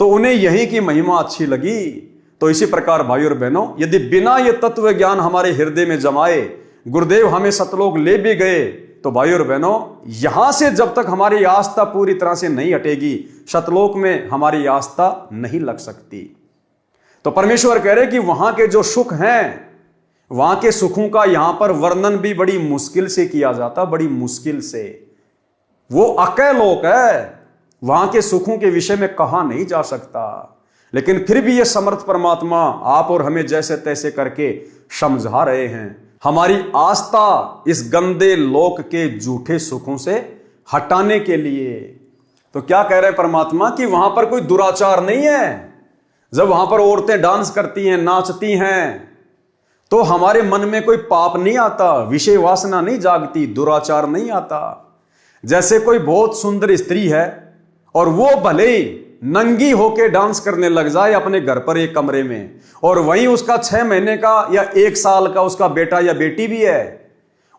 तो उन्हें यही की महिमा अच्छी लगी। तो इसी प्रकार भाई और बहनों, यदि बिना ये तत्व ज्ञान हमारे हृदय में जमाए गुरुदेव हमें सतलोक ले भी गए, तो भाई और बहनों, यहां से जब तक हमारी आस्था पूरी तरह से नहीं हटेगी, सतलोक में हमारी आस्था नहीं लग सकती। तो परमेश्वर कह रहे कि वहां के जो सुख हैं, वहां के सुखों का यहां पर वर्णन भी बड़ी मुश्किल से किया जाता, बड़ी मुश्किल से। वो अकय लोक है, वहां के सुखों के विषय में कहा नहीं जा सकता। लेकिन फिर भी ये समर्थ परमात्मा आप और हमें जैसे तैसे करके समझा रहे हैं, हमारी आस्था इस गंदे लोक के झूठे सुखों से हटाने के लिए। तो क्या कह रहे हैं परमात्मा कि वहां पर कोई दुराचार नहीं है। जब वहां पर औरतें डांस करती हैं, नाचती हैं, तो हमारे मन में कोई पाप नहीं आता, विषय वासना नहीं जागती, दुराचार नहीं आता। जैसे कोई बहुत सुंदर स्त्री है और वो भले ही नंगी होके डांस करने लग जाए अपने घर पर एक कमरे में, और वहीं उसका 6 महीने का या 1 साल का उसका बेटा या बेटी भी है,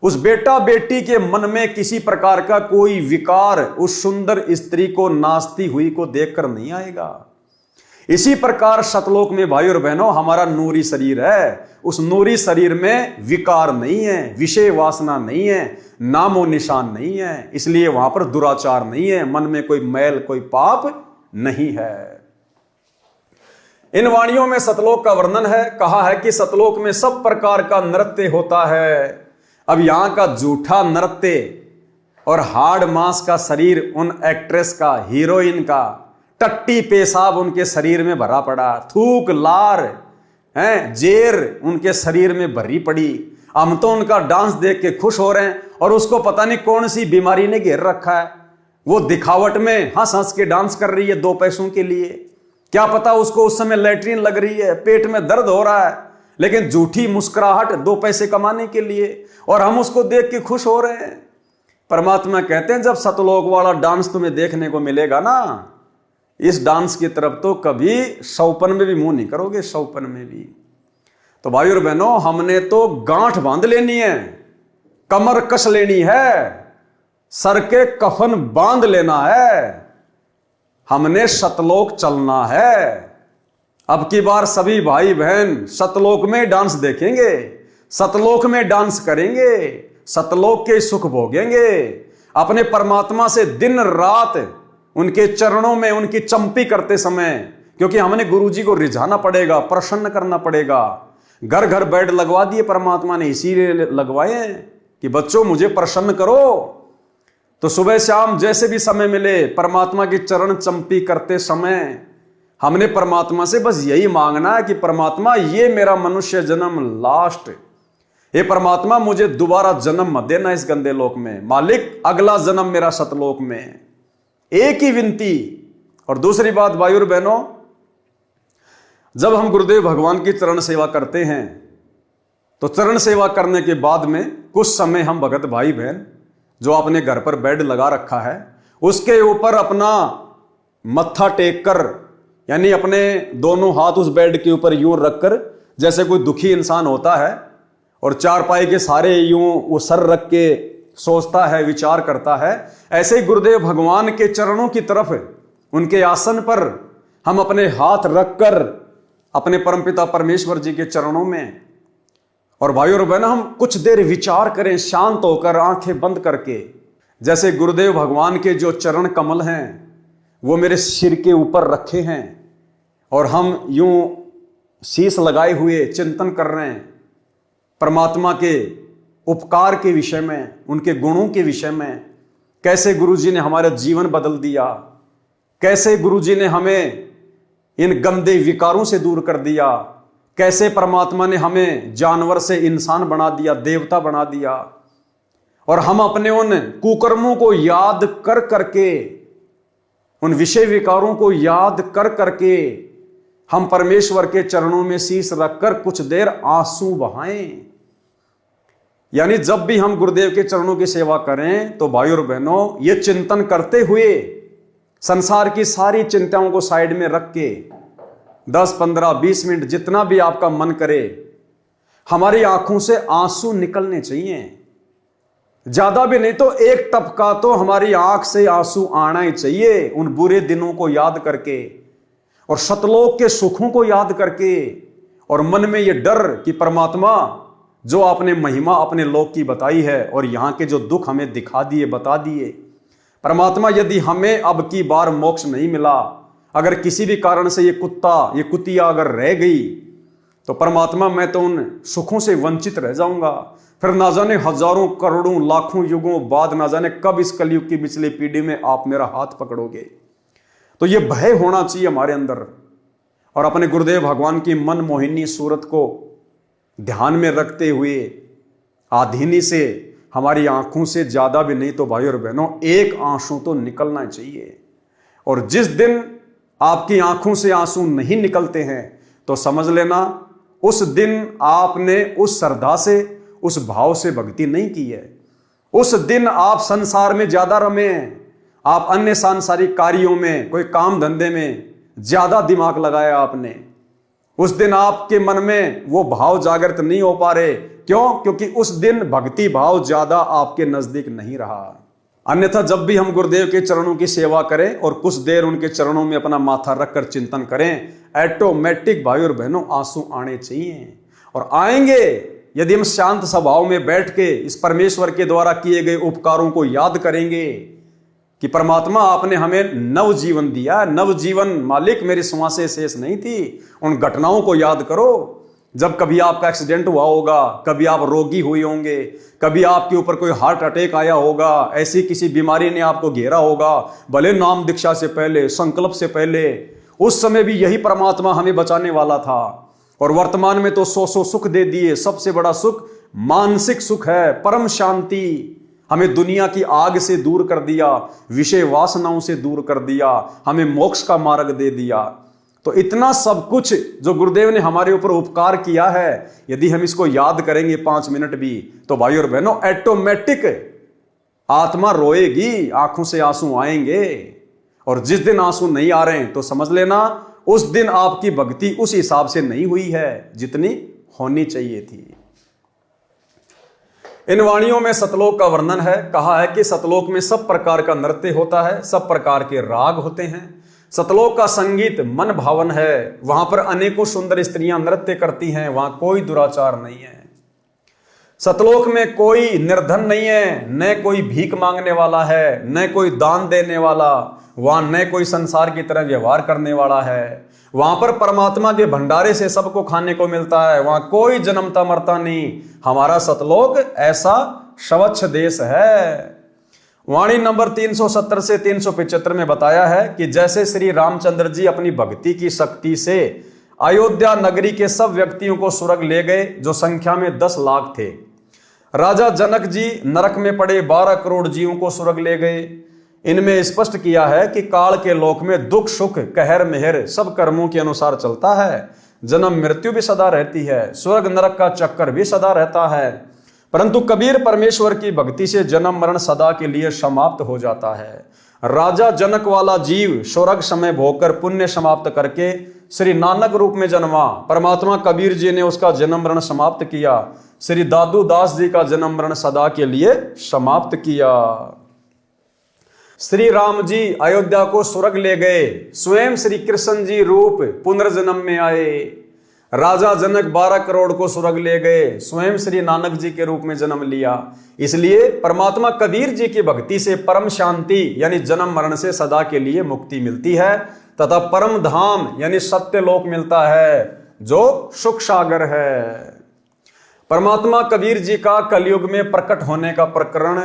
उस बेटा बेटी के मन में किसी प्रकार का कोई विकार उस सुंदर स्त्री को नाचती हुई को देखकर नहीं आएगा। इसी प्रकार सतलोक में भाई और बहनों हमारा नूरी शरीर है, उस नूरी शरीर में विकार नहीं है, विषय वासना नहीं है, नामो निशान नहीं है, इसलिए वहां पर दुराचार नहीं है, मन में कोई मैल कोई पाप नहीं है। इन वाणियों में सतलोक का वर्णन है, कहा है कि सतलोक में सब प्रकार का नृत्य होता है। अब यहां का झूठा नृत्य और हार्ड मांस का शरीर उन एक्ट्रेस का, हीरोइन का, टट्टी पेशाब उनके शरीर में भरा पड़ा, थूक लार हैं जेर उनके शरीर में भरी पड़ी। हम तो उनका डांस देख के खुश हो रहे हैं और उसको पता नहीं कौन सी बीमारी ने घेर रखा है। वो दिखावट में हंस हंस के डांस कर रही है 2 पैसों के लिए, क्या पता उसको उस समय लैट्रिन लग रही है, पेट में दर्द हो रहा है, लेकिन झूठी मुस्कुराहट 2 पैसे कमाने के लिए, और हम उसको देख के खुश हो रहे हैं। परमात्मा कहते हैं जब सतलोक वाला डांस तुम्हें देखने को मिलेगा ना, इस डांस की तरफ तो कभी सौपन में भी मुंह नहीं करोगे, सौपन में भी। तो भाई और बहनों हमने तो गांठ बांध लेनी है, कमर कस लेनी है, सर के कफन बांध लेना है, हमने सतलोक चलना है। अब की बार सभी भाई बहन सतलोक में डांस देखेंगे, सतलोक में डांस करेंगे, सतलोक के सुख भोगेंगे, अपने परमात्मा से दिन रात उनके चरणों में उनकी चंपी करते समय, क्योंकि हमने गुरुजी को रिझाना पड़ेगा, प्रसन्न करना पड़ेगा। घर घर बेड लगवा दिए परमात्मा ने, इसीलिए लगवाए कि बच्चों मुझे प्रसन्न करो। तो सुबह शाम जैसे भी समय मिले परमात्मा की चरण चंपी करते समय हमने परमात्मा से बस यही मांगना है कि परमात्मा ये मेरा मनुष्य जन्म लास्ट, हे परमात्मा मुझे दोबारा जन्म मत देना इस गंदे लोक में, मालिक अगला जन्म मेरा सतलोक में। एक ही विनती। और दूसरी बात भाई और बहनों, जब हम गुरुदेव भगवान की चरण सेवा करते हैं तो चरण सेवा करने के बाद में कुछ समय हम भगत भाई बहन जो अपने घर पर बेड लगा रखा है उसके ऊपर अपना मत्था टेक कर, यानी अपने दोनों हाथ उस बेड के ऊपर यूं रखकर, जैसे कोई दुखी इंसान होता है और चारपाई के सारे यूं वो सर रख के सोचता है, विचार करता है, ऐसे ही गुरुदेव भगवान के चरणों की तरफ उनके आसन पर हम अपने हाथ रखकर अपने परमपिता परमेश्वर जी के चरणों में, और भाई और बहनों हम कुछ देर विचार करें शांत होकर आंखें बंद करके, जैसे गुरुदेव भगवान के जो चरण कमल हैं वो मेरे सिर के ऊपर रखे हैं और हम यूं शीश लगाए हुए चिंतन कर रहे हैं परमात्मा के उपकार के विषय में, उनके गुणों के विषय में, कैसे गुरुजी ने हमारा जीवन बदल दिया, कैसे गुरुजी ने हमें इन गंदे विकारों से दूर कर दिया, कैसे परमात्मा ने हमें जानवर से इंसान बना दिया, देवता बना दिया, और हम अपने उन कुकर्मों को याद कर करके, उन विषय विकारों को याद कर करके हम परमेश्वर के चरणों में शीश रखकर कुछ देर आंसू बहाएं। यानी जब भी हम गुरुदेव के चरणों की सेवा करें तो भाई और बहनों ये चिंतन करते हुए संसार की सारी चिंताओं को साइड में रख के 10, 15, 20 मिनट जितना भी आपका मन करे हमारी आंखों से आंसू निकलने चाहिए, ज्यादा भी नहीं तो 1 टपका तो हमारी आंख से आंसू आना ही चाहिए, उन बुरे दिनों को याद करके और सतलोक के सुखों को याद करके, और मन में ये डर कि परमात्मा जो आपने महिमा अपने लोक की बताई है और यहां के जो दुख हमें दिखा दिए, बता दिए, परमात्मा यदि हमें अब की बार मोक्ष नहीं मिला, अगर किसी भी कारण से ये कुत्ता, ये कुतिया अगर रह गई, तो परमात्मा मैं तो उन सुखों से वंचित रह जाऊंगा, फिर ना जाने हजारों करोड़ों लाखों युगों बाद ना जाने कब इस कलयुग की पिछली पीढ़ी में आप मेरा हाथ पकड़ोगे। तो ये भय होना चाहिए हमारे अंदर, और अपने गुरुदेव भगवान की मन मोहिनी सूरत को ध्यान में रखते हुए आधीनी से हमारी आंखों से ज्यादा भी नहीं तो भाई और बहनों 1 आंसू तो निकलना चाहिए। और जिस दिन आपकी आंखों से आंसू नहीं निकलते हैं तो समझ लेना उस दिन आपने उस श्रद्धा से, उस भाव से भक्ति नहीं की है, उस दिन आप संसार में ज्यादा रमे हैं, आप अन्य सांसारिक कार्यों में, कोई काम धंधे में ज्यादा दिमाग लगाया आपने, उस दिन आपके मन में वो भाव जागृत नहीं हो पा रहे। क्यों? क्योंकि उस दिन भक्ति भाव ज्यादा आपके नजदीक नहीं रहा। अन्यथा जब भी हम गुरुदेव के चरणों की सेवा करें और कुछ देर उनके चरणों में अपना माथा रखकर चिंतन करें, ऑटोमेटिक भाई और बहनों आंसू आने चाहिए, और आएंगे यदि हम शांत स्वभाव में बैठ के इस परमेश्वर के द्वारा किए गए उपकारों को याद करेंगे कि परमात्मा आपने हमें नव जीवन दिया, नव जीवन मालिक मेरी श्वासें शेष नहीं थी। उन घटनाओं को याद करो जब कभी आपका एक्सीडेंट हुआ होगा, कभी आप रोगी हुए होंगे, कभी आपके ऊपर कोई हार्ट अटैक आया होगा, ऐसी किसी बीमारी ने आपको घेरा होगा, भले नाम दीक्षा से पहले, संकल्प से पहले, उस समय भी यही परमात्मा हमें बचाने वाला था। और वर्तमान में तो सौ सुख दे दिए। सबसे बड़ा सुख मानसिक सुख है, परम शांति। हमें दुनिया की आग से दूर कर दिया, विषय वासनाओं से दूर कर दिया, हमें मोक्ष का मार्ग दे दिया। तो इतना सब कुछ जो गुरुदेव ने हमारे ऊपर उपकार किया है, यदि हम इसको याद करेंगे 5 मिनट भी, तो भाई और बहनों ऑटोमेटिक आत्मा रोएगी, आंखों से आंसू आएंगे। और जिस दिन आंसू नहीं आ रहे हैं तो समझ लेना उस दिन आपकी भक्ति उस हिसाब से नहीं हुई है जितनी होनी चाहिए थी। इन वाणियों में सतलोक का वर्णन है। कहा है कि सतलोक में सब प्रकार का नृत्य होता है, सब प्रकार के राग होते हैं। सतलोक का संगीत मन भावन है, वहां पर अनेकों सुंदर स्त्रियां नृत्य करती हैं, वहां कोई दुराचार नहीं है। सतलोक में कोई निर्धन नहीं है, न कोई भीख मांगने वाला है, न कोई दान देने वाला, वहां न कोई संसार की तरह व्यवहार करने वाला है। वहां पर परमात्मा के भंडारे से सबको खाने को मिलता है, वहां कोई जन्मता मरता नहीं। हमारा सतलोक ऐसा स्वच्छ देश है। वाणी नंबर 370 से 375 में बताया है कि जैसे श्री रामचंद्र जी अपनी भक्ति की शक्ति से अयोध्या नगरी के सब व्यक्तियों को स्वर्ग ले गए, जो संख्या में 10 लाख थे। राजा जनक जी नरक में पड़े 12 करोड़ जीवों को स्वर्ग ले गए। इनमें स्पष्ट किया है कि काल के लोक में दुख सुख कहर मेहर सब कर्मों के अनुसार चलता है। जन्म मृत्यु भी सदा रहती है, स्वर्ग नरक का चक्कर भी सदा रहता है। परंतु कबीर परमेश्वर की भक्ति से जन्म मरण सदा के लिए समाप्त हो जाता है। राजा जनक वाला जीव स्वर्ग समय भोगकर पुण्य समाप्त करके श्री नानक रूप में जन्मा। परमात्मा कबीर जी ने उसका जन्म मरण समाप्त किया। श्री दादू दास जी का जन्म मरण सदा के लिए समाप्त किया। श्री राम जी अयोध्या को स्वर्ग ले गए, स्वयं श्री कृष्ण जी रूप पुनर्जन्म में आए। राजा जनक 12 करोड़ को स्वर्ग ले गए, स्वयं श्री नानक जी के रूप में जन्म लिया। इसलिए परमात्मा कबीर जी की भक्ति से परम शांति यानी जन्म मरण से सदा के लिए मुक्ति मिलती है, तथा परम धाम यानी सत्य लोक मिलता है जो सुख सागर है। परमात्मा कबीर जी का कलयुग में प्रकट होने का प्रकरण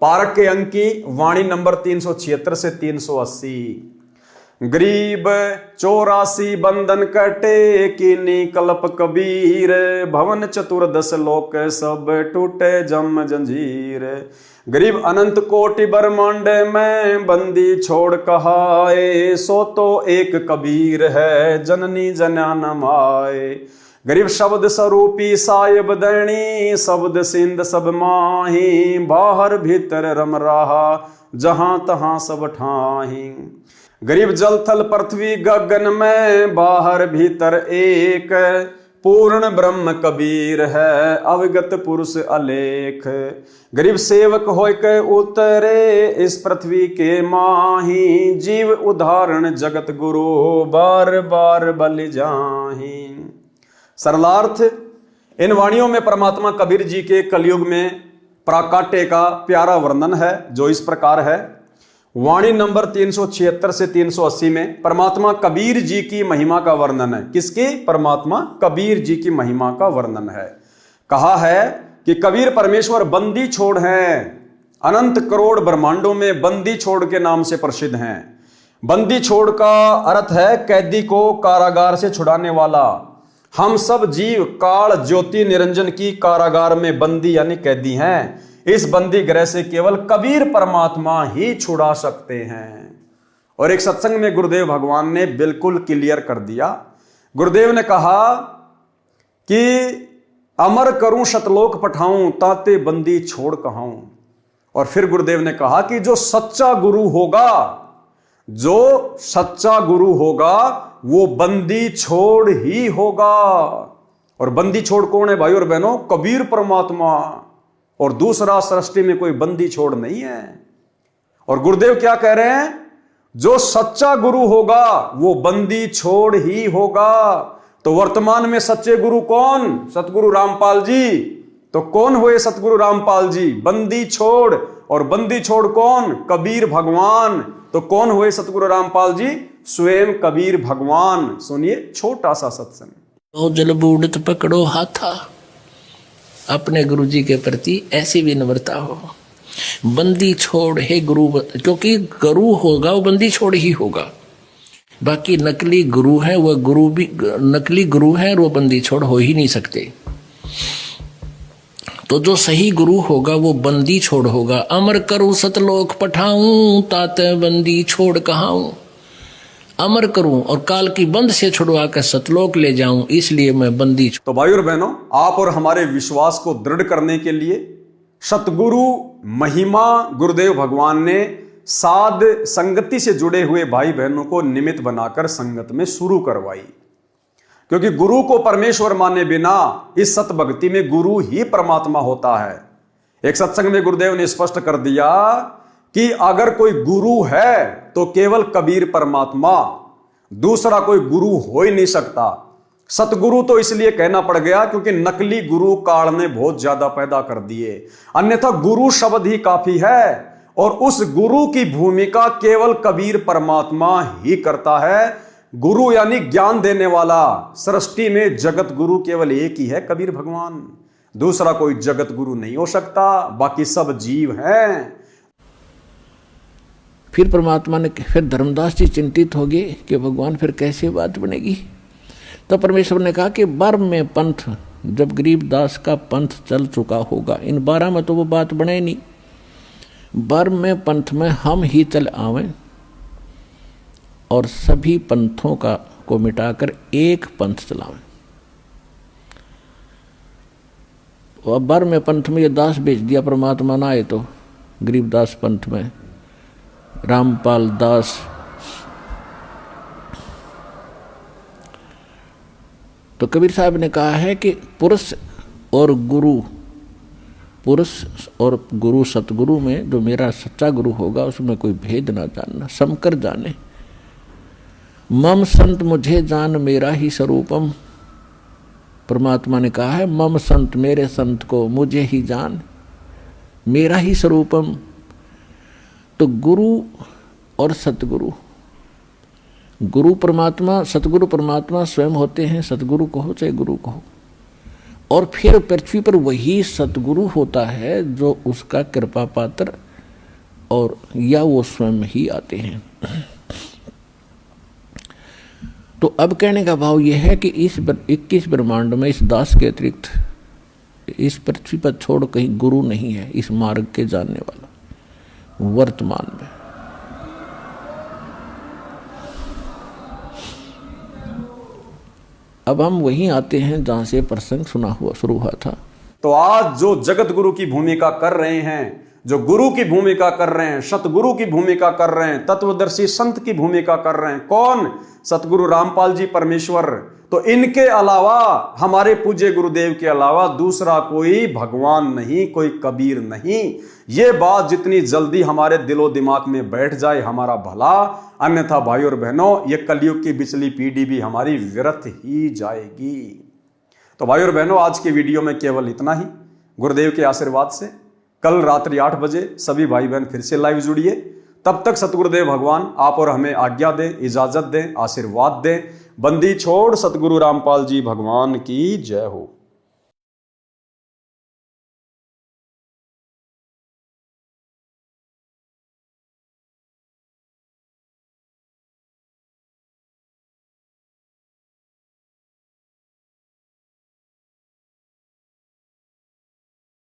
पारक के अंक की वाणी नंबर 376 से 380। गरीब 84 बंधन कटे कीनी कल्प कबीर, भवन चतुर्दश लोक सब टूटे जम जंजीर। गरीब अनंत कोटि ब्रह्मांड में बंदी छोड़ कहाए, सो तो एक कबीर है जननी जन्यान माए। गरीब शब्द स्वरूपी साहिब दैनी, शब्द सिंध सब माही, बाहर भीतर रम रहा जहां तहां सब ठाही। गरीब जल थल पृथ्वी गगन में, बाहर भीतर एक, पूर्ण ब्रह्म कबीर है अविगत पुरुष अलेख। गरीब सेवक होय के उतरे इस पृथ्वी के माही, जीव उदाहरण जगत गुरु बार बार बलि जाही। सरलार्थ, इन वाणियों में परमात्मा कबीर जी के कलयुग में प्राकाट्य का प्यारा वर्णन है, जो इस प्रकार है। वाणी नंबर 376 से 380 में परमात्मा कबीर जी की महिमा का वर्णन है। किसकी? परमात्मा कबीर जी की महिमा का वर्णन है। कहा है कि कबीर परमेश्वर बंदी छोड़ हैं, अनंत करोड़ ब्रह्मांडों में बंदी छोड़ के नाम से प्रसिद्ध हैं। बंदी छोड़ का अर्थ है कैदी को कारागार से छुड़ाने वाला। हम सब जीव काल ज्योति निरंजन की कारागार में बंदी यानी कैदी हैं। इस बंदी गृह से केवल कबीर परमात्मा ही छुड़ा सकते हैं। और एक सत्संग में गुरुदेव भगवान ने बिल्कुल क्लियर कर दिया। गुरुदेव ने कहा कि अमर करूं शतलोक पठाऊं, ताते बंदी छोड़ कहाऊं। और फिर गुरुदेव ने कहा कि जो सच्चा गुरु होगा, जो सच्चा गुरु होगा वो बंदी छोड़ ही होगा। और बंदी छोड़ कौन है भाई और बहनों? कबीर परमात्मा। और दूसरा सृष्टि में कोई बंदी छोड़ नहीं है। और गुरुदेव क्या कह रहे हैं? जो सच्चा गुरु होगा वो बंदी छोड़ ही होगा। तो वर्तमान में सच्चे गुरु कौन? सतगुरु रामपाल जी। तो कौन हुए सतगुरु रामपाल जी? बंदी छोड़। और बंदी छोड़ कौन? कबीर भगवान। तो कौन हुए सतगुरु रामपाल जी? स्वयं कबीर भगवान। सुनिए छोटा सा सत्संग। तो जल बूढ़त पकड़ो हाथा, अपने गुरु जी के प्रति ऐसी विनम्रता हो। बंदी छोड़ हे गुरु, क्योंकि गुरु होगा वो बंदी छोड़ ही होगा। बाकी नकली गुरु है, वह गुरु भी नकली गुरु है और वो बंदी छोड़ हो ही नहीं सकते। तो जो सही गुरु होगा वो बंदी छोड़ होगा। अमर करूं सतलोक पठाऊं, ताते बंदी छोड़ कहाऊं। अमर करूं और काल की बंद से छुड़वा कर सतलोक ले जाऊं, इसलिए मैं बंदी। तो भाई और बहनों, आप और हमारे विश्वास को दृढ़ करने के लिए सतगुरु महिमा गुरुदेव भगवान ने साध संगति से जुड़े हुए भाई बहनों को निमित्त बनाकर संगत में शुरू करवाई। क्योंकि गुरु को परमेश्वर माने बिना इस सत भक्ति में गुरु ही परमात्मा होता है। एक सत्संग में गुरुदेव ने स्पष्ट कर दिया कि अगर कोई गुरु है तो केवल कबीर परमात्मा, दूसरा कोई गुरु हो ही नहीं सकता। सतगुरु तो इसलिए कहना पड़ गया क्योंकि नकली गुरु काल ने बहुत ज्यादा पैदा कर दिए, अन्यथा गुरु शब्द ही काफी है। और उस गुरु की भूमिका केवल कबीर परमात्मा ही करता है। गुरु यानी ज्ञान देने वाला। सृष्टि में जगत गुरु केवल एक ही है, कबीर भगवान। दूसरा कोई जगत गुरु नहीं हो सकता, बाकी सब जीव हैं। फिर परमात्मा ने, फिर धर्मदास जी चिंतित हो गए कि भगवान फिर कैसे बात बनेगी। तो परमेश्वर ने कहा कि 12 में पंथ, जब गरीबदास का पंथ चल चुका होगा, इन 12 में तो वो बात बने नहीं। 12 में पंथ में हम ही चल आवें और सभी पंथों को मिटाकर एक पंथ चलावें। अब 12 में पंथ में ये दास भेज दिया परमात्मा ना आए तो गरीबदास पंथ में रामपाल दास। तो कबीर साहब ने कहा है कि पुरुष और गुरु सतगुरु में जो मेरा सच्चा गुरु होगा उसमें कोई भेद ना जानना, समकर जाने। मम संत मुझे जान मेरा ही स्वरूपम। परमात्मा ने कहा है मम संत, मेरे संत को मुझे ही जान, मेरा ही स्वरूपम। तो गुरु और सतगुरु, गुरु परमात्मा, सतगुरु परमात्मा स्वयं होते हैं, सतगुरु कहो चाहे गुरु कहो। और फिर पृथ्वी पर वही सतगुरु होता है जो उसका कृपा पात्र और या वो स्वयं ही आते हैं। तो अब कहने का भाव यह है कि इस 21 ब्रह्मांड में इस दास के अतिरिक्त इस पृथ्वी पर छोड़ कहीं गुरु नहीं है इस मार्ग के जानने वाला वर्तमान में। अब हम वहीं आते हैं जहां से प्रसंग शुरू हुआ था। तो आज जो जगत गुरु की भूमिका कर रहे हैं, जो गुरु की भूमिका कर रहे हैं, सतगुरु की भूमिका कर रहे हैं, तत्वदर्शी संत की भूमिका कर रहे हैं, कौन? सतगुरु रामपाल जी परमेश्वर। तो इनके अलावा, हमारे पूज्य गुरुदेव के अलावा दूसरा कोई भगवान नहीं, कोई कबीर नहीं। ये बात जितनी जल्दी हमारे दिलो दिमाग में बैठ जाए हमारा भला, अन्यथा भाई और बहनों ये कलयुग की बिचली पीढ़ी भी हमारी व्यर्थ ही जाएगी। तो भाई और बहनों आज की वीडियो में केवल इतना ही। गुरुदेव के आशीर्वाद से कल रात्रि 8 बजे सभी भाई बहन फिर से लाइव जुड़िए। तब तक सतगुरुदेव भगवान आप और हमें आज्ञा दें, इजाजत दें, आशीर्वाद दें। बंदी छोड़ सतगुरु रामपाल जी भगवान की जय हो।